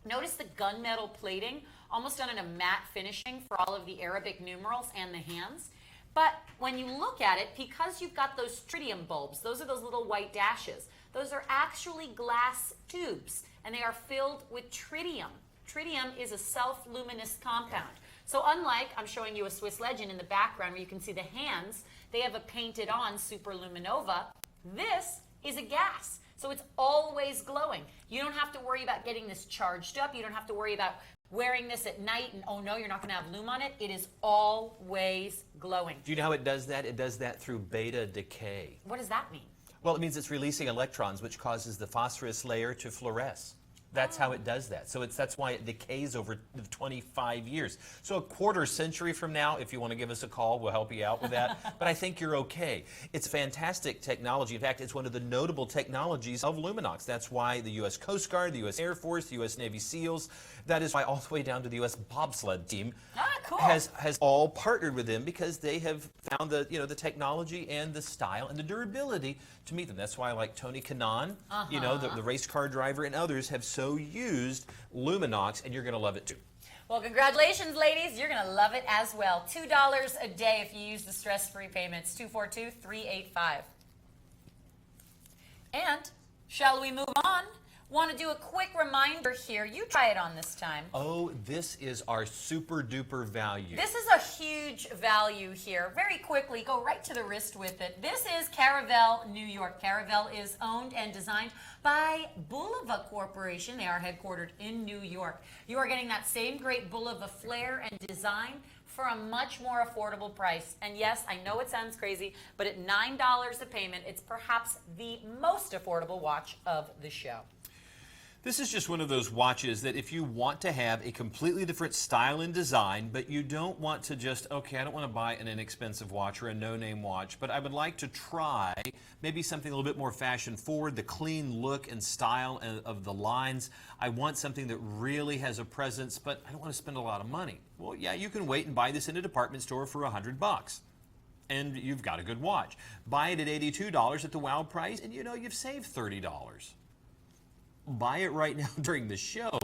Notice the gunmetal plating, almost done in a matte finishing for all of the Arabic numerals and the hands. But when you look at it, because you've got those tritium bulbs, those are those little white dashes. Those are actually glass tubes, and they are filled with tritium. Tritium is a self-luminous compound. So unlike, I'm showing you a Swiss Legend in the background where you can see the hands, they have a painted on superluminova. This is a gas. So it's always glowing. You don't have to worry about getting this charged up. You don't have to worry about wearing this at night and, oh no, you're not going to have lume on it. It is always glowing. Do you know how it does that? It does that through beta decay. What does that mean? Well, it means it's releasing electrons, which causes the phosphorus layer to fluoresce. That's how it does that. So that's why it decays over 25 years. So a quarter century from now, if you want to give us a call, we'll help you out with that. But I think you're okay. It's fantastic technology. In fact, it's one of the notable technologies of Luminox. That's why the U.S. Coast Guard, the U.S. Air Force, the U.S. Navy SEALs, that is why all the way down to the U.S. bobsled team cool. has all partnered with them because they have found the the technology and the style and the durability to meet them. That's why like Tony Kanaan, the race car driver, and others have so used Luminox, and you're going to love it too. Well, congratulations, ladies. You're going to love it as well. $2 a day if you use the stress-free payments, 242-385. And shall we move on? Want to do a quick reminder here. You try it on this time. Oh, this is our super duper value. This is a huge value here. Very quickly, go right to the wrist with it. This is Caravelle, New York. Caravelle is owned and designed by Bulova Corporation. They are headquartered in New York. You are getting that same great Bulova flair and design for a much more affordable price. And yes, I know it sounds crazy, but at $9 a payment, it's perhaps the most affordable watch of the show. This is just one of those watches that if you want to have a completely different style and design, but you don't want to just, okay, I don't want to buy an inexpensive watch or a no-name watch, but I would like to try maybe something a little bit more fashion forward, the clean look and style of the lines. I want something that really has a presence, but I don't want to spend a lot of money. Well, yeah, you can wait and buy this in a department store for $100. And you've got a good watch. Buy it at $82 at the wow price, and you've saved $30. Buy it right now during the show,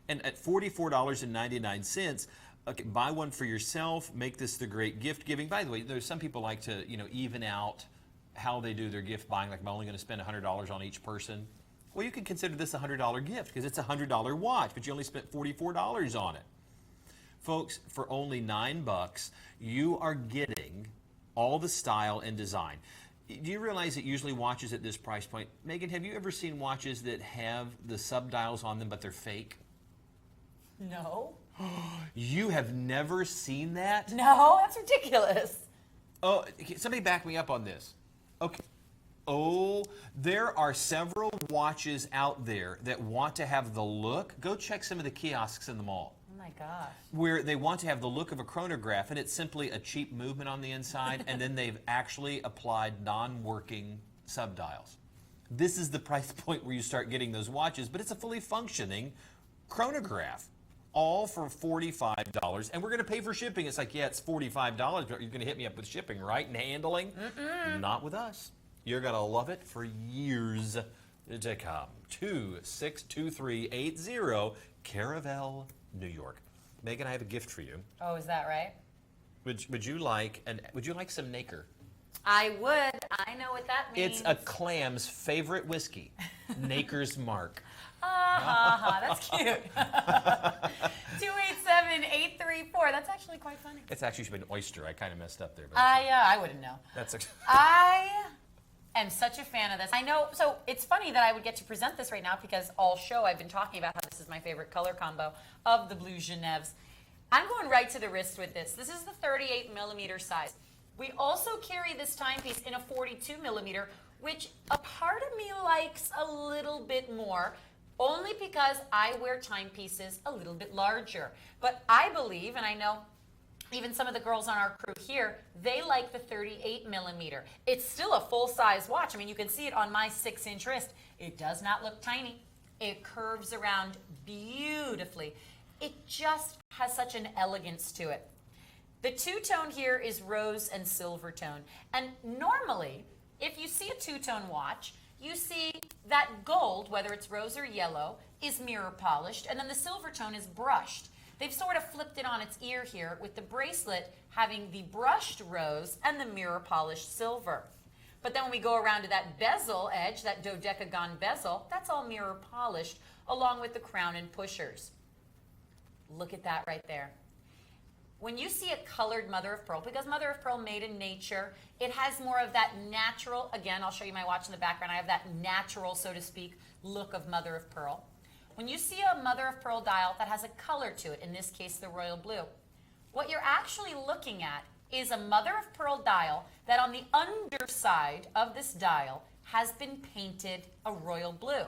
and at $44.99, okay, buy one for yourself. Make this the great gift giving. By the way, there's some people like to even out how they do their gift buying. Like, I'm only going to spend $100 on each person. Well, you can consider this a $100 gift because it's a $100 watch, but you only spent $44 on it. Folks, for only $9, you are getting all the style and design. Do you realize that usually watches at this price point, Megan, have you ever seen watches that have the subdials on them, but they're fake? No. You have never seen that? No, that's ridiculous. Oh, somebody back me up on this. Okay. Oh, there are several watches out there that want to have the look. Go check some of the kiosks in the mall. Oh my gosh. Where they want to have the look of a chronograph, and it's simply a cheap movement on the inside, and then they've actually applied non-working subdials. This is the price point where you start getting those watches, but it's a fully functioning chronograph, all for $45, and we're going to pay for shipping. It's like, yeah, it's $45, but you're going to hit me up with shipping, right, and handling? Not with us. You're going to love it for years to come. 262380, Caravelle, New York. Megan, I have a gift for you. Oh, is that right? Would you like some Naker? I would. I know what that means. It's a clam's favorite whiskey, Naker's Mark. That's cute. 287-834. That's actually quite funny. It's actually should be an oyster. I kind of messed up there. But I wouldn't know. I am such a fan of this. I know, so it's funny that I would get to present this right now because all show I've been talking about how this is my favorite color combo of the Blue Geneves. I'm going right to the wrist with this. This is the 38mm size. We also carry this timepiece in a 42mm, which a part of me likes a little bit more, only because I wear timepieces a little bit larger. But I believe, and I know even some of the girls on our crew here, they like the 38mm. It's still a full-size watch. I mean, you can see it on my 6-inch wrist. It does not look tiny. It curves around beautifully. It just has such an elegance to it. The two-tone here is rose and silver tone. And normally, if you see a two-tone watch, you see that gold, whether it's rose or yellow, is mirror polished, and then the silver tone is brushed. They've sort of flipped it on its ear here with the bracelet having the brushed rose and the mirror polished silver. But then when we go around to that bezel edge, that dodecagon bezel, that's all mirror polished along with the crown and pushers. Look at that right there. When you see a colored mother of pearl, because mother of pearl made in nature, it has more of that natural, again, I'll show you my watch in the background, I have that natural, so to speak, look of mother of pearl. When you see a mother of pearl dial that has a color to it, in this case the royal blue, what you're actually looking at is a mother of pearl dial that on the underside of this dial has been painted a royal blue.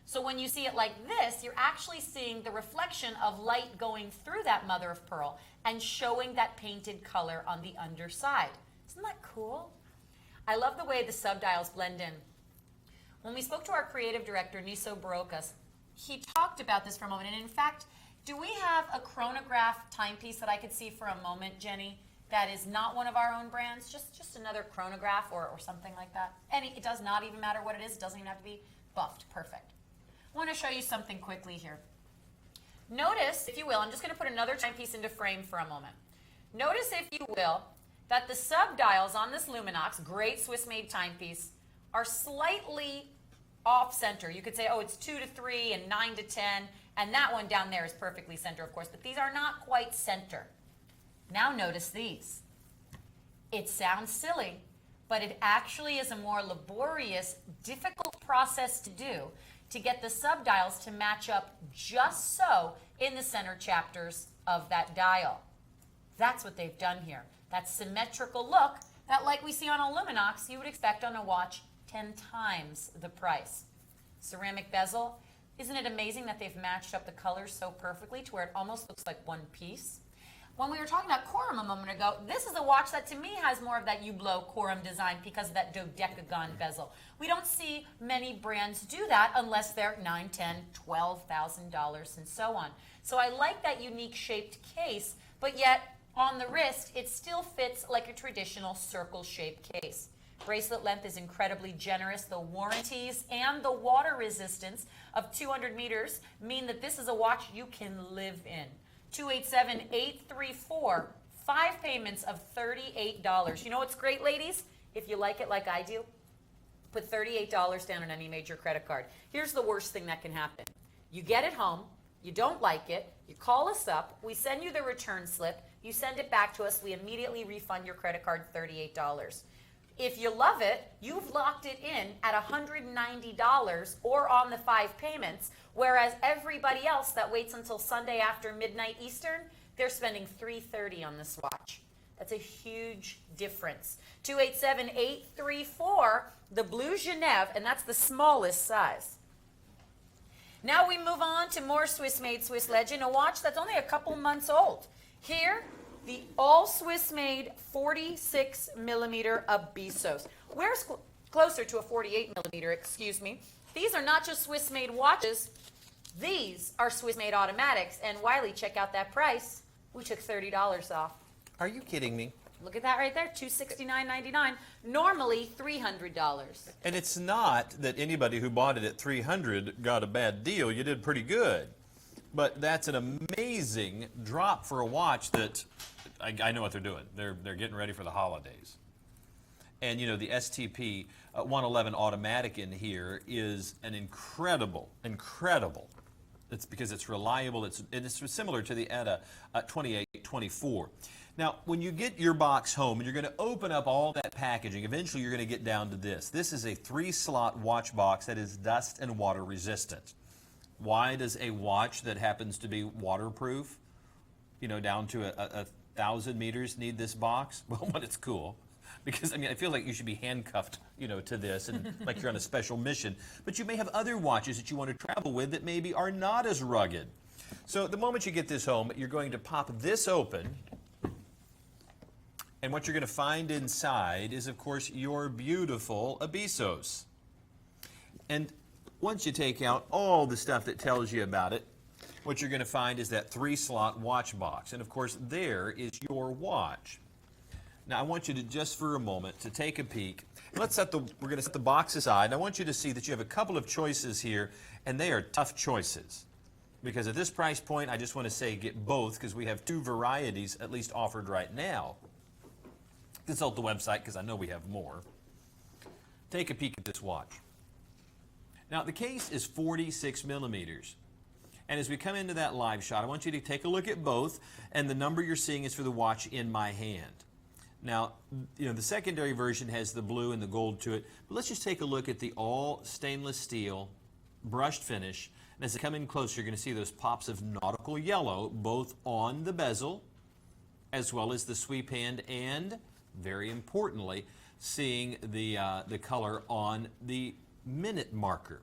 So when you see it like this, you're actually seeing the reflection of light going through that mother of pearl and showing that painted color on the underside. Isn't that cool? I love the way the subdials blend in. When we spoke to our creative director, Niso Barocas, he talked about this for a moment. And in fact, do we have a chronograph timepiece that I could see for a moment, Jenny, that is not one of our own brands? Just another chronograph or something like that? It does not even matter what it is. It doesn't even have to be buffed. Perfect. I want to show you something quickly here. Notice, if you will, I'm just going to put another timepiece into frame for a moment. Notice, if you will, that the subdials on this Luminox, great Swiss-made timepiece, are slightly off-center. You could say, oh, it's 2 to 3 and 9 to 10, and that one down there is perfectly center, of course, but these are not quite center. Now notice these. It sounds silly, but it actually is a more laborious, difficult process to do to get the subdials to match up just so in the center chapters of that dial. That's what they've done here. That symmetrical look that, like we see on a Luminox, you would expect on a watch 10 times the price. Ceramic bezel. Isn't it amazing that they've matched up the colors so perfectly to where it almost looks like one piece? When we were talking about Corum a moment ago, this is a watch that to me has more of that Hublot Corum design because of that dodecagon bezel. We don't see many brands do that unless they're $9,000, $10,000, $12,000 and so on. So I like that unique shaped case, but yet on the wrist, it still fits like a traditional circle-shaped case. Bracelet length is incredibly generous. The warranties and the water resistance of 200 meters mean that this is a watch you can live in. 287-834, 5 payments of $38. You know what's great, ladies? If you like it like I do, put $38 down on any major credit card. Here's the worst thing that can happen. You get it home, you don't like it, you call us up, we send you the return slip, you send it back to us, we immediately refund your credit card $38. If you love it, you've locked it in at $190 or on the 5 payments, whereas everybody else that waits until Sunday after midnight Eastern, they're spending $330 on this watch. That's a huge difference. 287-834, the Blue Genève, and that's the smallest size. Now we move on to more Swiss-made Swiss Legend, a watch that's only a couple months old. Here, the all Swiss-made 46 millimeter Abisos. Where's closer to a 48 millimeter, excuse me. These are not just Swiss-made watches. These are Swiss-made automatics. And Wiley, check out that price. We took $30 off. Are you kidding me? Look at that right there, $269.99. Normally $300. And it's not that anybody who bought it at $300 got a bad deal. You did pretty good. But that's an amazing drop for a watch that I know what they're doing. They're getting ready for the holidays. And you know, the STP 111 automatic in here is an incredible. It's because it's reliable. It's similar to the ETA 2824. Now, when you get your box home and you're going to open up all that packaging, eventually you're going to get down to this. This is a 3-slot watch box that is dust and water resistant. Why does a watch that happens to be waterproof, you know, down to a 1,000 meters need this box? Well, one, it's cool. Because, I mean, I feel like you should be handcuffed, you know, to this and like you're on a special mission. But you may have other watches that you want to travel with that maybe are not as rugged. So the moment you get this home, you're going to pop this open. And what you're going to find inside is, of course, your beautiful Abisos. And once you take out all the stuff that tells you about it, what you're going to find is that 3-slot watch box. And, of course, there is your watch. Now, I want you to, just for a moment, to take a peek. We're going to set the box aside. And I want you to see that you have a couple of choices here, and they are tough choices. Because at this price point, I just want to say get both because we have 2 varieties at least offered right now. Consult the website because I know we have more. Take a peek at this watch. Now the case is 46 millimeters. And as we come into that live shot, I want you to take a look at both, and the number you're seeing is for the watch in my hand. Now, the secondary version has the blue and the gold to it, but let's just take a look at the all stainless steel brushed finish. And as I come in closer, you're going to see those pops of nautical yellow, both on the bezel, as well as the sweep hand, and very importantly, seeing the color on the minute marker.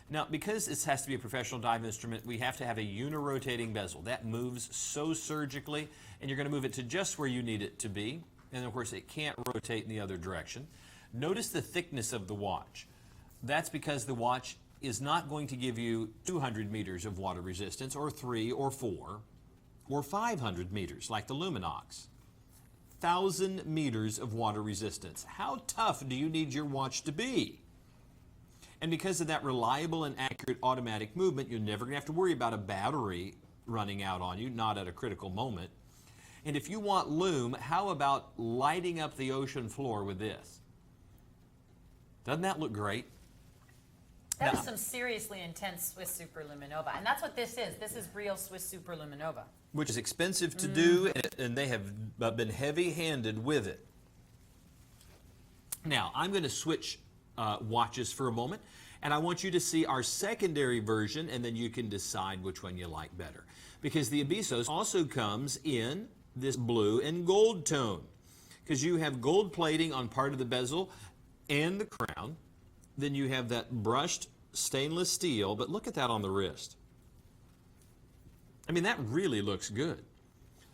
Now, because this has to be a professional dive instrument, we have to have a unirotating bezel. That moves so surgically, and you're going to move it to just where you need it to be. And of course, it can't rotate in the other direction. Notice the thickness of the watch. That's because the watch is not going to give you 200 meters of water resistance, or 3 or 4, or 500 meters like the Luminox. 1,000 meters of water resistance. How tough do you need your watch to be? And because of that reliable and accurate automatic movement, you're never going to have to worry about a battery running out on you, not at a critical moment. And if you want lume, how about lighting up the ocean floor with this? Doesn't that look great? That was some seriously intense Swiss Superluminova, and that's what this is. This is real Swiss Superluminova. Which is expensive to do, and they have been heavy-handed with it. Now, I'm going to switch watches for a moment, and I want you to see our secondary version, and then you can decide which one you like better. Because the Abisos also comes in this blue and gold tone, because you have gold plating on part of the bezel and the crown. Then you have that brushed stainless steel, but look at that on the wrist. I mean, that really looks good.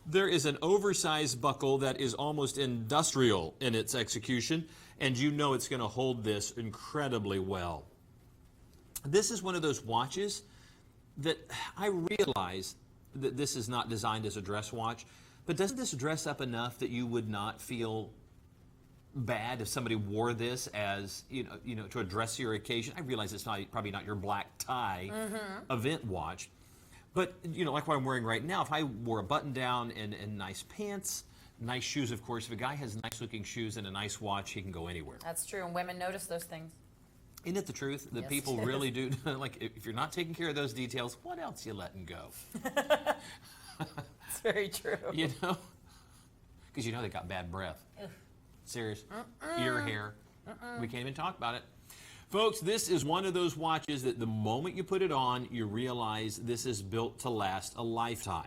There is an oversized buckle that is almost industrial in its execution, and you know it's going to hold this incredibly well. This is one of those watches that I realize that this is not designed as a dress watch, but doesn't this dress up enough that you would not feel bad if somebody wore this as, to a dressier occasion? I realize it's probably not your black tie event watch, but, like what I'm wearing right now, if I wore a button down and nice pants, nice shoes, of course, if a guy has nice looking shoes and a nice watch, he can go anywhere. That's true, and women notice those things. Isn't it the truth that people really do? Like, if you're not taking care of those details, what else you letting go? It's very true. Because they got bad breath. Ugh. Serious. Ear hair. We can't even talk about it. Folks, this is one of those watches that the moment you put it on, you realize this is built to last a lifetime.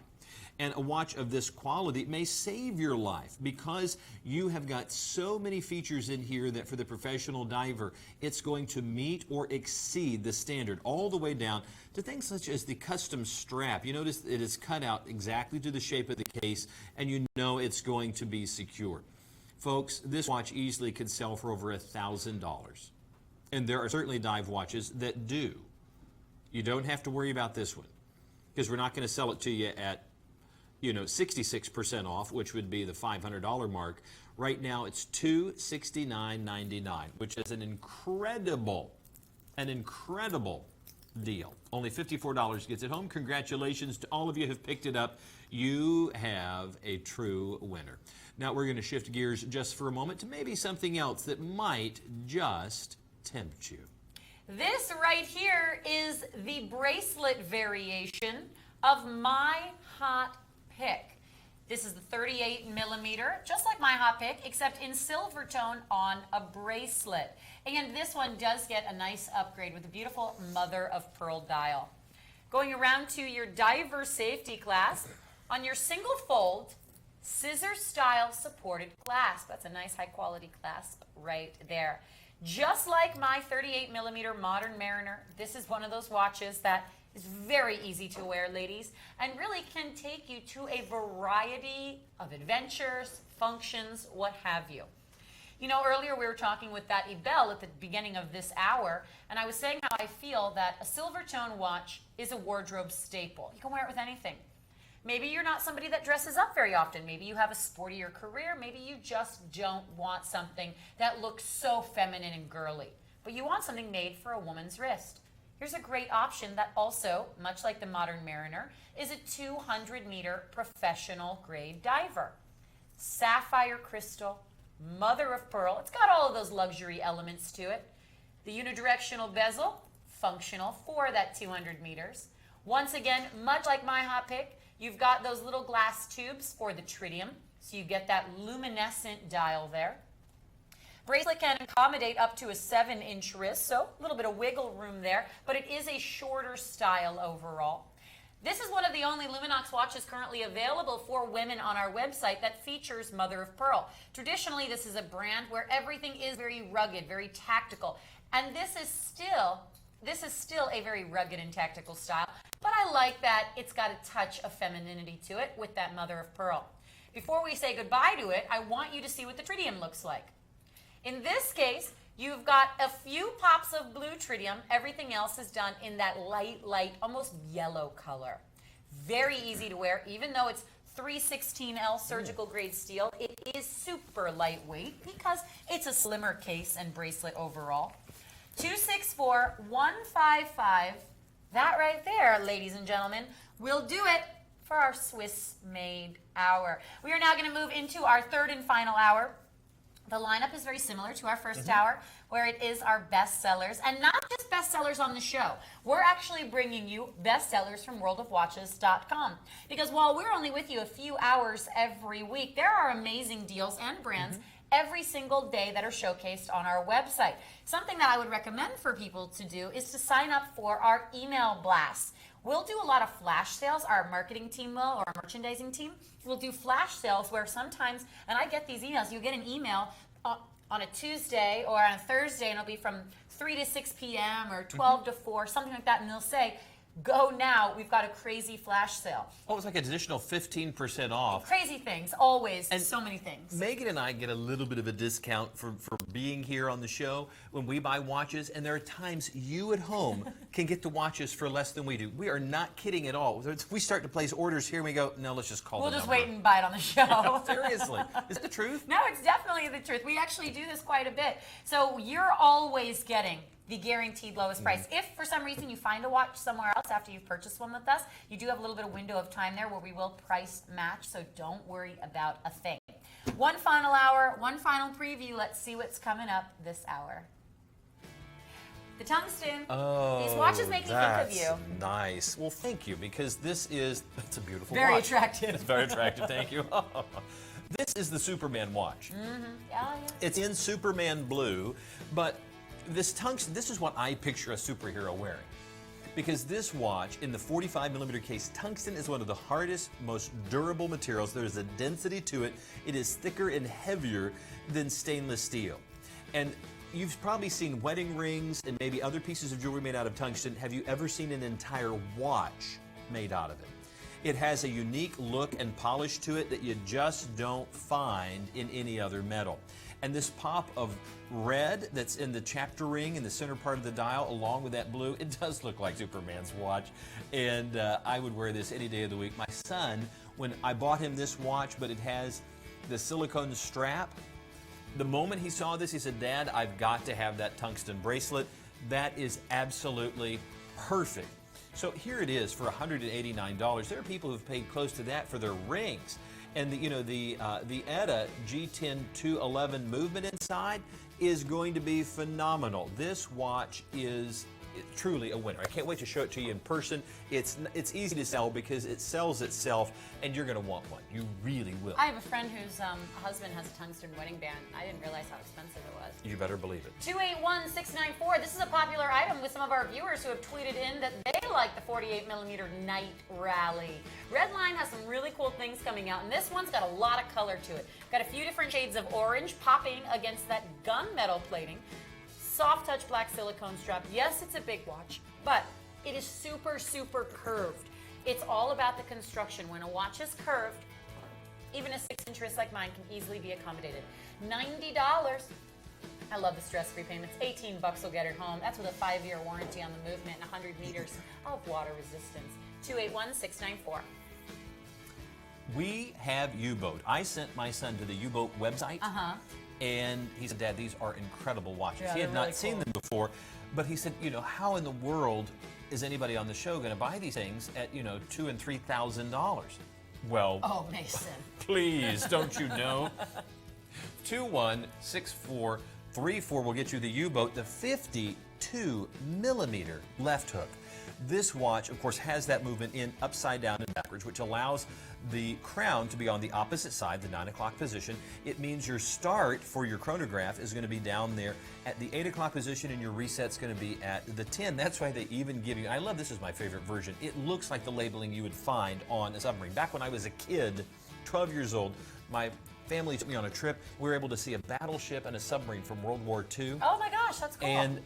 And a watch of this quality may save your life because you have got so many features in here that for the professional diver, it's going to meet or exceed the standard all the way down to things such as the custom strap. You notice it is cut out exactly to the shape of the case, and you know it's going to be secure. Folks, this watch easily could sell for over $1,000. And there are certainly dive watches that do. You don't have to worry about this one because we're not going to sell it to you at 66% off, which would be the $500 mark. Right now it's $269.99, which is an incredible deal. Only $54 gets it home. Congratulations to all of you who have picked it up. You have a true winner. Now we're going to shift gears just for a moment to maybe something else that might just tempt you. This right here is the bracelet variation of my hot pick. This is the 38 millimeter, just like my hot pick, except in silver tone on a bracelet. And this one does get a nice upgrade with a beautiful mother of pearl dial. Going around to your diver safety clasp, on your single fold, scissor style supported clasp. That's a nice high quality clasp right there. Just like my 38 millimeter Modern Mariner, this is one of those watches that is very easy to wear, ladies, and really can take you to a variety of adventures, functions, what have you. Earlier we were talking with that Ibel at the beginning of this hour, and I was saying how I feel that a silver tone watch is a wardrobe staple. You can wear it with anything. Maybe you're not somebody that dresses up very often. Maybe you have a sportier career. Maybe you just don't want something that looks so feminine and girly. But you want something made for a woman's wrist. Here's a great option that also, much like the Modern Mariner, is a 200-meter professional grade diver. Sapphire crystal, mother of pearl. It's got all of those luxury elements to it. The unidirectional bezel, functional for that 200 meters. Once again, much like my hot pick, you've got those little glass tubes for the tritium, so you get that luminescent dial there. Bracelet can accommodate up to a 7-inch wrist, so a little bit of wiggle room there, but it is a shorter style overall. This is one of the only Luminox watches currently available for women on our website that features mother of pearl. Traditionally, this is a brand where everything is very rugged, very tactical, and this is still a very rugged and tactical style, but I like that it's got a touch of femininity to it with that mother of pearl. Before we say goodbye to it, I want you to see what the tritium looks like. In this case, you've got a few pops of blue tritium. Everything else is done in that light, almost yellow color. Very easy to wear, even though it's 316L surgical grade steel. It is super lightweight because it's a slimmer case and bracelet overall. 264-155. That right there, ladies and gentlemen, will do it for our Swiss-made hour. We are now going to move into our third and final hour. The lineup is very similar to our first hour, where it is our bestsellers, and not just bestsellers on the show. We're actually bringing you bestsellers from WorldofWatches.com, because while we're only with you a few hours every week, there are amazing deals and brands every single day that are showcased on our website. Something that I would recommend for people to do is to sign up for our email blasts. We'll do a lot of flash sales. Our marketing team will, or our merchandising team will do flash sales where sometimes, and I get these emails, you get an email on a Tuesday or on a Thursday, and it'll be from 3 to 6 p.m. or 12 to 4, something like that, and they'll say, go now, we've got a crazy flash sale. Oh, it's like an additional 15% off. Crazy things, always, and so many things. Megan and I get a little bit of a discount for being here on the show when we buy watches, and there are times you at home can get the watches for less than we do. We are not kidding at all. We start to place orders here and we go, no, let's just call We'll the just number. wait and buy it on the show. Seriously. Is it the truth? No, it's definitely the truth. We actually do this quite a bit. So you're always getting the guaranteed lowest price. If for some reason you find a watch somewhere else after you've purchased one with us, you do have a little bit of window of time there where we will price match, so don't worry about a thing. One final hour, one final preview. Let's see what's coming up this hour. The tungsten. Oh, these watches make me think of you. Nice. Well, thank you, because that's a beautiful Very watch. attractive. It's very attractive, thank you. This is the Superman watch. Yeah. It's in Superman blue, but this tungsten, this is what I picture a superhero wearing. Because this watch, in the 45mm case, tungsten is one of the hardest, most durable materials. There's a density to it. It is thicker and heavier than stainless steel. And you've probably seen wedding rings and maybe other pieces of jewelry made out of tungsten. Have you ever seen an entire watch made out of it? It has a unique look and polish to it that you just don't find in any other metal. And this pop of red that's in the chapter ring in the center part of the dial, along with that blue, it does look like Superman's watch. And I would wear this any day of the week. My son, when I bought him this watch, but it has the silicone strap, the moment he saw this, he said, Dad, I've got to have that tungsten bracelet. That is absolutely perfect. So here it is for $189. There are people who've paid close to that for their rings. And the ETA G10-211 movement inside is going to be phenomenal. This watch is truly a winner. I can't wait to show it to you in person. It's easy to sell because it sells itself, and you're going to want one. You really will. I have a friend whose husband has a tungsten wedding band. I didn't realize how expensive it was. You better believe it. 281-694. This is a popular item with some of our viewers who have tweeted in that they like the 48mm Night Rally. Redline has some really cool things coming out, and this one's got a lot of color to it. Got a few different shades of orange popping against that gunmetal plating. Soft touch black silicone strap. Yes, it's a big watch, but it is super, super curved. It's all about the construction. When a watch is curved, even a 6-inch wrist like mine can easily be accommodated. $90. I love the stress-free payments. $18 will get it home. That's with a 5-year warranty on the movement and 100 meters of water resistance. 281-694. We have U-Boat. I sent my son to the U-Boat website. And he said, Dad, these are incredible watches. Yeah, he had they're not really seen cool. them before. But he said, how in the world is anybody on the show going to buy these things at, $2,000 and $3,000? Well, oh, Mason. Please, don't you know? 216434 will get you the U-boat, the 52 millimeter left hook. This watch, of course, has that movement in upside down and backwards, which allows the crown to be on the opposite side, the 9 o'clock position. It means your start for your chronograph is going to be down there at the 8 o'clock position, and your reset's going to be at the 10. That's why they even give you, I love this is my favorite version. It looks like the labeling you would find on a submarine. Back when I was a kid, 12 years old, my family took me on a trip. We were able to see a battleship and a submarine from World War II. Oh my gosh, that's cool. And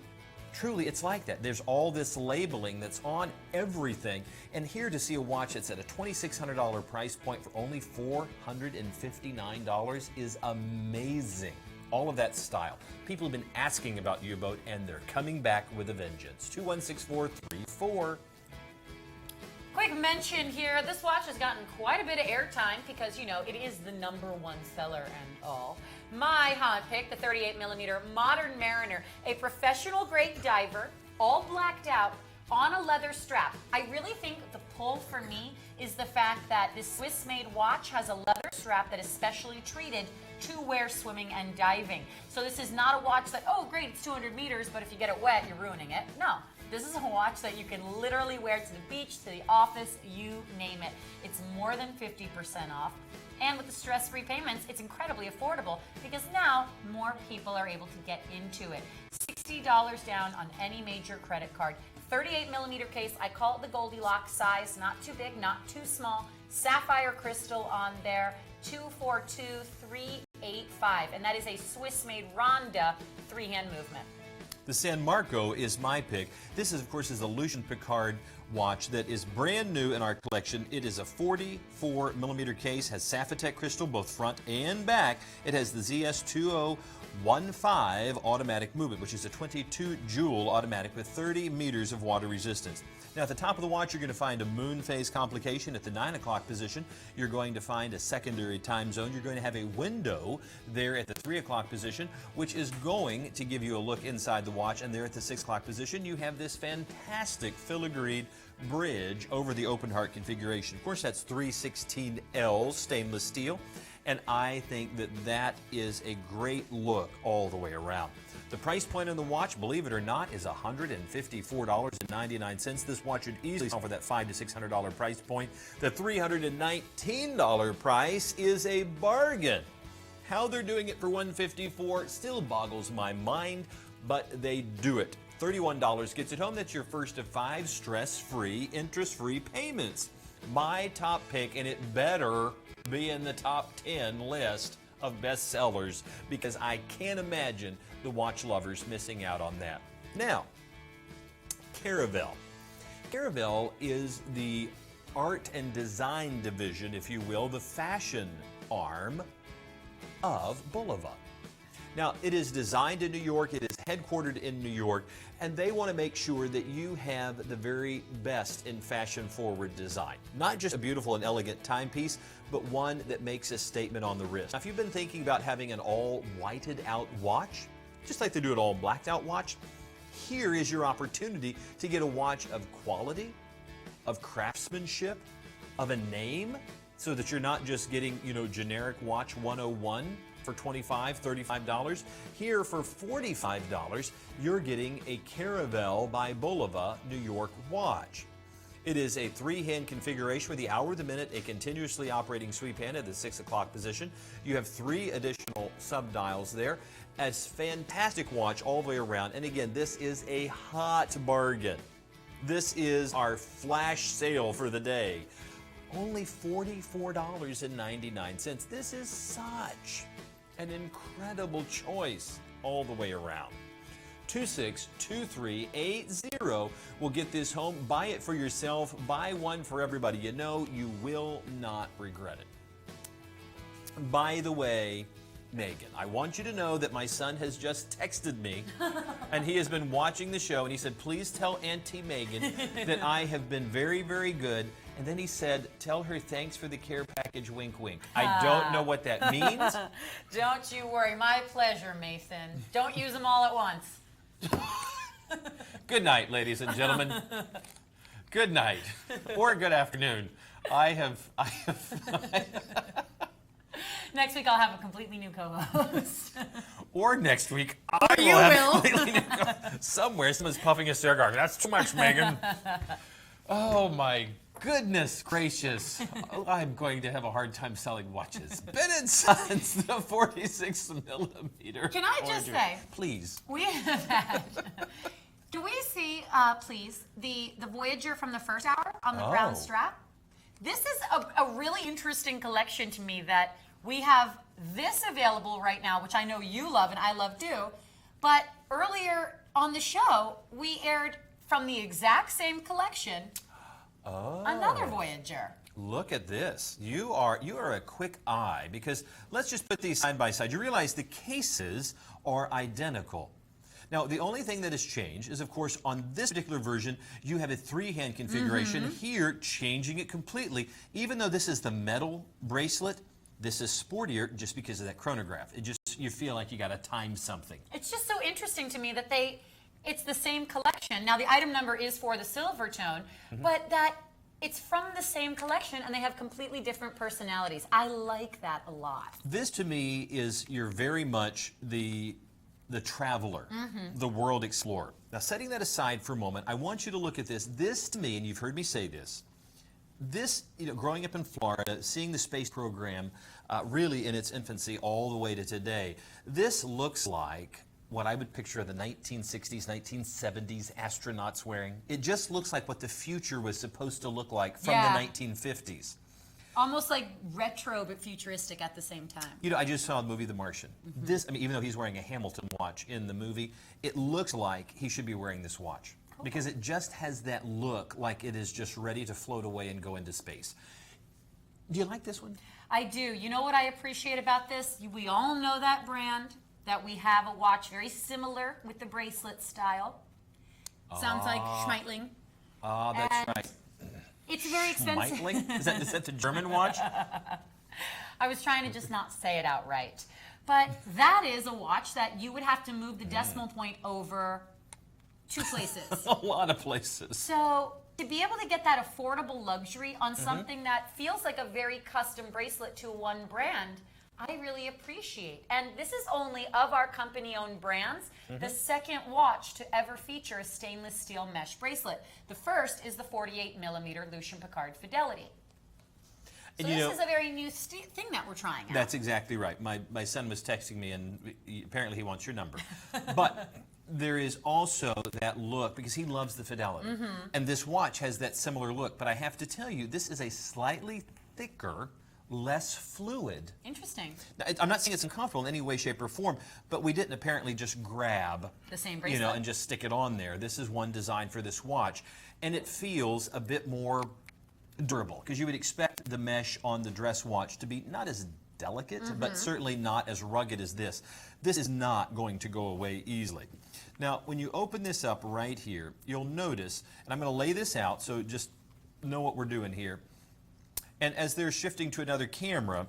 truly, it's like that. There's all this labeling that's on everything. And here to see a watch that's at a $2,600 price point for only $459 is amazing. All of that style. People have been asking about U-boat, and they're coming back with a vengeance. 216434. Quick mention here, this watch has gotten quite a bit of airtime because, it is the #1 seller and all. My hot pick, the 38 millimeter Modern Mariner, a professional grade diver, all blacked out, on a leather strap. I really think the pull for me is the fact that this Swiss-made watch has a leather strap that is specially treated to wear swimming and diving. So this is not a watch that, oh great, it's 200 meters, but if you get it wet, you're ruining it. No. This is a watch that you can literally wear to the beach, to the office, you name it. It's more than 50% off. And with the stress-free payments, it's incredibly affordable because now more people are able to get into it. $60 down on any major credit card. 38 millimeter case, I call it the Goldilocks size, not too big, not too small. Sapphire crystal on there, 242385. And that is a Swiss-made Ronda 3-hand movement. The San Marco is my pick. This is, of course, is a Lucien Piccard watch that is brand new in our collection. It is a 44 millimeter case, has Sapphitech crystal both front and back. It has the ZS2015 automatic movement, which is a 22 joule automatic with 30 meters of water resistance. Now, at the top of the watch, you're going to find a moon phase complication at the 9 o'clock position. You're going to find a secondary time zone. You're going to have a window there at the 3 o'clock position, which is going to give you a look inside the watch. And there at the 6 o'clock position, you have this fantastic filigreed bridge over the open heart configuration. Of course, that's 316L stainless steel. And I think that that is a great look all the way around. The price point on the watch, believe it or not, is $154.99. This watch would easily sell for that $500 to $600 price point. The $319 price is a bargain. How they're doing it for $154 still boggles my mind, but they do it. $31 gets it home. That's your first of 5 stress-free, interest-free payments. My top pick, and it better be in the top 10 list of bestsellers because I can't imagine the watch lovers missing out on that. Now, Caravel. Caravel is the art and design division, if you will, the fashion arm of Bulova. Now, it is designed in New York, it is headquartered in New York, and they want to make sure that you have the very best in fashion-forward design. Not just a beautiful and elegant timepiece, but one that makes a statement on the wrist. Now, if you've been thinking about having an all-whited-out watch, just like they do an all-blacked-out watch, here is your opportunity to get a watch of quality, of craftsmanship, of a name, so that you're not just getting, generic watch 101 for $25, $35. Here for $45, you're getting a Caravel by Bulova New York watch. It is a 3-hand configuration with the hour, the minute, a continuously operating sweep hand at the 6 o'clock position. You have 3 additional sub-dials there. A fantastic watch all the way around. And again, this is a hot bargain. This is our flash sale for the day. Only $44.99. This is such an incredible choice all the way around. 262380 will get this home. Buy it for yourself. Buy one for everybody. You will not regret it. By the way, Megan, I want you to know that my son has just texted me and he has been watching the show, and he said, please tell Auntie Megan that I have been very, very good. And then he said, tell her thanks for the care package, wink, wink. I don't know what that means. Don't you worry. My pleasure, Mason. Don't use them all at once. Good night, ladies and gentlemen. Good night. Or good afternoon. I have Next week I'll have a completely new co-host. Or next week, I you will have will. completely new somewhere someone's puffing a cigar. That's too much, Megan. Oh my goodness gracious. I'm going to have a hard time selling watches. Ben & Sons, the 46 millimeter. Can I just Voyager. say, Please. we have had. Do we see, please, the Voyager from the first hour on the brown strap? This is a really interesting collection to me that we have this available right now, which I know you love and I love too. But earlier on the show, we aired from the exact same collection another Voyager. Look at this. You are a quick eye, because let's just put these side by side. You realize the cases are identical. Now, the only thing that has changed is, of course, on this particular version, you have a three-hand configuration. Here, changing it completely. Even though this is the metal bracelet, this is sportier just because of that chronograph. It just, you feel like you got to time something. It's just so interesting to me that it's the same collection. Now, the item number is for the silver tone, but that it's from the same collection and they have completely different personalities. I like that a lot. This, to me, is you're very much the traveler, the world explorer. Now, setting that aside for a moment, I want you to look at this. This, to me, and you've heard me say this, growing up in Florida, seeing the space program really in its infancy all the way to today, this looks like what I would picture the 1960s, 1970s astronauts wearing. It just looks like what the future was supposed to look like from the 1950s. Almost like retro but futuristic at the same time. You know, I just saw the movie The Martian. This, I mean, even though he's wearing a Hamilton watch in the movie, it looks like he should be wearing this watch. Because it just has that look like it is just ready to float away and go into space. Do you like this one? I do. You know what I appreciate about this? We all know that brand, that we have a watch very similar with the bracelet style. Sounds like Schmeitling. That's And right. It's very expensive. Schmeitling? Is that the German watch? I was trying to just not say it outright. But that is a watch that you would have to move the decimal point over 2 places. A lot of places. So to be able to get that affordable luxury on something that feels like a very custom bracelet to one brand, I really appreciate. And this is only of our company-owned brands, the second watch to ever feature a stainless steel mesh bracelet. The first is the 48 millimeter Lucien Piccard Fidelity. So And this is a very new thing that we're trying out. That's exactly right. My son was texting me, and apparently he wants your number. But there is also that look, because he loves the Fidelity. And this watch has that similar look. But I have to tell you, this is a slightly thicker, less fluid. Interesting. Now, I'm not saying it's uncomfortable in any way, shape, or form, but we didn't apparently just grab The same bracelet. and just stick it on there. This is one designed for this watch. And it feels a bit more durable, because you would expect the mesh on the dress watch to be not as delicate, but certainly not as rugged as this. This is not going to go away easily. Now, when you open this up right here, you'll notice, and I'm going to lay this out so just know what we're doing here. And as they're shifting to another camera,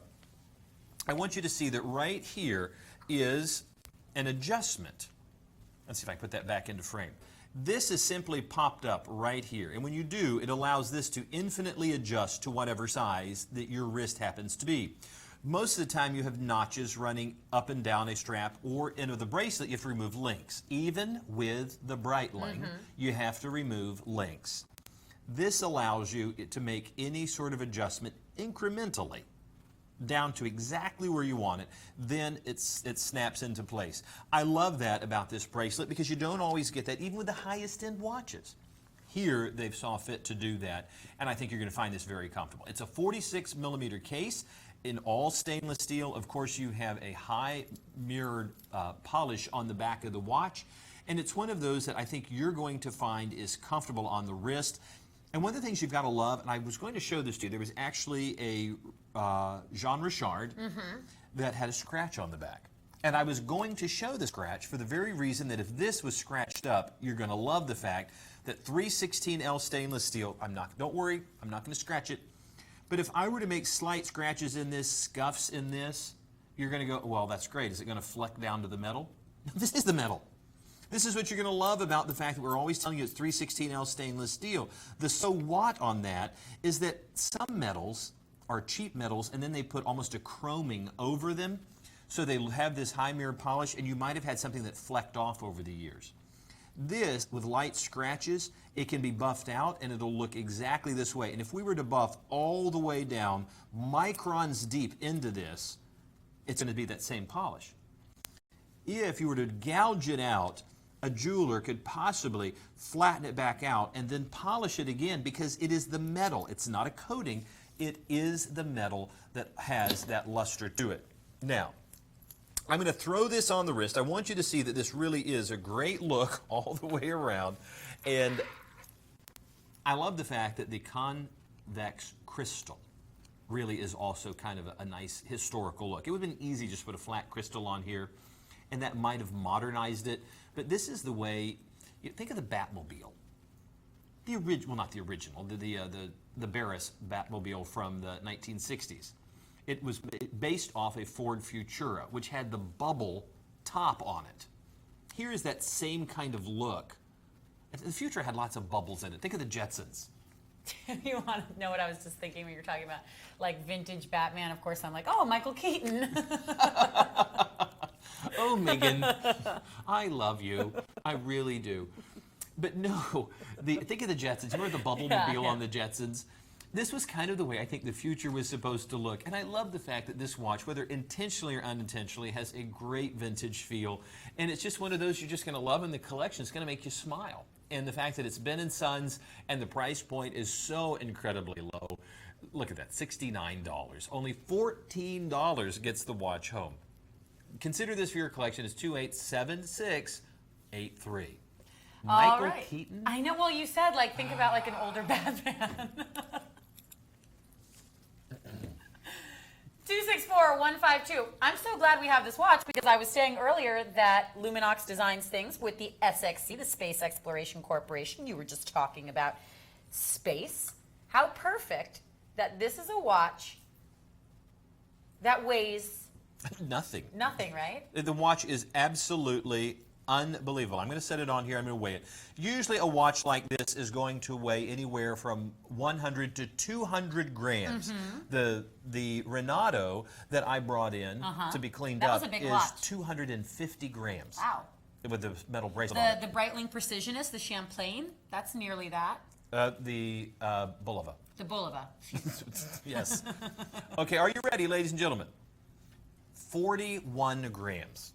I want you to see that right here is an adjustment. Let's see if I can put that back into frame. This is simply popped up right here. And when you do, it allows this to infinitely adjust to whatever size that your wrist happens to be. Most of the time you have notches running up and down a strap, or into the bracelet you have to remove links. Even with the Breitling, you have to remove links. This allows you to make any sort of adjustment incrementally down to exactly where you want it. Then it snaps into place. I love that about this bracelet, because you don't always get that even with the highest end watches. Here they've saw fit to do that, and I think you're going to find this very comfortable. It's a 46 millimeter case in all stainless steel. Of course, you have a high mirrored polish on the back of the watch, and it's one of those that I think you're going to find is comfortable on the wrist. And one of the things you've got to love, and I was going to show this to you, there was actually a Jean Richard that had a scratch on the back. And I was going to show the scratch for the very reason that if this was scratched up, you're going to love the fact that 316L stainless steel, don't worry, I'm not going to scratch it. But if I were to make slight scratches in this, scuffs in this, you're going to go, well, that's great. Is it going to fleck down to the metal? This is the metal. This is what you're going to love about the fact that we're always telling you it's 316L stainless steel. The so what on that is that some metals are cheap metals, and then they put almost a chroming over them, so they have this high mirror polish, and you might have had something that flecked off over the years. This, with light scratches, it can be buffed out, and it'll look exactly this way. And if we were to buff all the way down, microns deep into this, it's going to be that same polish. If you were to gouge it out, a jeweler could possibly flatten it back out and then polish it again, because it is the metal. It's not a coating. It is the metal that has that luster to it. Now, I'm going to throw this on the wrist. I want you to see that this really is a great look all the way around. And I love the fact that the convex crystal really is also kind of a nice historical look. It would have been easy just to put a flat crystal on here, and that might have modernized it. But this is the way, think of the Batmobile. The original, well, not the original, the Barris Batmobile from the 1960s. It was based off a Ford Futura, which had the bubble top on it. Here is that same kind of look. The Futura had lots of bubbles in it. Think of the Jetsons. You want to know what I was just thinking when you were talking about, like, vintage Batman? Of course, I'm like, oh, Michael Keaton. Oh, Megan, I love you. I really do. But no, think of the Jetsons. Remember the Bubble-mobile on the Jetsons? This was kind of the way I think the future was supposed to look. And I love the fact that this watch, whether intentionally or unintentionally, has a great vintage feel. And it's just one of those you're just going to love in the collection. It's going to make you smile. And the fact that it's Ben & Sons and the price point is so incredibly low. Look at that, $69. Only $14 gets the watch home. Consider this for your collection as 287683. Michael Keaton? I know. Well, you said, like, think about, like, an older Batman. 264152. I'm so glad we have this watch, because I was saying earlier that Luminox designs things with the SXC, the Space Exploration Corporation. You were just talking about space. How perfect that this is a watch that weighs nothing. Nothing, right? The watch is absolutely unbelievable. I'm going to set it on here. I'm going to weigh it. Usually a watch like this is going to weigh anywhere from 100 to 200 grams. The Renato that I brought in to be cleaned up is watch. 250 grams. Wow. With the metal bracelet on it. The Breitling Precisionist, the Champlain, that's nearly that. The Bulova. The Bulova. Yes. Okay, are you ready, ladies and gentlemen? 41 grams.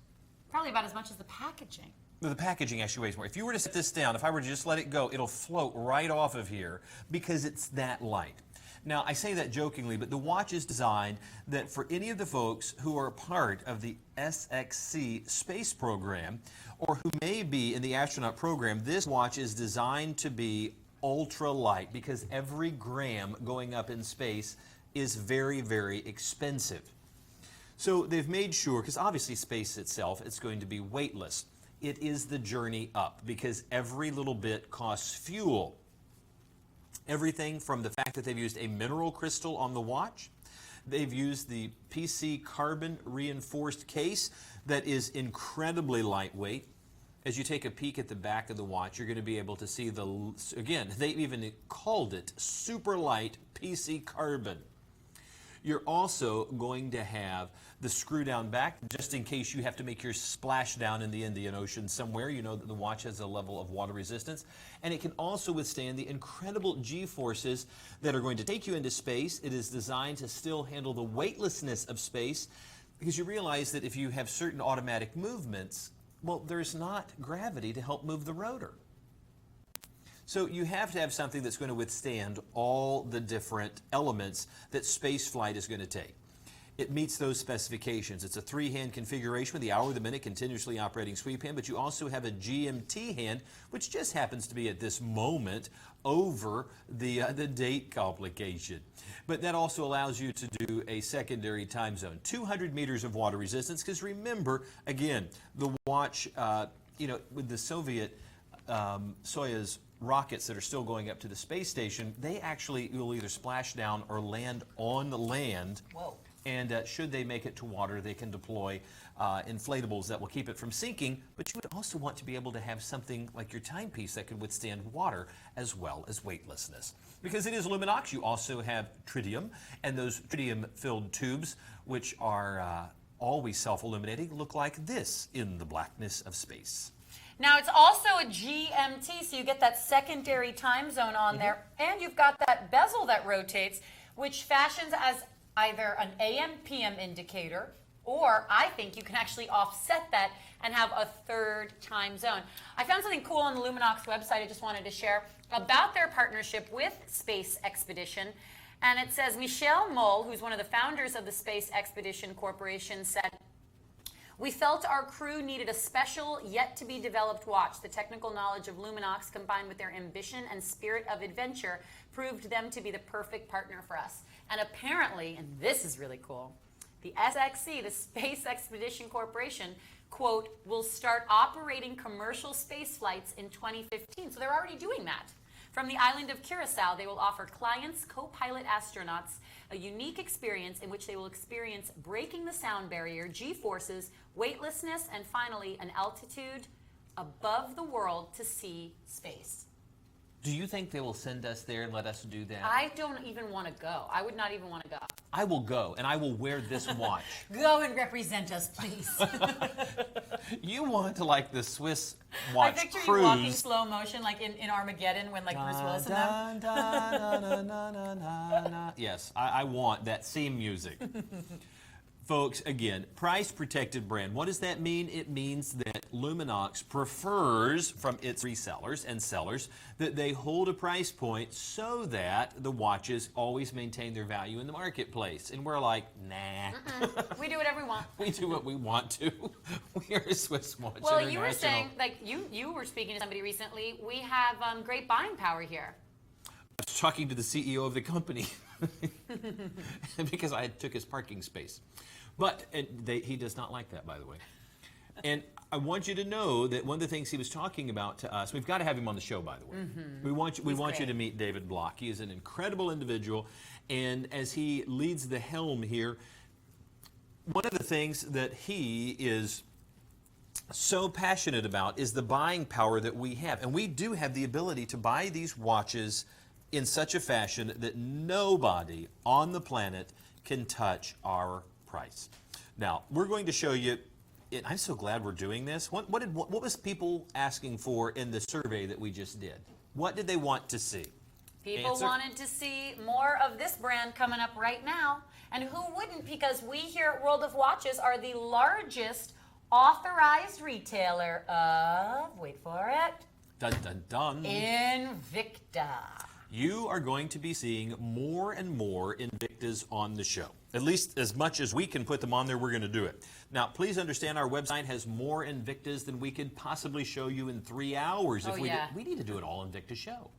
Probably about as much as the packaging. The packaging actually weighs more. If you were to set this down, if I were to just let it go, it'll float right off of here because it's that light. Now, I say that jokingly, but the watch is designed that for any of the folks who are part of the SXC space program or who may be in the astronaut program, this watch is designed to be ultra light because every gram going up in space is very, very expensive. So they've made sure, because obviously space itself, it's going to be weightless. It is the journey up because every little bit costs fuel. Everything from the fact that they've used a mineral crystal on the watch, they've used the PC carbon reinforced case that is incredibly lightweight. As you take a peek at the back of the watch, you're going to be able to see again, they even called it super light PC carbon. You're also going to have the screw down back, just in case you have to make your splash down in the Indian Ocean somewhere. You know that the watch has a level of water resistance. And it can also withstand the incredible G-forces that are going to take you into space. It is designed to still handle the weightlessness of space, because you realize that if you have certain automatic movements, well, there's not gravity to help move the rotor. So you have to have something that's going to withstand all the different elements that space flight is going to take. It meets those specifications. It's a 3-hand configuration with the hour, the minute, continuously operating sweep hand, but you also have a GMT hand, which just happens to be at this moment over the date complication. But that also allows you to do a secondary time zone. 200 meters of water resistance, because remember, again, the watch, with the Soviet Soyuz rockets that are still going up to the space station, they actually will either splash down or land on the land. Whoa. And should they make it to water, they can deploy inflatables that will keep it from sinking, but you would also want to be able to have something like your timepiece that could withstand water as well as weightlessness. Because it is Luminox, you also have tritium, and those tritium-filled tubes, which are always self-illuminating, look like this in the blackness of space. Now, it's also a GMT, so you get that secondary time zone on there, and you've got that bezel that rotates, which fashions as either an AM/PM indicator, or I think you can actually offset that and have a third time zone. I found something cool on the Luminox website I just wanted to share about their partnership with Space Expedition. And it says, Michelle Moll, who's one of the founders of the Space Expedition Corporation, said, "We felt our crew needed a special, yet-to-be-developed watch. The technical knowledge of Luminox combined with their ambition and spirit of adventure proved them to be the perfect partner for us." And apparently, and this is really cool, the SXC, the Space Expedition Corporation, quote, will start operating commercial space flights in 2015. So they're already doing that. From the island of Curacao, they will offer clients, co-pilot astronauts, a unique experience in which they will experience breaking the sound barrier, G-forces, weightlessness, and finally, an altitude above the world to see space. Do you think they will send us there and let us do that? I don't even want to go. I would not even want to go. I will go, and I will wear this watch. Go and represent us, please. You want to, like, the Swiss watch I picture cruise. you walking slow motion, like in Armageddon, when like Bruce Willis and them. Yes, I want that theme music. Folks, again, price-protected brand. What does that mean? It means that Luminox prefers from its resellers and sellers that they hold a price point so that the watches always maintain their value in the marketplace. And we're like, nah. We do whatever we want. We do what we want to. We are a Swiss Watch Well, International. you were saying, like, you were speaking to somebody recently. We have great buying power here. I was talking to the CEO of the company because I took his parking space. But he does not like that, by the way. And I want you to know that one of the things he was talking about to us, we've got to have him on the show, by the way. We want you to meet David Block. He is an incredible individual, and as he leads the helm here, one of the things that he is so passionate about is the buying power that we have. And we do have the ability to buy these watches in such a fashion that nobody on the planet can touch our price. Now, we're going to show you, and I'm so glad we're doing this. What was people asking for in the survey that we just did? What did they want to see? People wanted to see more of this brand coming up right now. And who wouldn't? Because we here at World of Watches are the largest authorized retailer of, wait for it, Dun, dun, dun. Invicta. You are going to be seeing more and more Invictas on the show. At least as much as we can put them on there, we're going to do it. Now, please understand our website has more Invictas than we could possibly show you in 3 hours. We need to do an all Invicta show.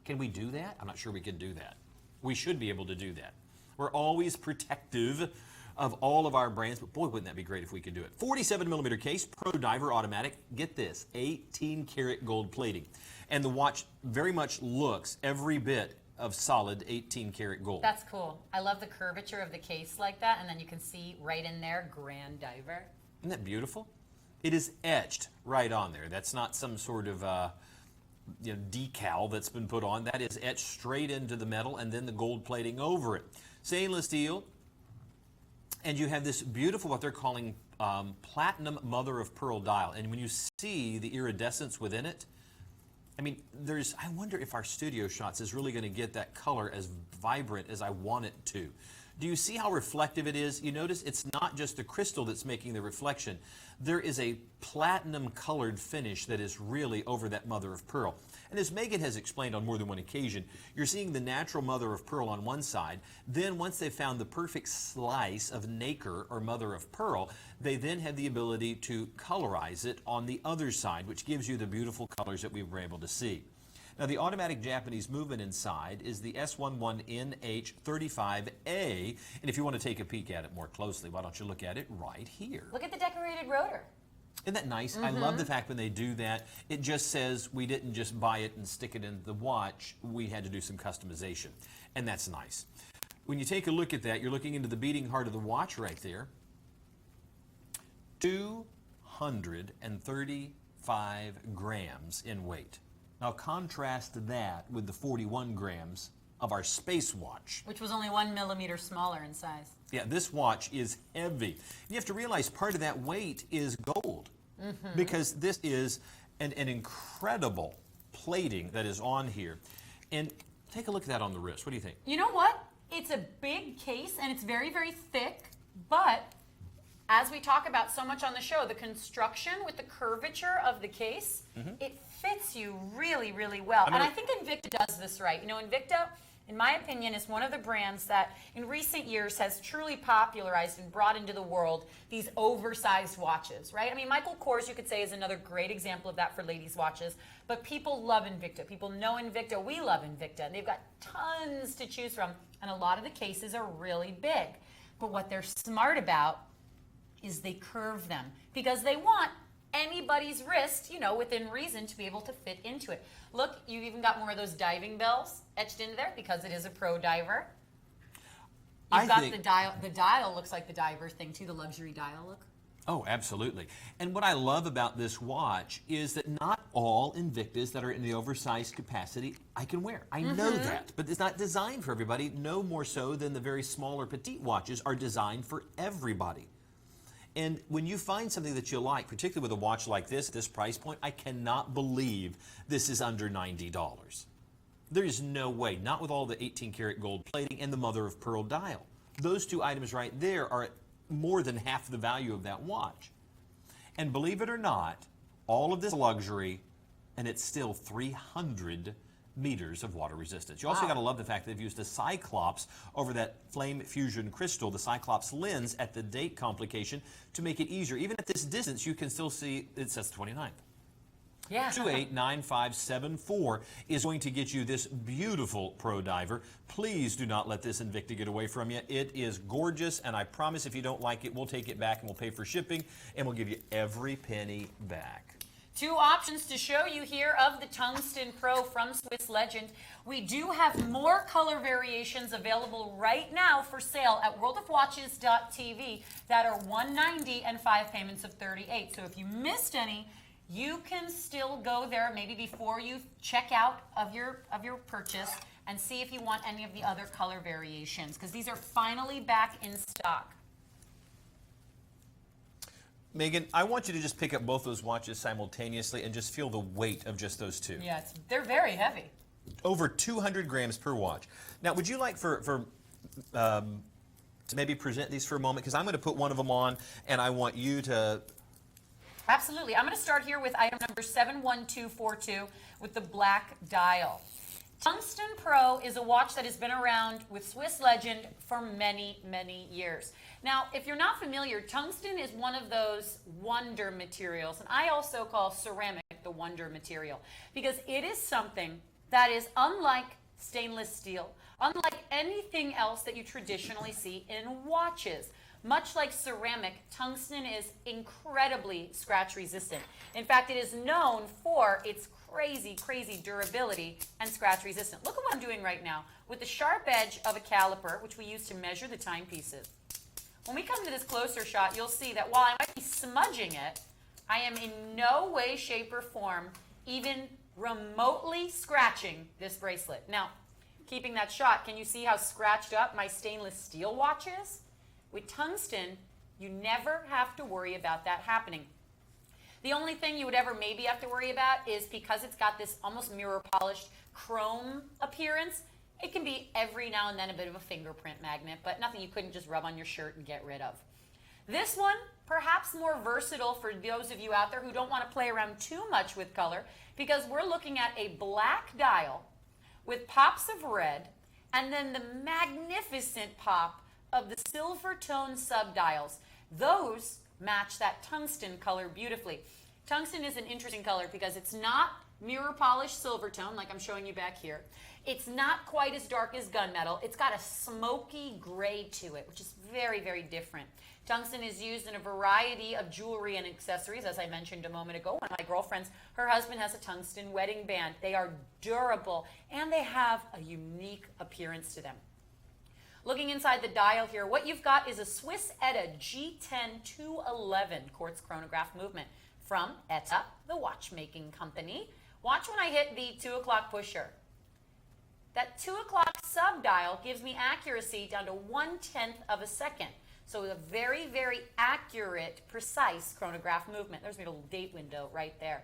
Can we do that? I'm not sure we can do that. We should be able to do that. We're always protective of all of our brands, but boy, wouldn't that be great if we could do it. 47mm case, Pro Diver automatic. Get this, 18 karat gold plating. And the watch very much looks every bit of solid 18 karat gold. That's cool. I love the curvature of the case like that, and then you can see right in there, Grand Diver. Isn't that beautiful? It is etched right on there. That's not some sort of decal that's been put on. That is etched straight into the metal and then the gold plating over it. Stainless steel. And you have this beautiful, what they're calling platinum mother of pearl dial. And when you see the iridescence within it, I mean, I wonder if our studio shots is really going to get that color as vibrant as I want it to. Do you see how reflective it is? You notice it's not just the crystal that's making the reflection. There is a platinum colored finish that is really over that mother of pearl. And as Megan has explained on more than one occasion, you're seeing the natural mother of pearl on one side. Then once they've found the perfect slice of nacre or mother of pearl, they then have the ability to colorize it on the other side, which gives you the beautiful colors that we were able to see. Now, the automatic Japanese movement inside is the S11NH35A, and if you want to take a peek at it more closely, why don't you look at it right here? Look at the decorated rotor. Isn't that nice? I love the fact when they do that, it just says we didn't just buy it and stick it in the watch, we had to do some customization, and that's nice. When you take a look at that, you're looking into the beating heart of the watch right there. 235 grams in weight. Now contrast that with the 41 grams of our space watch. Which was only 1 millimeter smaller in size. Yeah, this watch is heavy. You have to realize part of that weight is gold, because this is an incredible plating that is on here. And take a look at that on the wrist. What do you think? You know what? It's a big case and it's very, very thick, but as we talk about so much on the show, the construction with the curvature of the case, it fits you really, really well. And I think Invicta does this right. You know, Invicta, in my opinion, is one of the brands that in recent years has truly popularized and brought into the world these oversized watches, right? I mean, Michael Kors, you could say, is another great example of that for ladies' watches, but people love Invicta. People know Invicta. We love Invicta. And they've got tons to choose from, and a lot of the cases are really big. But what they're smart about is they curve them because they want anybody's wrist, you know, within reason to be able to fit into it. Look, you even got more of those diving bells etched into there because it is a pro diver. You've got the dial. The dial looks like the diver thing too, the luxury dial look. Oh, absolutely. And what I love about this watch is that not all Invictas that are in the oversized capacity I can wear. I know that, but it's not designed for everybody, no more so than the very small or petite watches are designed for everybody. And when you find something that you like, particularly with a watch like this, at this price point, I cannot believe this is under $90. There is no way, not with all the 18 karat gold plating and the mother of pearl dial. Those two items right there are more than half the value of that watch. And believe it or not, all of this luxury, and it's still 300 meters of water resistance. You also got to love the fact that they've used a Cyclops over that flame fusion crystal, the Cyclops lens at the date complication to make it easier. Even at this distance, you can still see it says 29th. Yeah. 289574 is going to get you this beautiful Pro Diver. Please do not let this Invicta get away from you. It is gorgeous, and I promise if you don't like it, we'll take it back and we'll pay for shipping, and we'll give you every penny back. Two options to show you here of the Tungsten Pro from Swiss Legend. We do have more color variations available right now for sale at WorldofWatches.tv that are $190 and 5 payments of $38. So if you missed any, you can still go there maybe before you check out of your purchase and see if you want any of the other color variations, because these are finally back in stock. Megan, I want you to just pick up both those watches simultaneously and just feel the weight of just those two. Yeah, they're very heavy. Over 200 grams per watch. Now, would you like to maybe present these for a moment? Because I'm going to put one of them on, and I want you to... Absolutely. I'm going to start here with item number 71242 with the black dial. Tungsten Pro is a watch that has been around with Swiss Legend for many, many years. Now, if you're not familiar, tungsten is one of those wonder materials, and I also call ceramic the wonder material, because it is something that is unlike stainless steel, unlike anything else that you traditionally see in watches. Much like ceramic, tungsten is incredibly scratch resistant. In fact, it is known for its crazy, crazy durability and scratch resistant. Look at what I'm doing right now with the sharp edge of a caliper, which we use to measure the timepieces. When we come to this closer shot, you'll see that while I might be smudging it, I am in no way, shape, or form even remotely scratching this bracelet. Now, keeping that shot, can you see how scratched up my stainless steel watch is? With tungsten, you never have to worry about that happening. The only thing you would ever maybe have to worry about is because it's got this almost mirror polished chrome appearance, it can be every now and then a bit of a fingerprint magnet, but nothing you couldn't just rub on your shirt and get rid of. This one, perhaps more versatile for those of you out there who don't want to play around too much with color, because we're looking at a black dial with pops of red and then the magnificent pop of the silver tone subdials. Those match that tungsten color beautifully. Tungsten is an interesting color because it's not mirror polished silver tone like I'm showing you back here. It's not quite as dark as gunmetal. It's got a smoky gray to it, which is very, very different. Tungsten is used in a variety of jewelry and accessories, as I mentioned a moment ago. One of my girlfriends, her husband has a tungsten wedding band. They are durable and they have a unique appearance to them. Looking inside the dial here, what you've got is a Swiss ETA G10 211 quartz chronograph movement from ETA, the watchmaking company. Watch when I hit the 2 o'clock pusher. That 2 o'clock sub-dial gives me accuracy down to 1/10 of a second. So a very, very accurate, precise chronograph movement. There's my little date window right there.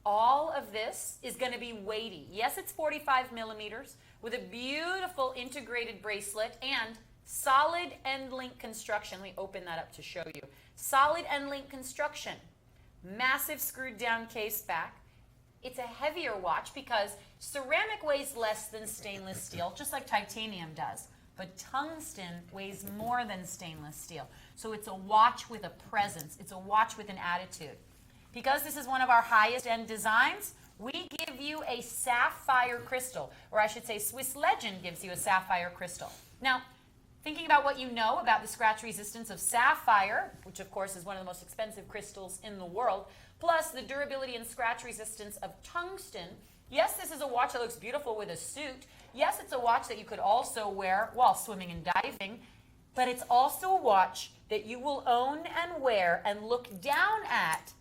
All of this is going to be weighty. Yes, it's 45 millimeters with a beautiful integrated bracelet and solid end link construction. Let me open that up to show you. Solid end link construction. Massive screwed down case back. It's a heavier watch because ceramic weighs less than stainless steel, just like titanium does. But tungsten weighs more than stainless steel. So it's a watch with a presence. It's a watch with an attitude. Because this is one of our highest end designs, we give you a sapphire crystal, or I should say Swiss Legend gives you a sapphire crystal. Now, thinking about what you know about the scratch resistance of sapphire, which of course is one of the most expensive crystals in the world, plus the durability and scratch resistance of tungsten, yes, this is a watch that looks beautiful with a suit. Yes, it's a watch that you could also wear while swimming and diving, but it's also a watch that you will own and wear and look down at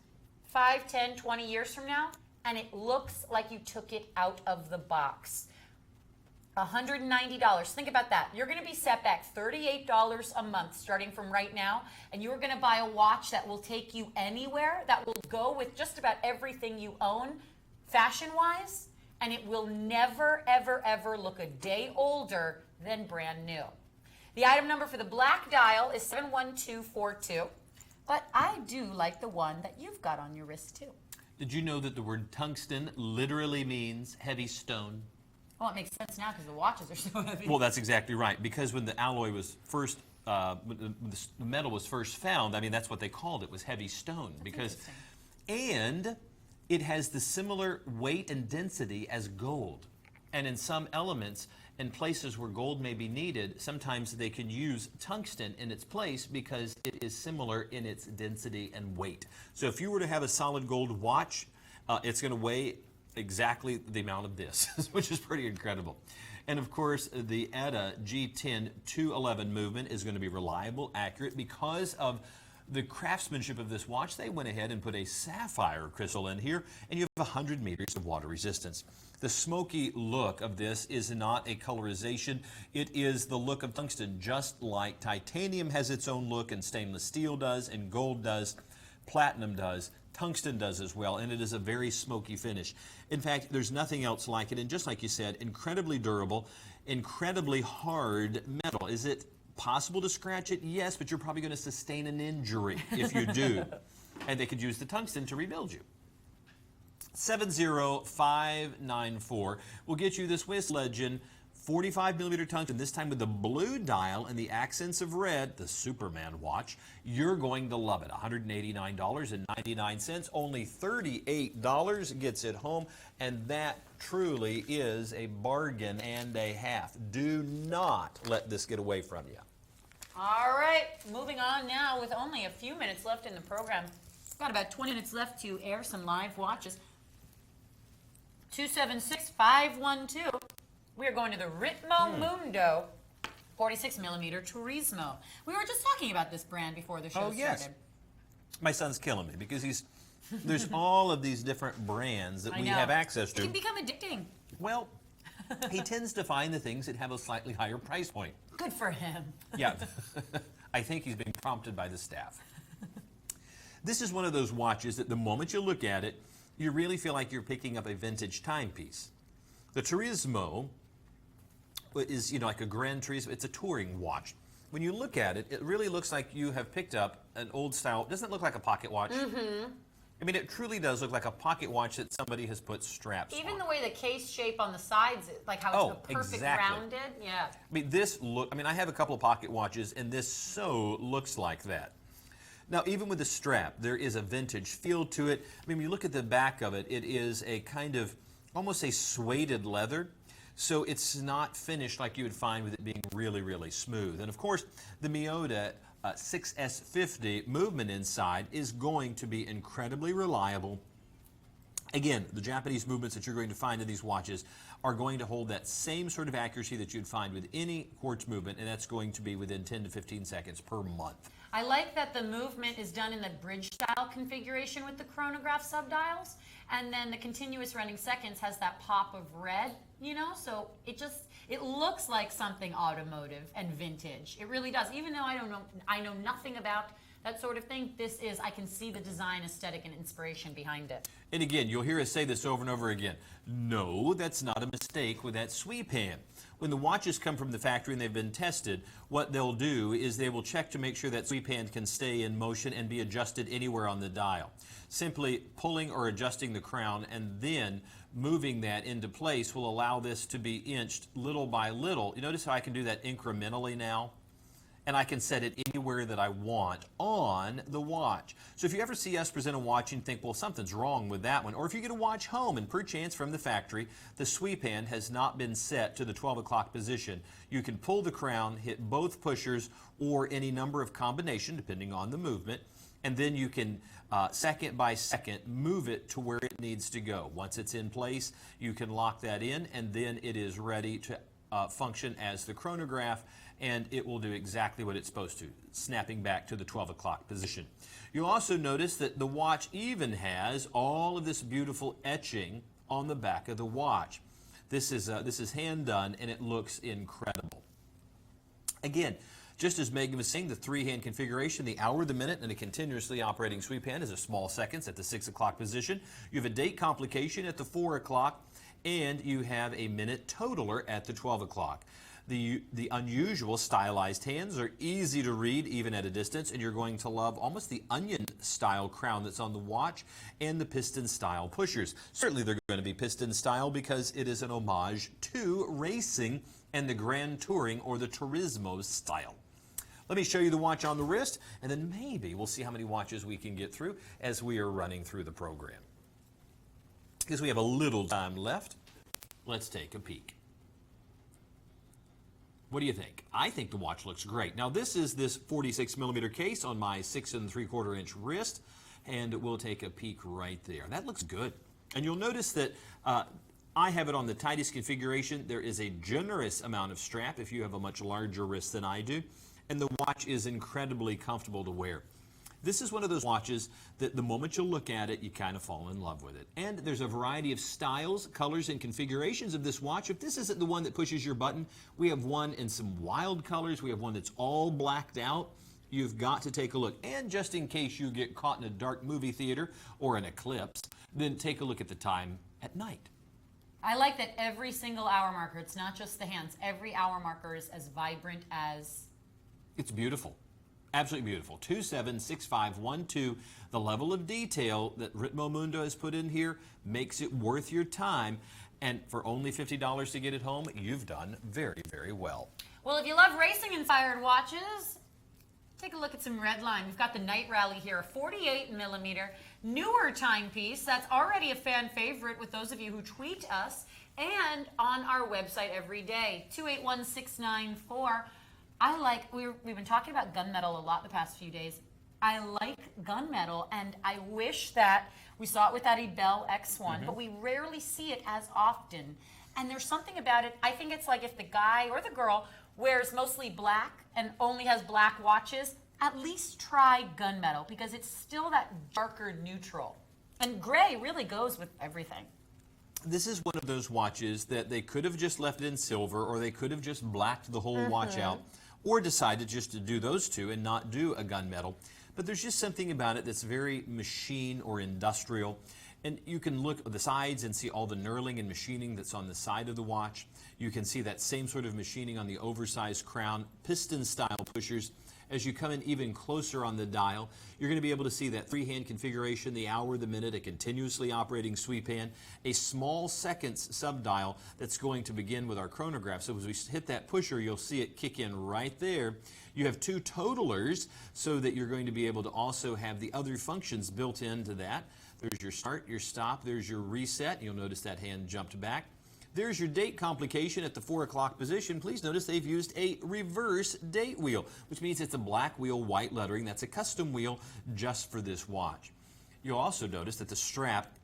5, 10, 20 years from now, and it looks like you took it out of the box. $190. Think about that. You're going to be set back $38 a month starting from right now, and you're going to buy a watch that will take you anywhere, that will go with just about everything you own, fashion-wise, and it will never, ever, ever look a day older than brand new. The item number for the black dial is 71242, but I do like the one that you've got on your wrist too. Did you know that the word tungsten literally means heavy stone? Well, it makes sense now because the watches are so heavy. Well, that's exactly right. Because when the alloy was first, when the metal was first found, I mean, that's what they called it, was heavy stone. And it has the similar weight and density as gold. And in some elements, in places where gold may be needed, sometimes they can use tungsten in its place because it is similar in its density and weight. So if you were to have a solid gold watch, it's going to weigh exactly the amount of this, which is pretty incredible. And of course, the ETA G10 211 movement is going to be reliable, accurate. Because of the craftsmanship of this watch, they went ahead and put a sapphire crystal in here, and you have 100 meters of water resistance. The smoky look of this is not a colorization. It is the look of tungsten, just like titanium has its own look, and stainless steel does, and gold does, platinum does, tungsten does as well, and it is a very smoky finish. In fact, there's nothing else like it, and just like you said, incredibly durable, incredibly hard metal. Is it possible to scratch it? Yes, but you're probably going to sustain an injury if you do. And they could use the tungsten to rebuild you. 70594 will get you the Swiss Legend 45 millimeter tungsten, this time with the blue dial and the accents of red, the Superman watch. You're going to love it. $189.99, only $38 gets it home, and that truly is a bargain and a half. Do not let this get away from you. All right, moving on now with only a few minutes left in the program. We've got about 20 minutes left to air some live watches. 276-512. We are going to the Ritmo Mundo 46 millimeter Turismo. We were just talking about this brand before the show started. My son's killing me because there's all of these different brands that we have access to. It can become addicting. Well, he tends to find the things that have a slightly higher price point. Good for him. Yeah, I think he's being prompted by the staff. This is one of those watches that the moment you look at it, you really feel like you're picking up a vintage timepiece. The Turismo is, like a Grand Turismo. It's a touring watch. When you look at it, it really looks like you have picked up an old style. Doesn't it look like a pocket watch? Mm-hmm. I mean, it truly does look like a pocket watch that somebody has put straps on. Even the way the case shape on the sides, like how it's perfect rounded. Yeah. I mean, I have a couple of pocket watches, and this so looks like that. Now, even with the strap, there is a vintage feel to it. I mean, when you look at the back of it, it is a kind of almost a suede leather. So it's not finished like you would find with it being really, really smooth. And of course, the Miyota 6S50 movement inside is going to be incredibly reliable, Again, the Japanese movements that you're going to find in these watches are going to hold that same sort of accuracy that you'd find with any quartz movement, and that's going to be within 10 to 15 seconds per month. I like that the movement is done in the bridge style configuration with the chronograph subdials, and then the continuous running seconds has that pop of red, you know, so it looks like something automotive and vintage. It really does. Even though I know nothing about that sort of thing, I can see the design, aesthetic, and inspiration behind it. And again, you'll hear us say this over and over again. No, that's not a mistake with that sweep hand. When the watches come from the factory and they've been tested, what they'll do is they will check to make sure that sweep hand can stay in motion and be adjusted anywhere on the dial. Simply pulling or adjusting the crown and then moving that into place will allow this to be inched little by little. You notice how I can do that incrementally now? And I can set it anywhere that I want on the watch. So if you ever see us present a watch and think, well, something's wrong with that one, or if you get a watch home and perchance from the factory, the sweep hand has not been set to the 12 o'clock position, you can pull the crown, hit both pushers, or any number of combination, depending on the movement, and then you can second by second move it to where it needs to go. Once it's in place, you can lock that in, and then it is ready to function as the chronograph, and it will do exactly what it's supposed to, snapping back to the 12 o'clock position. You'll also notice that the watch even has all of this beautiful etching on the back of the watch. This is hand done, and it looks incredible. Again, just as Megan was saying, the three-hand configuration, the hour, the minute, and a continuously operating sweep hand is a small seconds at the 6 o'clock position. You have a date complication at the 4 o'clock, and you have a minute totaler at the 12 o'clock. The unusual stylized hands are easy to read even at a distance, and you're going to love almost the onion style crown that's on the watch and the piston style pushers. Certainly they're going to be piston style because it is an homage to racing and the Grand Touring or the Turismo style. Let me show you the watch on the wrist, and then maybe we'll see how many watches we can get through as we are running through the program. Because we have a little time left, let's take a peek. What do you think? I think the watch looks great. Now this is this 46 millimeter case on my 6 3/4 inch wrist, and we'll take a peek right there. That looks good. And you'll notice that I have it on the tightest configuration. There is a generous amount of strap if you have a much larger wrist than I do, and the watch is incredibly comfortable to wear. This is one of those watches that the moment you look at it, you kind of fall in love with it. And there's a variety of styles, colors, and configurations of this watch. If this isn't the one that pushes your button, we have one in some wild colors. We have one that's all blacked out. You've got to take a look. And just in case you get caught in a dark movie theater or an eclipse, then take a look at the time at night. I like that every single hour marker, it's not just the hands, every hour marker is as vibrant as... It's beautiful. Absolutely beautiful. 276512. The level of detail that Ritmo Mundo has put in here makes it worth your time. And for only $50 to get it home, you've done very, very well. Well, if you love racing-inspired watches, take a look at some Redline. We've got the Night Rally here, a 48 millimeter newer timepiece that's already a fan favorite with those of you who tweet us and on our website every day, 281694. We've been talking about gunmetal a lot the past few days. I like gunmetal, and I wish that we saw it with that Ebel X1, but we rarely see it as often. And there's something about it, I think it's like if the guy or the girl wears mostly black and only has black watches, at least try gunmetal because it's still that darker neutral. And gray really goes with everything. This is one of those watches that they could have just left it in silver, or they could have just blacked the whole watch out, or decided just to do those two and not do a gunmetal. But there's just something about it that's very machine or industrial. And you can look at the sides and see all the knurling and machining that's on the side of the watch. You can see that same sort of machining on the oversized crown, piston style pushers. As you come in even closer on the dial, you're going to be able to see that three-hand configuration, the hour, the minute, a continuously operating sweep hand, a small seconds subdial that's going to begin with our chronograph. So as we hit that pusher, you'll see it kick in right there. You have two totalers so that you're going to be able to also have the other functions built into that. There's your start, your stop, there's your reset. You'll notice that hand jumped back. There's your date complication at the 4 o'clock position. Please notice they've used a reverse date wheel, which means it's a black wheel, white lettering. That's a custom wheel just for this watch. You'll also notice that the strap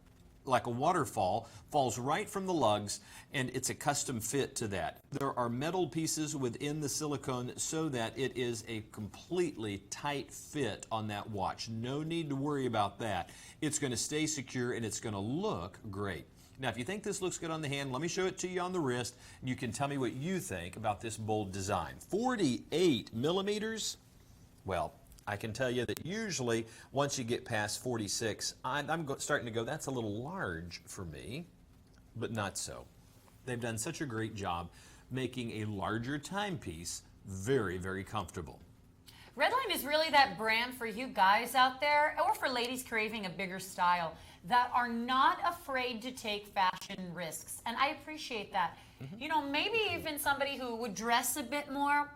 like a waterfall, falls right from the lugs, and it's a custom fit to that. There are metal pieces within the silicone so that it is a completely tight fit on that watch. No need to worry about that. It's going to stay secure and it's going to look great. Now, if you think this looks good on the hand, let me show it to you on the wrist, and you can tell me what you think about this bold design. 48 millimeters. Well, I can tell you that usually once you get past 46, I'm starting to go, that's a little large for me, but not so. They've done such a great job making a larger timepiece very, very comfortable. Redline is really that brand for you guys out there, or for ladies craving a bigger style, that are not afraid to take fashion risks. And I appreciate that. You know, maybe even somebody who would dress a bit more,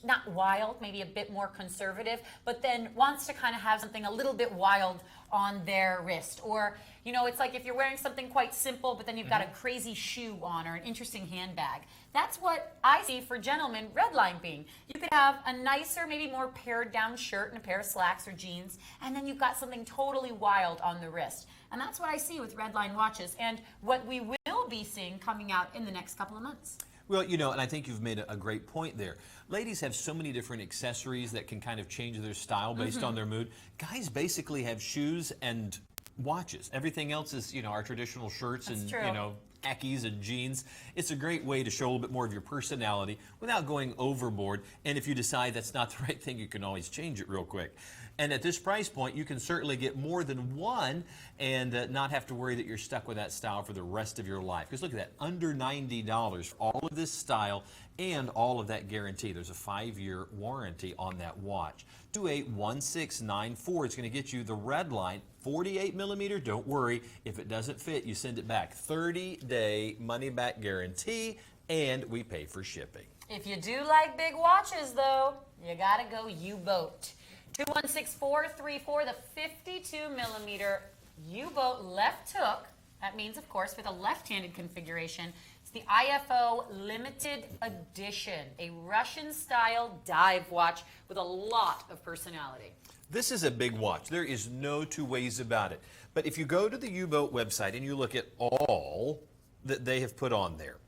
not wild, maybe a bit more conservative, but then wants to kind of have something a little bit wild on their wrist. Or, you know, it's like if you're wearing something quite simple, but then you've got a crazy shoe on or an interesting handbag. That's what I see for gentlemen Redline being. You could have a nicer, maybe more pared down shirt and a pair of slacks or jeans, and then you've got something totally wild on the wrist. And that's what I see with Redline watches, and what we will be seeing coming out in the next couple of months. Well, you know, and I think you've made a great point there. Ladies have so many different accessories that can kind of change their style based on their mood. Guys basically have shoes and watches. Everything else is, you know, our traditional shirts and, you know, khakis and jeans. It's a great way to show a little bit more of your personality without going overboard. And if you decide that's not the right thing, you can always change it real quick. And at this price point, you can certainly get more than one and not have to worry that you're stuck with that style for the rest of your life. Because look at that, under $90 for all of this style and all of that guarantee. There's a 5-year warranty on that watch. 281694, it's going to get you the Redline 48 millimeter. Don't worry, if it doesn't fit, you send it back. 30-day money-back guarantee, and we pay for shipping. If you do like big watches, though, you got to go U-Boat. 216434, the 52 millimeter U-Boat left hook. That means, of course, with a left-handed configuration. It's the IFO limited edition, a Russian-style dive watch with a lot of personality. This is a big watch. There is no two ways about it. But if you go to the U-Boat website and you look at all that they have put on there,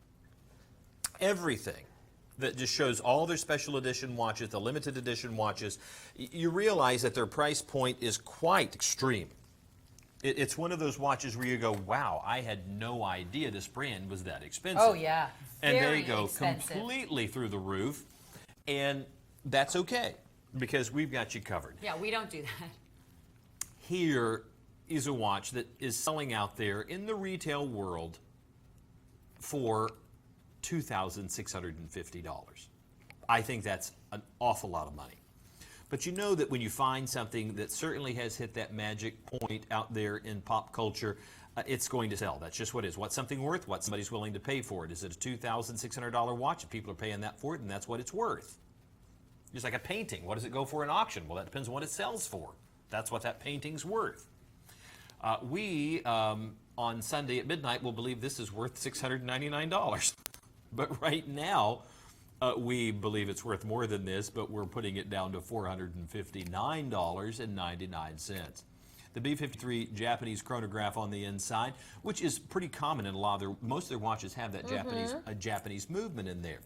everything that just shows all their special edition watches, the limited edition watches, you realize that their price point is quite extreme. It's one of those watches where you go, wow, I had no idea this brand was that expensive. Oh, yeah. And Very they go expensive. completely through the roof, and that's okay because we've got you covered. Yeah, we don't do that. Here is a watch that is selling out there in the retail world for $2,650. I think that's an awful lot of money. But you know that when you find something that certainly has hit that magic point out there in pop culture, it's going to sell. That's just what it is. What's something worth? What somebody's willing to pay for it. Is it a $2,600 watch? If people are paying that for it, and that's what it's worth. Just like a painting. What does it go for in auction? Well, that depends on what it sells for. That's what that painting's worth. On Sunday at midnight, will believe this is worth $699. But right now, we believe it's worth more than this, but we're putting it down to $459.99. The B53 Japanese chronograph on the inside, which is pretty common in a lot of most of their watches have that Japanese movement in there.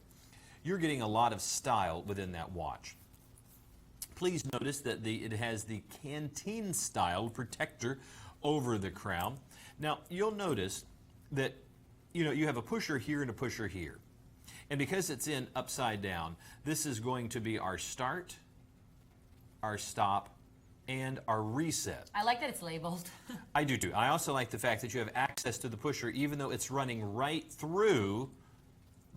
You're getting a lot of style within that watch. Please notice that it has the canteen style protector over the crown. Now, you'll notice that you have a pusher here and a pusher here. And because it's in upside down, this is going to be our start, our stop, and our reset. I like that it's labeled. I do too. I also like the fact that you have access to the pusher even though it's running right through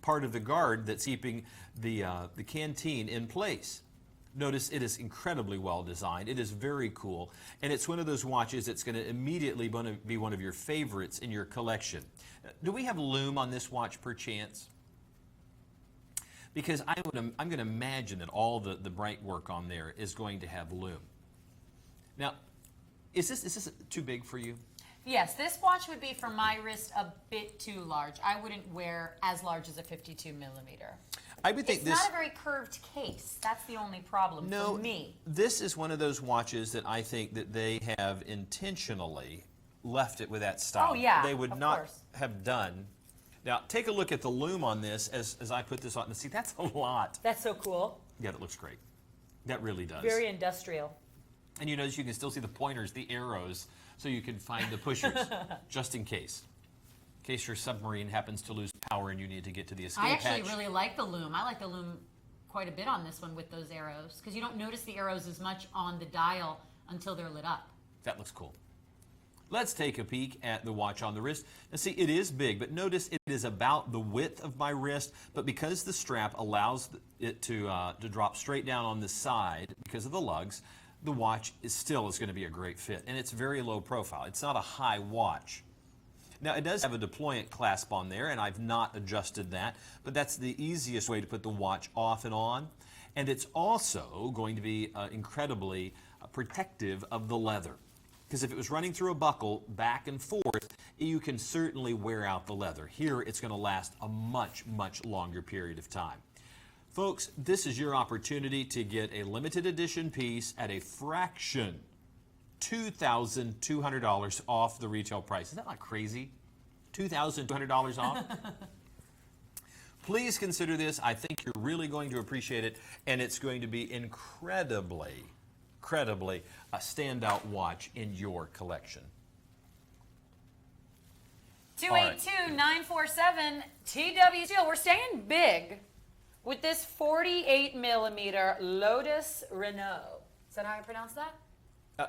part of the guard that's keeping the canteen in place. Notice it is incredibly well designed. It is very cool. And it's one of those watches that's going to immediately be one of your favorites in your collection. Do we have lume on this watch per chance? Because I'm going to imagine that all the bright work on there is going to have lume. Now, is this too big for you? Yes, this watch would be for my wrist a bit too large. I wouldn't wear as large as a 52 millimeter. I would think it's not a very curved case. That's the only problem for me. This is one of those watches that I think that they have intentionally left it with that style. Oh, yeah, They would of not course. have done. Now, take a look at the loom on this as I put this on. See, that's a lot. That's so cool. Yeah, that looks great. That really does. Very industrial. And you notice you can still see the pointers, the arrows, so you can find the pushers, just in case. In case your submarine happens to lose power and you need to get to the escape I actually hatch. really like the loom. I like the loom quite a bit on this one with those arrows, because you don't notice the arrows as much on the dial until they're lit up. That looks cool. Let's take a peek at the watch on the wrist. And see, it is big, but notice it is about the width of my wrist, but because the strap allows it to drop straight down on the side because of the lugs, the watch is going to be a great fit. And it's very low profile. It's not a high watch. Now, it does have a deployant clasp on there, and I've not adjusted that, but that's the easiest way to put the watch off and on. And it's also going to be incredibly protective of the leather. Because if it was running through a buckle back and forth, you can certainly wear out the leather. Here, it's going to last a much, much longer period of time. Folks, this is your opportunity to get a limited edition piece at a fraction, $2,200 off the retail price. Is that not crazy? $2,200 off? Please consider this. I think you're really going to appreciate it, and it's going to be incredibly a standout watch in your collection. 282-947 TW. We're staying big with this 48 millimeter Lotus Renault. Is that how I pronounce that?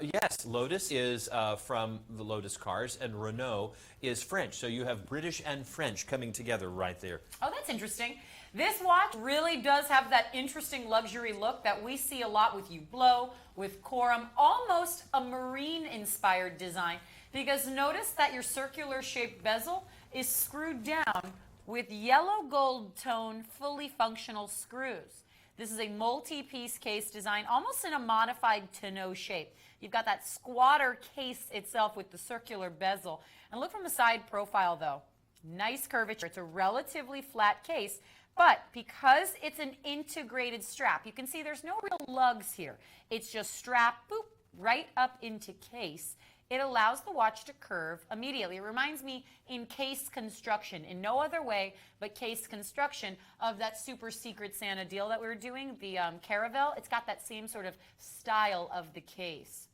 Yes, Lotus is from the Lotus cars, and Renault is French. So you have British and French coming together right there. Oh, that's interesting. This watch really does have that interesting luxury look that we see a lot with Hublot, with Corum, almost a marine-inspired design. Because notice that your circular-shaped bezel is screwed down with yellow gold tone, fully functional screws. This is a multi-piece case design, almost in a modified tonneau shape. You've got that squatter case itself with the circular bezel. And look from the side profile, though. Nice curvature. It's a relatively flat case. But because it's an integrated strap, you can see there's no real lugs here. It's just strap, boop, right up into case. It allows the watch to curve immediately. It reminds me in case construction, in no other way but case construction, of that super secret Santa deal that we were doing, the Caravel. It's got that same sort of style of the case.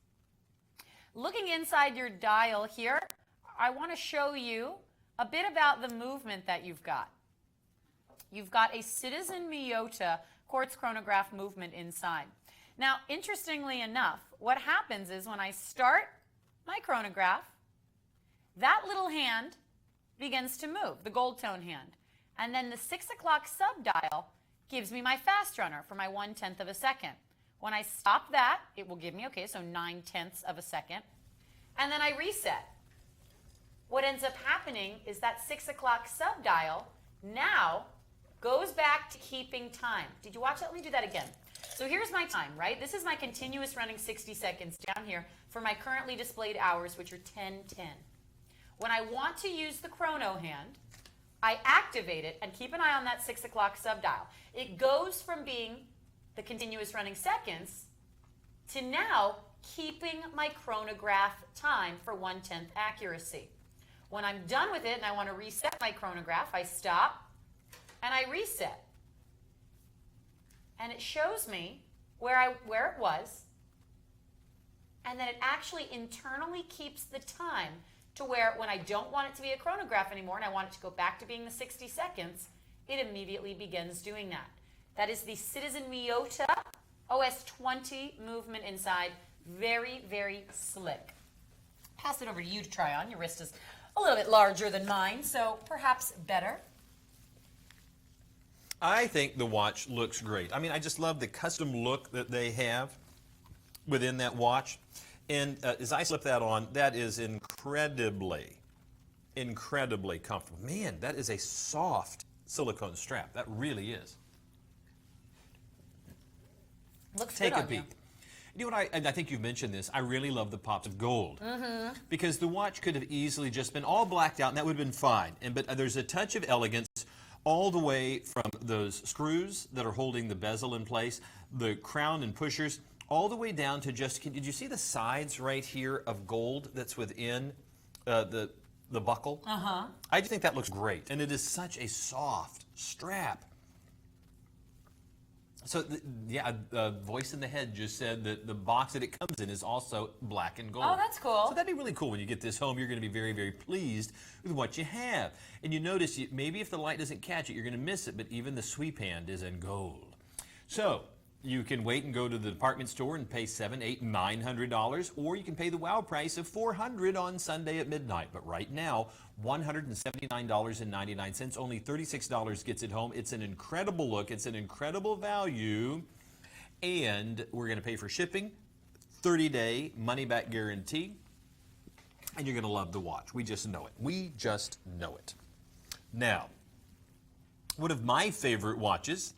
Looking inside your dial here, I want to show you a bit about the movement that you've got. You've got a Citizen Miyota quartz chronograph movement inside. Now, interestingly enough, what happens is when I start my chronograph, that little hand begins to move, the gold tone hand. And then the 6 o'clock subdial gives me my fast runner for my 1/10 of a second. When I stop that, it will give me, okay, so 9/10 of a second. And then I reset. What ends up happening is that 6 o'clock subdial now goes back to keeping time. Did you watch that? Let me do that again. So here's my time, right? This is my continuous running 60 seconds down here for my currently displayed hours, which are 10:10. When I want to use the chrono hand, I activate it and keep an eye on that 6 o'clock subdial. It goes from being the continuous running seconds to now keeping my chronograph time for 1/10 accuracy. When I'm done with it and I want to reset my chronograph, I stop and I reset. And it shows me where it was, and then it actually internally keeps the time to where when I don't want it to be a chronograph anymore and I want it to go back to being the 60 seconds, it immediately begins doing that. That is the Citizen Miyota OS20 movement inside. Very, very slick. Pass it over to you to try on. Your wrist is a little bit larger than mine, so perhaps better. I think the watch looks great. I mean, I just love the custom look that they have within that watch. And as I slip that on, that is incredibly comfortable. Man, that is a soft silicone strap. That really is. Looks Take good a on you. peek. You know what, I think you've mentioned this, I really love the pops of gold. Because the watch could have easily just been all blacked out, and that would have been fine. But there's a touch of elegance all the way from those screws that are holding the bezel in place, the crown and pushers, all the way down to just, did you see the sides right here of gold that's within the buckle. I just think that looks great, and it is such a soft strap. So, the voice in the head just said that the box that it comes in is also black and gold. Oh, that's cool. So that'd be really cool when you get this home. You're going to be very, very pleased with what you have. And you notice, maybe if the light doesn't catch it, you're going to miss it, but even the sweep hand is in gold. So, you can wait and go to the department store and pay $700, $800, $900, or you can pay the wow price of $400 on Sunday at midnight. But right now, $179.99, only $36 gets it home. It's an incredible look. It's an incredible value. And we're going to pay for shipping, 30-day money-back guarantee, and you're going to love the watch. We just know it. We just know it. Now, one of my favorite watches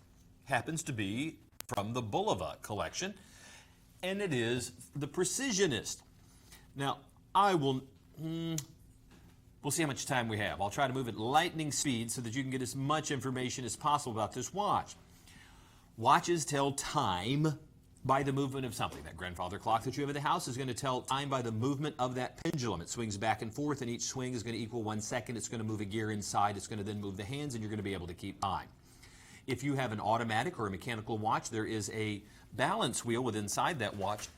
happens to be from the Bulova collection, and it is the Precisionist. Now, we'll see how much time we have. I'll try to move at lightning speed so that you can get as much information as possible about this watch. Watches tell time by the movement of something. That grandfather clock that you have at the house is going to tell time by the movement of that pendulum. It swings back and forth, and each swing is going to equal 1 second. It's going to move a gear inside. It's going to then move the hands, and you're going to be able to keep time. If you have an automatic or a mechanical watch, there is a balance wheel within inside that watch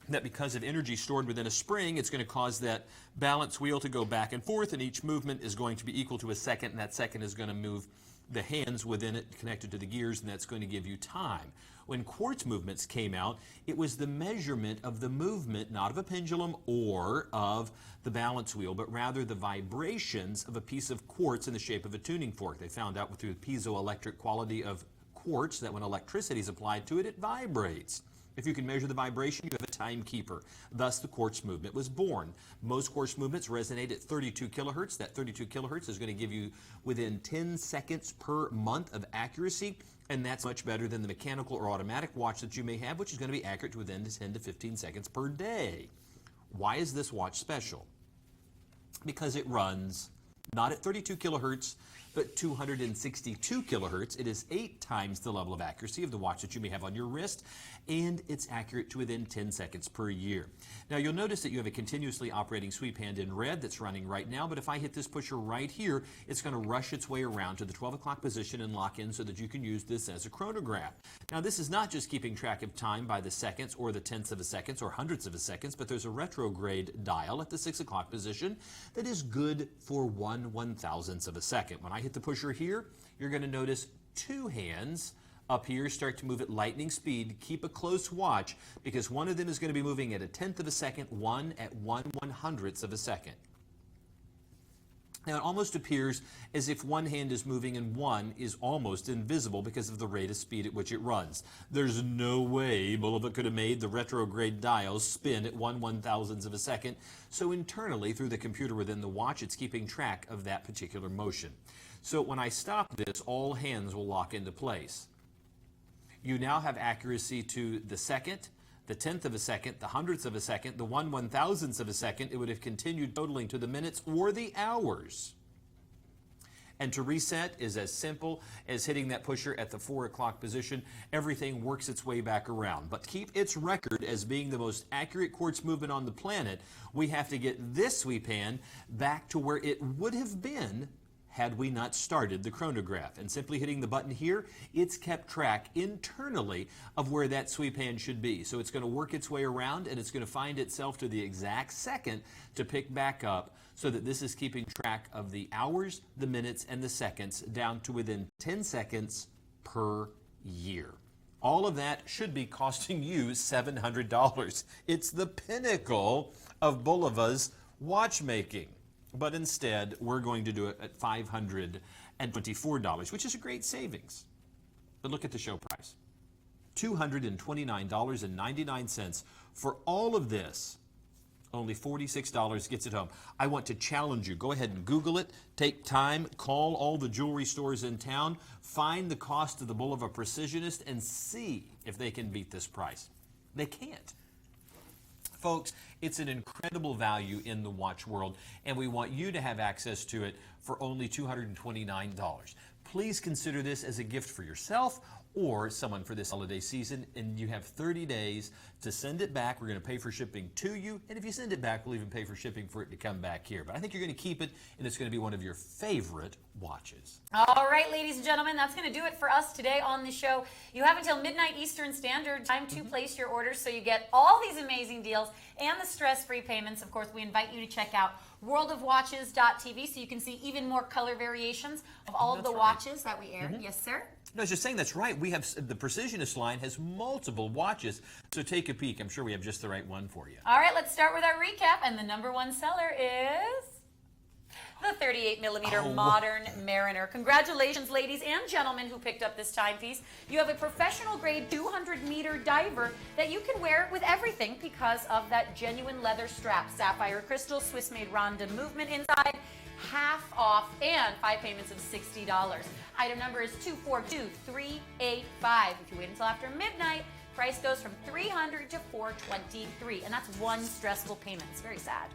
that, because of energy stored within a spring, it's going to cause that balance wheel to go back and forth, and each movement is going to be equal to a second, and that second is going to move the hands within it connected to the gears, and that's going to give you time. When quartz movements came out, it was the measurement of the movement, not of a pendulum or of the balance wheel, but rather the vibrations of a piece of quartz in the shape of a tuning fork. They found out through the piezoelectric quality of quartz that when electricity is applied to it, it vibrates. If you can measure the vibration, you have a timekeeper. Thus, the quartz movement was born. Most quartz movements resonate at 32 kilohertz. That 32 kilohertz is going to give you within 10 seconds per month of accuracy, and that's much better than the mechanical or automatic watch that you may have, which is going to be accurate to within 10 to 15 seconds per day. Why is this watch special? Because it runs not at 32 kilohertz, but 262 kilohertz. It is 8 times the level of accuracy of the watch that you may have on your wrist, and it's accurate to within 10 seconds per year. Now, you'll notice that you have a continuously operating sweep hand in red that's running right now, but if I hit this pusher right here, it's going to rush its way around to the 12 o'clock position and lock in so that you can use this as a chronograph. Now, this is not just keeping track of time by the seconds or the tenths of a second or hundredths of a second, but there's a retrograde dial at the 6 o'clock position that is good for 1/1000th of a second. When I hit the pusher here, you're going to notice 2 hands up here start to move at lightning speed. Keep a close watch because one of them is going to be moving at a tenth of a second, one at 1/100th of a second. Now, it almost appears as if one hand is moving and one is almost invisible because of the rate of speed at which it runs. There's no way Bulova could have made the retrograde dials spin at 1/1000th of a second, so internally through the computer within the watch, it's keeping track of that particular motion. So when I stop this, all hands will lock into place. You now have accuracy to the second, the tenth of a second, the hundredth of a second, the 1/1000th of a second. It would have continued totaling to the minutes or the hours. And to reset is as simple as hitting that pusher at the 4 o'clock position. Everything works its way back around. But to keep its record as being the most accurate quartz movement on the planet, we have to get this sweep hand back to where it would have been had we not started the chronograph. And simply hitting the button here, it's kept track internally of where that sweep hand should be. So it's going to work its way around, and it's going to find itself to the exact second to pick back up, so that this is keeping track of the hours, the minutes, and the seconds down to within 10 seconds per year. All of that should be costing you $700. It's the pinnacle of Bulova's watchmaking. But instead, we're going to do it at $524, which is a great savings. But look at the show price. $229.99 for all of this. Only $46 gets it home. I want to challenge you. Go ahead and Google it. Take time. Call all the jewelry stores in town. Find the cost of the Bulova Precisionist and see if they can beat this price. They can't. Folks, it's an incredible value in the watch world, and we want you to have access to it for only $229. please consider this as a gift for yourself or someone for this holiday season, and you have 30 days to send it back. We're going to pay for shipping to you, and if you send it back, we'll even pay for shipping for it to come back here. But I think you're going to keep it, and it's going to be one of your favorite watches. All right, ladies and gentlemen, that's going to do it for us today on the show. You have until midnight Eastern Standard Time to place your orders so you get all these amazing deals and the stress-free payments. Of course, we invite you to check out WorldofWatches.tv so you can see even more color variations of all of the watches that we air. Yes, sir? No, I was just saying that's right. We have the Precisionist line has multiple watches, so take a peek. I'm sure we have just the right one for you. All right, let's start with our recap, and the number one seller is the 38mm Modern Mariner. Congratulations, ladies and gentlemen who picked up this timepiece. You have a professional-grade 200-meter diver that you can wear with everything because of that genuine leather strap, sapphire crystal, Swiss-made Ronda movement inside, half off, and 5 payments of $60. Item number is 242385. If you wait until after midnight, price goes from $300 to $423, and that's one stressful payment. It's very sad.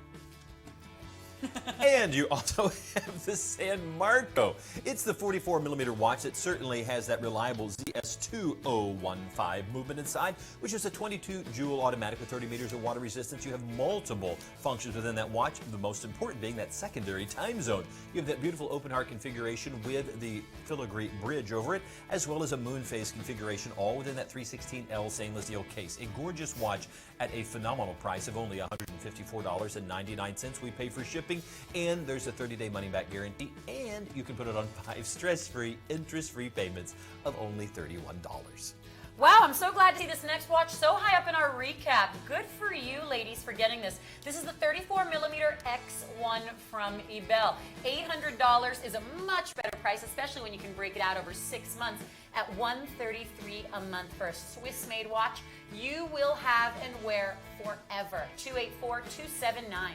And you also have the San Marco. It's the 44mm watch that certainly has that reliable ZS2015 movement inside, which is a 22 joule automatic with 30 meters of water resistance. You have multiple functions within that watch, the most important being that secondary time zone. You have that beautiful open heart configuration with the filigree bridge over it, as well as a moon phase configuration, all within that 316L stainless steel case. A gorgeous watch at a phenomenal price of only $154.99. We pay for shipping, and there's a 30-day money-back guarantee, and you can put it on 5 stress-free, interest-free payments of only $31. Wow, I'm so glad to see this next watch so high up in our recap. Good for you, ladies, for getting this. This is the 34mm X1 from Ebel. $800 is a much better price, especially when you can break it out over 6 months at $133 a month for a Swiss-made watch you will have and wear forever. 284279.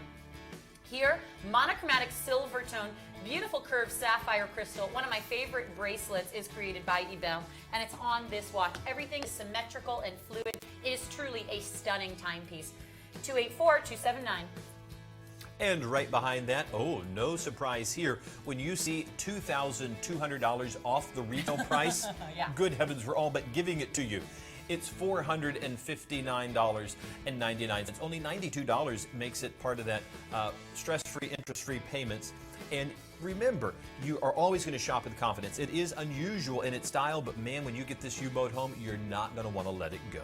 Here, monochromatic silver tone, beautiful curved sapphire crystal. One of my favorite bracelets is created by Ebel, and it's on this watch. Everything is symmetrical and fluid. It is truly a stunning timepiece. 284279. And right behind that, oh, no surprise here, when you see $2,200 off the retail price, Yeah. Good heavens, we're all but giving it to you. It's $459.99. Only $92 makes it part of that stress-free, interest-free payments. And remember, you are always going to shop with confidence. It is unusual in its style, but man, when you get this U-boat home, you're not going to want to let it go.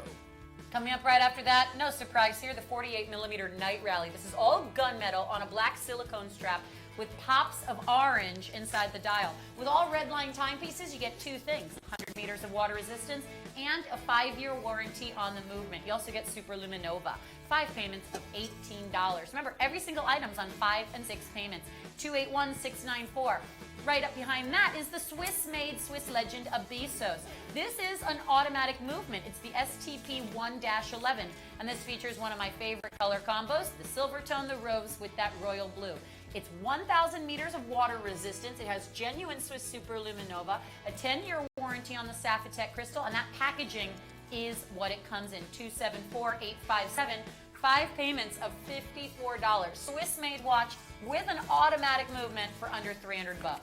Coming up right after that, no surprise here, the 48mm Night Rally. This is all gunmetal on a black silicone strap with pops of orange inside the dial. With all redline timepieces, you get 2 things: 100 meters of water resistance and a 5-year warranty on the movement. You also get Super Luminova. 5 payments of $18. Remember, every single item's on 5 and 6 payments. 281694. Right up behind that is the Swiss-made Swiss Legend Abisos. This is an automatic movement. It's the STP-1-11, and this features one of my favorite color combos, the silver tone, the rose with that royal blue. It's 1,000 meters of water resistance. It has genuine Swiss Super Luminova, a 10-year warranty on the Sapphitech crystal, and that packaging is what it comes in. 274857. 5 payments of $54. Swiss-made watch with an automatic movement for under $300.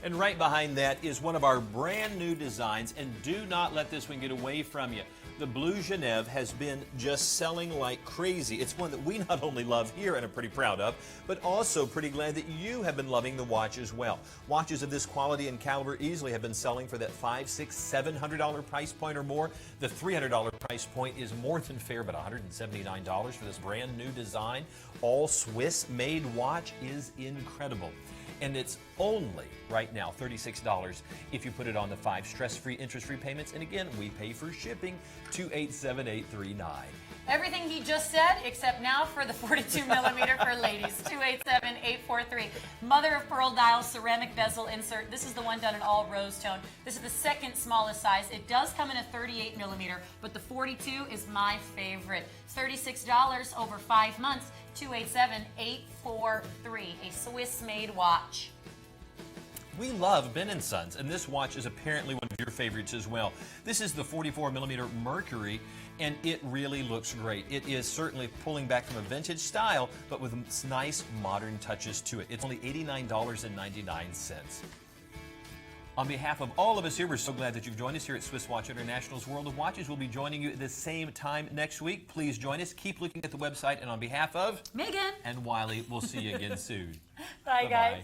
And right behind that is one of our brand new designs, and do not let this one get away from you. The Blue Genève has been just selling like crazy. It's one that we not only love here and are pretty proud of, but also pretty glad that you have been loving the watch as well. Watches of this quality and caliber easily have been selling for that $500, $600, $700 price point or more. The $300 price point is more than fair, but $179 for this brand new design. All Swiss-made watch is incredible. And it's only, right now, $36 if you put it on the 5 stress-free, interest-free payments. And again, we pay for shipping, $287,839. Everything he just said, except now for the 42mm for ladies, $287,843. Mother of pearl dial ceramic bezel insert. This is the one done in all rose tone. This is the second smallest size. It does come in a 38mm, but the 42 is my favorite. $36 over 5 months, $287,843. A Swiss-made watch. We love Ben & Sons, and this watch is apparently one of your favorites as well. This is the 44mm Mercury, and it really looks great. It is certainly pulling back from a vintage style, but with nice modern touches to it. It's only $89.99. On behalf of all of us here, we're so glad that you've joined us here at Swiss Watch International's World of Watches. We'll be joining you at the same time next week. Please join us. Keep looking at the website. And on behalf of Megan and Wiley, we'll see you again soon. Bye, Bye-bye. guys.